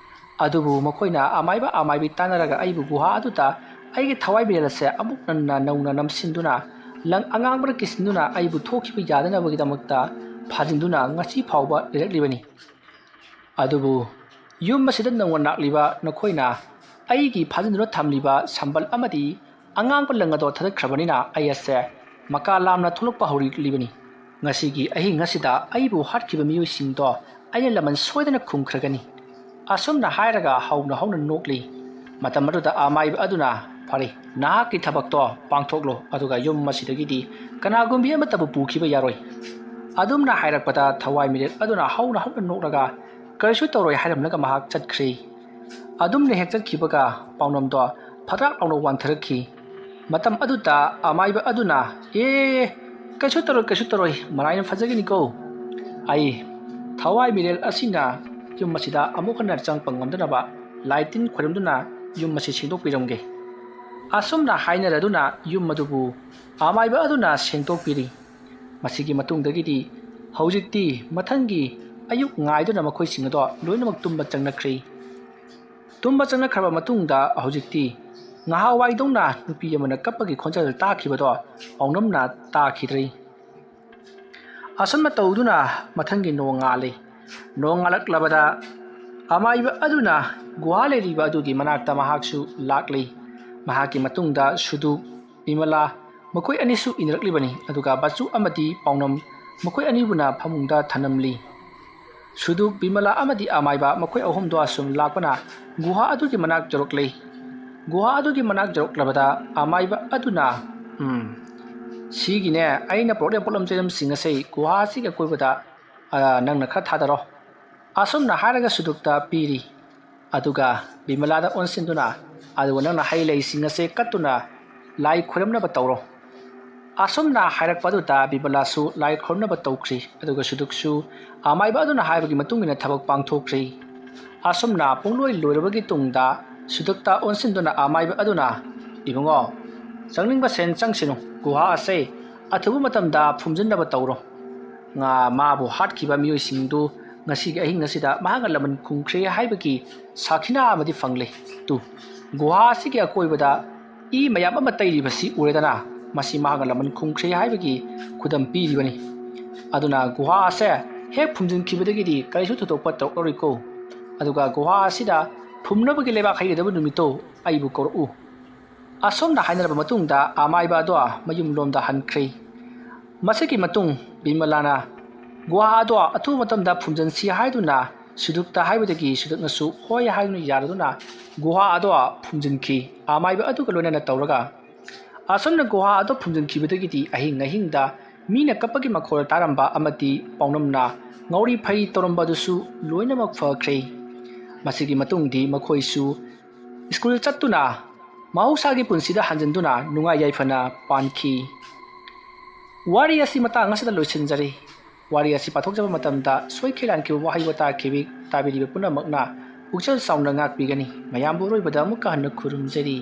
ꯑꯗꯨꯕꯨ ꯃꯈꯣꯏꯅ ꯑꯃꯥꯏꯕꯤ ꯇꯥꯟꯅꯔꯒ ꯑꯩꯕꯨ ꯒꯨꯍꯥ ꯑꯗꯨꯗ ꯑꯩꯒꯤ ꯊꯋꯥꯏ ꯃꯤꯔꯦꯜ ꯑꯁꯦ ꯑꯃꯨꯛ ꯅꯧꯅ ꯅꯝꯁꯤꯟꯗꯨꯅ ꯂꯪ ꯑꯉꯥꯡꯕꯅ ꯀꯤꯁꯤꯟꯗꯨꯅ ꯑꯩꯕꯨ ꯊꯣꯛꯈꯤꯕ ꯌꯥꯗꯅꯕꯒꯤꯗꯃꯛꯇ ꯐꯥꯖꯤꯟꯗꯨꯅ ꯉꯁꯤ ꯐꯥꯎꯕ ꯂꯩꯔꯛꯂꯤꯕꯅꯤ꯫ ꯑꯗꯨꯕꯨ ꯌꯨꯝ ꯑꯁꯤꯗ ꯅꯧꯅ ꯂꯥꯛꯂꯤꯕ ꯅꯈꯣꯏꯅ ꯑꯩꯒꯤ ꯐꯥꯖꯤꯟꯗꯨꯅ ꯊꯝꯂꯤꯕ ꯁꯝꯕꯜ ꯑꯃꯗꯤ ꯑꯉꯥꯡꯕ ꯂꯪ ꯑꯗꯣ ꯊꯥꯗꯠꯈ꯭ꯔꯕꯅꯤꯅ ꯑꯩ ꯑꯁꯦ ꯃꯀꯥ ꯂꯥꯝꯅ ꯊꯣꯛꯂꯛꯄ ꯍꯧꯔꯛꯂꯤꯕꯅꯤ꯫ ꯉꯁꯤꯒꯤ ꯑꯍꯤꯡ ꯑꯁꯤꯗ ꯑꯩꯕꯨ ꯍꯥꯠꯈꯤꯕ ꯃꯤꯑꯣꯏꯁꯤꯡꯗꯣ ꯑꯩꯅ ꯂꯃꯟ ꯁꯣꯏꯗꯅ ꯈꯨꯝꯈ꯭ꯔꯒꯅꯤ꯫ ꯑꯁꯨꯝꯅ ꯍꯥꯏꯔꯒ ꯍꯧꯅ ꯅꯣꯛꯂꯤ꯫ ꯃꯇꯝ ꯑꯗꯨꯗ ꯑꯃꯥꯏꯕ ꯑꯗꯨꯅ ꯐꯔꯦ, ꯅꯍꯥꯛꯀꯤ ꯊꯕꯛꯇꯣ ꯄꯥꯡꯊꯣꯛꯂꯣ, ꯑꯗꯨꯒ ꯌꯨꯝ ꯑꯁꯤꯗꯒꯤꯗꯤ ꯀꯅꯥꯒꯨꯝꯕꯤ ꯑꯃꯠꯇꯕꯨ ꯄꯨꯈꯤꯕ ꯌꯥꯔꯣꯏ꯫ ꯑꯗꯨꯝꯅ ꯍꯥꯏꯔꯛꯄꯗ ꯊꯋꯥꯏ ꯃꯤꯔꯦꯜ ꯑꯗꯨꯅ ꯍꯧꯅ ꯅꯣꯛꯂꯒ ꯀꯔꯤꯁꯨ ꯇꯧꯔꯣꯏ ꯍꯥꯏꯔꯝꯂꯒ ꯃꯍꯥꯛ ꯆꯠꯈ꯭ꯔꯦ꯫ ꯑꯗꯨꯝꯅ ꯍꯦꯛ ꯆꯠꯈꯤꯕꯒ ꯄꯥꯎꯅꯝꯗꯣ ꯐꯗ꯭ꯔꯥꯛ ꯂꯥꯎꯅ ꯋꯥꯟꯊꯔꯛꯈꯤ꯫ ꯃꯇꯝ ꯑꯗꯨꯗ ꯑꯃꯥꯏꯕ ꯑꯗꯨꯅ ꯀꯩꯁꯨ ꯇꯧꯔꯣꯏ ꯃꯔꯥꯏꯅ ꯐꯖꯒꯅꯤꯀꯣ ꯑꯩ ꯊꯋꯥꯏ ꯃꯤꯔꯦꯜ ꯑꯁꯤꯅ ꯌꯨꯝ ꯑꯁꯤꯗ ꯑꯃꯨꯛ ꯍꯟꯅ ꯆꯪꯄ ꯉꯝꯗꯅꯕ ꯂꯥꯏ ꯇꯤꯟ ꯈꯣꯏꯔꯝꯗꯨꯅ ꯌꯨꯝ ꯑꯁꯤ ꯁꯦꯡꯗꯣꯛꯄꯤꯔꯝꯒꯦ ꯑꯁꯨꯝꯅ ꯍꯥꯏꯅꯔꯗꯨꯅ ꯌꯨꯝ ꯑꯗꯨꯕꯨ ꯑꯃꯥꯏꯕ ꯑꯗꯨꯅ ꯁꯦꯡꯗꯣꯛꯄꯤꯔꯤ ꯃꯁꯤꯒꯤ ꯃꯇꯨꯡꯗꯒꯤꯗꯤ ꯍꯧꯖꯤꯛꯇꯤ ꯃꯊꯪꯒꯤ ꯑꯌꯨꯛ ꯉꯥꯏꯗꯨꯅ ꯃꯈꯣꯏꯁꯤꯡ ꯑꯗꯣ ꯂꯣꯏꯅꯃꯛ ꯇꯨꯝꯕ ꯆꯪꯅꯈ꯭ꯔꯦ ꯇꯨꯝꯕ ꯆꯪꯅꯈ꯭ꯔꯕ ꯃꯇꯨꯡꯗ ꯍꯧꯖꯤꯛꯇꯤ ꯉꯍꯥꯋꯥꯏꯗꯧꯅ ꯅꯨꯄꯤ ꯑꯃꯅ ꯀꯞꯄꯒꯤ ꯈꯣꯟꯖꯦꯜ ꯇꯥꯈꯤꯕꯗꯣ ꯄꯥꯎꯅꯝꯅ ꯇꯥꯈꯤꯗ꯭ꯔꯦ ꯑꯁꯨꯝꯅ ꯇꯧꯗꯨꯅ ꯃꯊꯪꯒꯤ ꯅꯣꯡ ꯉꯥꯜꯂꯤ ꯅꯣꯡ ꯉꯥꯜꯂꯛꯂꯕꯗ ꯑꯃꯥꯏꯕ ꯑꯗꯨꯅ ꯒꯨꯍꯥ ꯂꯩꯔꯤꯕ ꯑꯗꯨꯒꯤ ꯃꯅꯥꯛꯇ ꯃꯍꯥꯛꯁꯨ ꯂꯥꯛꯂꯤ ꯃꯍꯥꯛꯀꯤ ꯃꯇꯨꯡꯗ ꯁꯨꯗꯨ ꯕꯤꯃꯂꯥ ꯃꯈꯣꯏ ꯑꯅꯤꯁꯨ ꯏꯅꯔꯛꯂꯤꯕꯅꯤ ꯑꯗꯨꯒ ꯕꯆꯨ ꯑꯃꯗꯤ ꯄꯥꯎꯅꯝ ꯃꯈꯣꯏ ꯑꯅꯤꯕꯨꯅ ꯐꯃꯨꯡꯗ ꯊꯅꯝꯂꯤ ꯁꯨꯗꯨ ꯕꯤꯃꯂꯥ ꯑꯃꯗꯤ ꯑꯃꯥꯏꯕ ꯃꯈꯣꯏ ꯑꯍꯨꯝꯗꯣ ꯑꯁꯨꯝ ꯂꯥꯛꯄꯅ ꯒꯨꯍꯥ ꯑꯗꯨꯒꯤ ꯃꯅꯥꯛ ꯌꯧꯔꯛꯂꯤ ꯒꯨꯍꯥ ꯑꯗꯨꯒꯤ ꯃꯅꯥꯛ ꯌꯧꯔꯛꯂꯕꯗ ꯑꯃꯥꯏꯕ ꯑꯗꯨꯅ ꯁꯤꯒꯤꯅꯦ ꯑꯩꯅ ꯄꯨꯔꯛꯂꯤꯕ ꯄꯣꯠꯂꯝ ꯆꯩꯔꯝꯁꯤꯡ ꯑꯁꯤ ꯒꯨꯍꯥ ꯑꯁꯤꯒꯤ ꯑꯀꯣꯏꯕꯗ ꯅꯪꯅ ꯈꯔ ꯊꯥꯗꯔꯣ ꯑꯁꯨꯝꯅ ꯍꯥꯏꯔꯒ ꯁꯨꯗꯨꯛꯇ ꯄꯤꯔꯤ ꯑꯗꯨꯒ ꯕꯤꯃꯂꯥꯗ ꯑꯣꯟꯁꯤꯟꯗꯨꯅ ꯑꯗꯨꯒ ꯅꯪꯅ ꯍꯩ ꯂꯩꯁꯤꯡ ꯑꯁꯤ ꯀꯠꯇꯨꯅ ꯂꯥꯏ ꯈꯣꯏꯔꯝꯅꯕ ꯇꯧꯔꯣ ꯑꯁꯨꯝꯅ ꯍꯥꯏꯔꯛꯄ ꯑꯗꯨꯗ ꯕꯤꯃꯂꯥꯁꯨ ꯂꯥꯏ ꯈꯣꯏꯔꯝꯅꯕ ꯇꯧꯈ꯭ꯔꯤ ꯑꯗꯨꯒ ꯁꯨꯗꯨꯛꯁꯨ ꯑꯃꯥꯏꯕ ꯑꯗꯨꯅ ꯍꯥꯏꯕꯒꯤ ꯃꯇꯨꯡ ꯏꯟꯅ ꯊꯕꯛ ꯄꯥꯡꯊꯣꯛꯈ꯭ꯔꯤ ꯑꯁꯨꯝꯅ ꯄꯨꯡꯂꯣꯏ ꯂꯣꯏꯔꯕꯒꯤ ꯇꯨꯡꯗ ꯁꯨꯗꯨꯛꯇ ꯑꯣꯟꯁꯤꯟꯗꯨꯅ ꯑꯃꯥꯏꯕ ꯑꯗꯨꯅ ꯏꯕꯨꯡꯉꯣ ꯆꯪꯅꯤꯡꯕ ꯁꯦꯟ ꯆꯪꯁꯤꯅꯨ ꯒꯨꯍꯥ ꯑꯁꯤ ꯑꯊꯨꯕ ꯃꯇꯝꯗ ꯐꯨꯝꯖꯤꯟꯅꯕ ꯇꯧꯔꯣ ꯃꯥꯕꯨ ꯍꯥꯠꯈꯤꯕ ꯃꯤꯑꯣꯏꯁꯤꯡꯗꯨ ꯉꯁꯤꯒꯤ ꯑꯍꯤꯡ ꯑꯁꯤꯗ ꯃꯍꯥꯛꯅ ꯂꯃꯟ ꯈꯨꯝꯈ꯭ꯔꯦ ꯍꯥꯏꯕꯒꯤ ꯁꯥꯈꯤꯅꯥ ꯑꯃꯗꯤ ꯐꯪꯂꯦ ꯒꯨꯍꯥ ꯑꯁꯤꯒꯤ ꯑꯀꯣꯏꯕꯗ ꯏ ꯃꯌꯥꯝ ꯑꯃ ꯇꯩꯔꯤꯕꯁꯤ ꯎꯔꯦꯗꯅ ꯃꯁꯤ ꯃꯍꯥꯛꯅ ꯂꯃꯟ ꯈꯨꯝꯈ꯭ꯔꯦ ꯍꯥꯏꯕꯒꯤ ꯈꯨꯗꯝ ꯄꯤꯔꯤꯕꯅꯤ ꯑꯗꯨꯅ ꯒꯨꯍꯥ ꯑꯁꯦ ꯍꯦꯛ ꯐꯨꯝꯖꯤꯟꯈꯤꯕꯗꯒꯤꯗꯤ ꯀꯔꯤꯁꯨ ꯊꯣꯏꯗꯣꯛꯄ ꯇꯧꯔꯛꯂꯣꯏꯀꯣ ꯑꯗꯨꯒ ꯒꯨꯍꯥ ꯑꯁꯤꯗ ꯐꯨꯝꯅꯕꯒꯤ ꯂꯩꯕꯥꯛ ꯍꯩꯒꯗꯕ ꯅꯨꯃꯤꯠꯇꯣ ꯑꯩꯕꯨ ꯀꯧꯔꯛꯎ ꯑꯁꯣꯝꯅ ꯍꯥꯏꯅꯔꯕ ꯃꯇꯨꯡꯗ ꯑꯃꯥꯏꯕ ꯑꯗꯣ ꯃꯌꯨꯝꯂꯣꯝꯗ ꯍꯟꯈ꯭ꯔꯦ ꯃꯁꯤꯒꯤ ꯃꯇꯨꯡ ꯕꯤꯃꯂꯥꯅ ꯒꯨꯍꯥ ꯑꯗꯣ ꯑꯊꯨꯕ ꯃꯇꯝꯗ ꯐꯨꯝꯖꯤꯟꯁꯤ ꯍꯥꯏꯗꯨꯅ ꯁꯨꯗꯨꯛꯇ ꯍꯥꯏꯕꯗꯒꯤ ꯁꯨꯗꯨꯛꯅꯁꯨ ꯍꯣꯏ ꯍꯥꯏꯗꯨꯅ ꯌꯥꯔꯗꯨꯅ ꯒꯨꯍꯥ ꯑꯗꯣ ꯐꯨꯝꯖꯤꯟꯈꯤ ꯑꯃꯥꯏꯕ ꯑꯗꯨꯒ ꯂꯣꯏꯅꯅ ꯇꯧꯔꯒ ꯑꯁꯨꯝꯅ ꯒꯨꯍꯥ ꯑꯗꯣ ꯐꯨꯝꯖꯤꯟꯈꯤꯕꯗꯒꯤꯗꯤ ꯑꯍꯤꯡꯗ ꯃꯤꯅ ꯀꯞꯄꯒꯤ ꯃꯈꯣꯜ ꯇꯥꯔꯝꯕ ꯑꯃꯗꯤ ꯄꯥꯎꯅꯝꯅ ꯉꯧꯔꯤ ꯐꯩ ꯇꯧꯔꯝꯕ ꯑꯗꯨꯁꯨ ꯂꯣꯏꯅꯃꯛ ꯐꯈ꯭ꯔꯦ ꯃꯁꯤꯒꯤ ꯃꯇꯨꯡꯗꯤ ꯃꯈꯣꯏꯁꯨ ꯁ꯭ꯀꯨꯜ ꯆꯠꯇꯨꯅ ꯃꯍꯧꯁꯥꯒꯤ ꯄꯨꯟꯁꯤꯗ ꯍꯟꯖꯤꯟꯗꯨꯅ ꯅꯨꯡꯉꯥꯏ ꯌꯥꯏꯐꯅ ꯄꯥꯟꯈꯤ ꯋꯥꯔꯤ ꯑꯁꯤ ꯃꯇꯥꯡ ꯑꯁꯤꯗ ꯂꯣꯏꯁꯤꯟꯖꯔꯤ ꯋꯥꯔꯤ ꯑꯁꯤ ꯄꯥꯊꯣꯛꯆꯕ ꯃꯇꯝꯗ ꯁꯣꯏꯈꯤ ꯂꯥꯟꯈꯤꯕ ꯋꯥꯍꯩ ꯋꯥꯇꯥ ꯇꯥꯕꯤꯔꯤꯕ ꯄꯨꯝꯅꯃꯛꯅ ꯄꯨꯛꯆꯦꯜ ꯆꯥꯎꯅ ꯉꯥꯛꯄꯤꯒꯅꯤ ꯃꯌꯥꯝꯕꯨ ꯑꯔꯣꯏꯕꯗ ꯑꯃꯨꯛꯀ ꯍꯟꯅ ꯈꯨꯔꯨꯝꯖꯔꯤ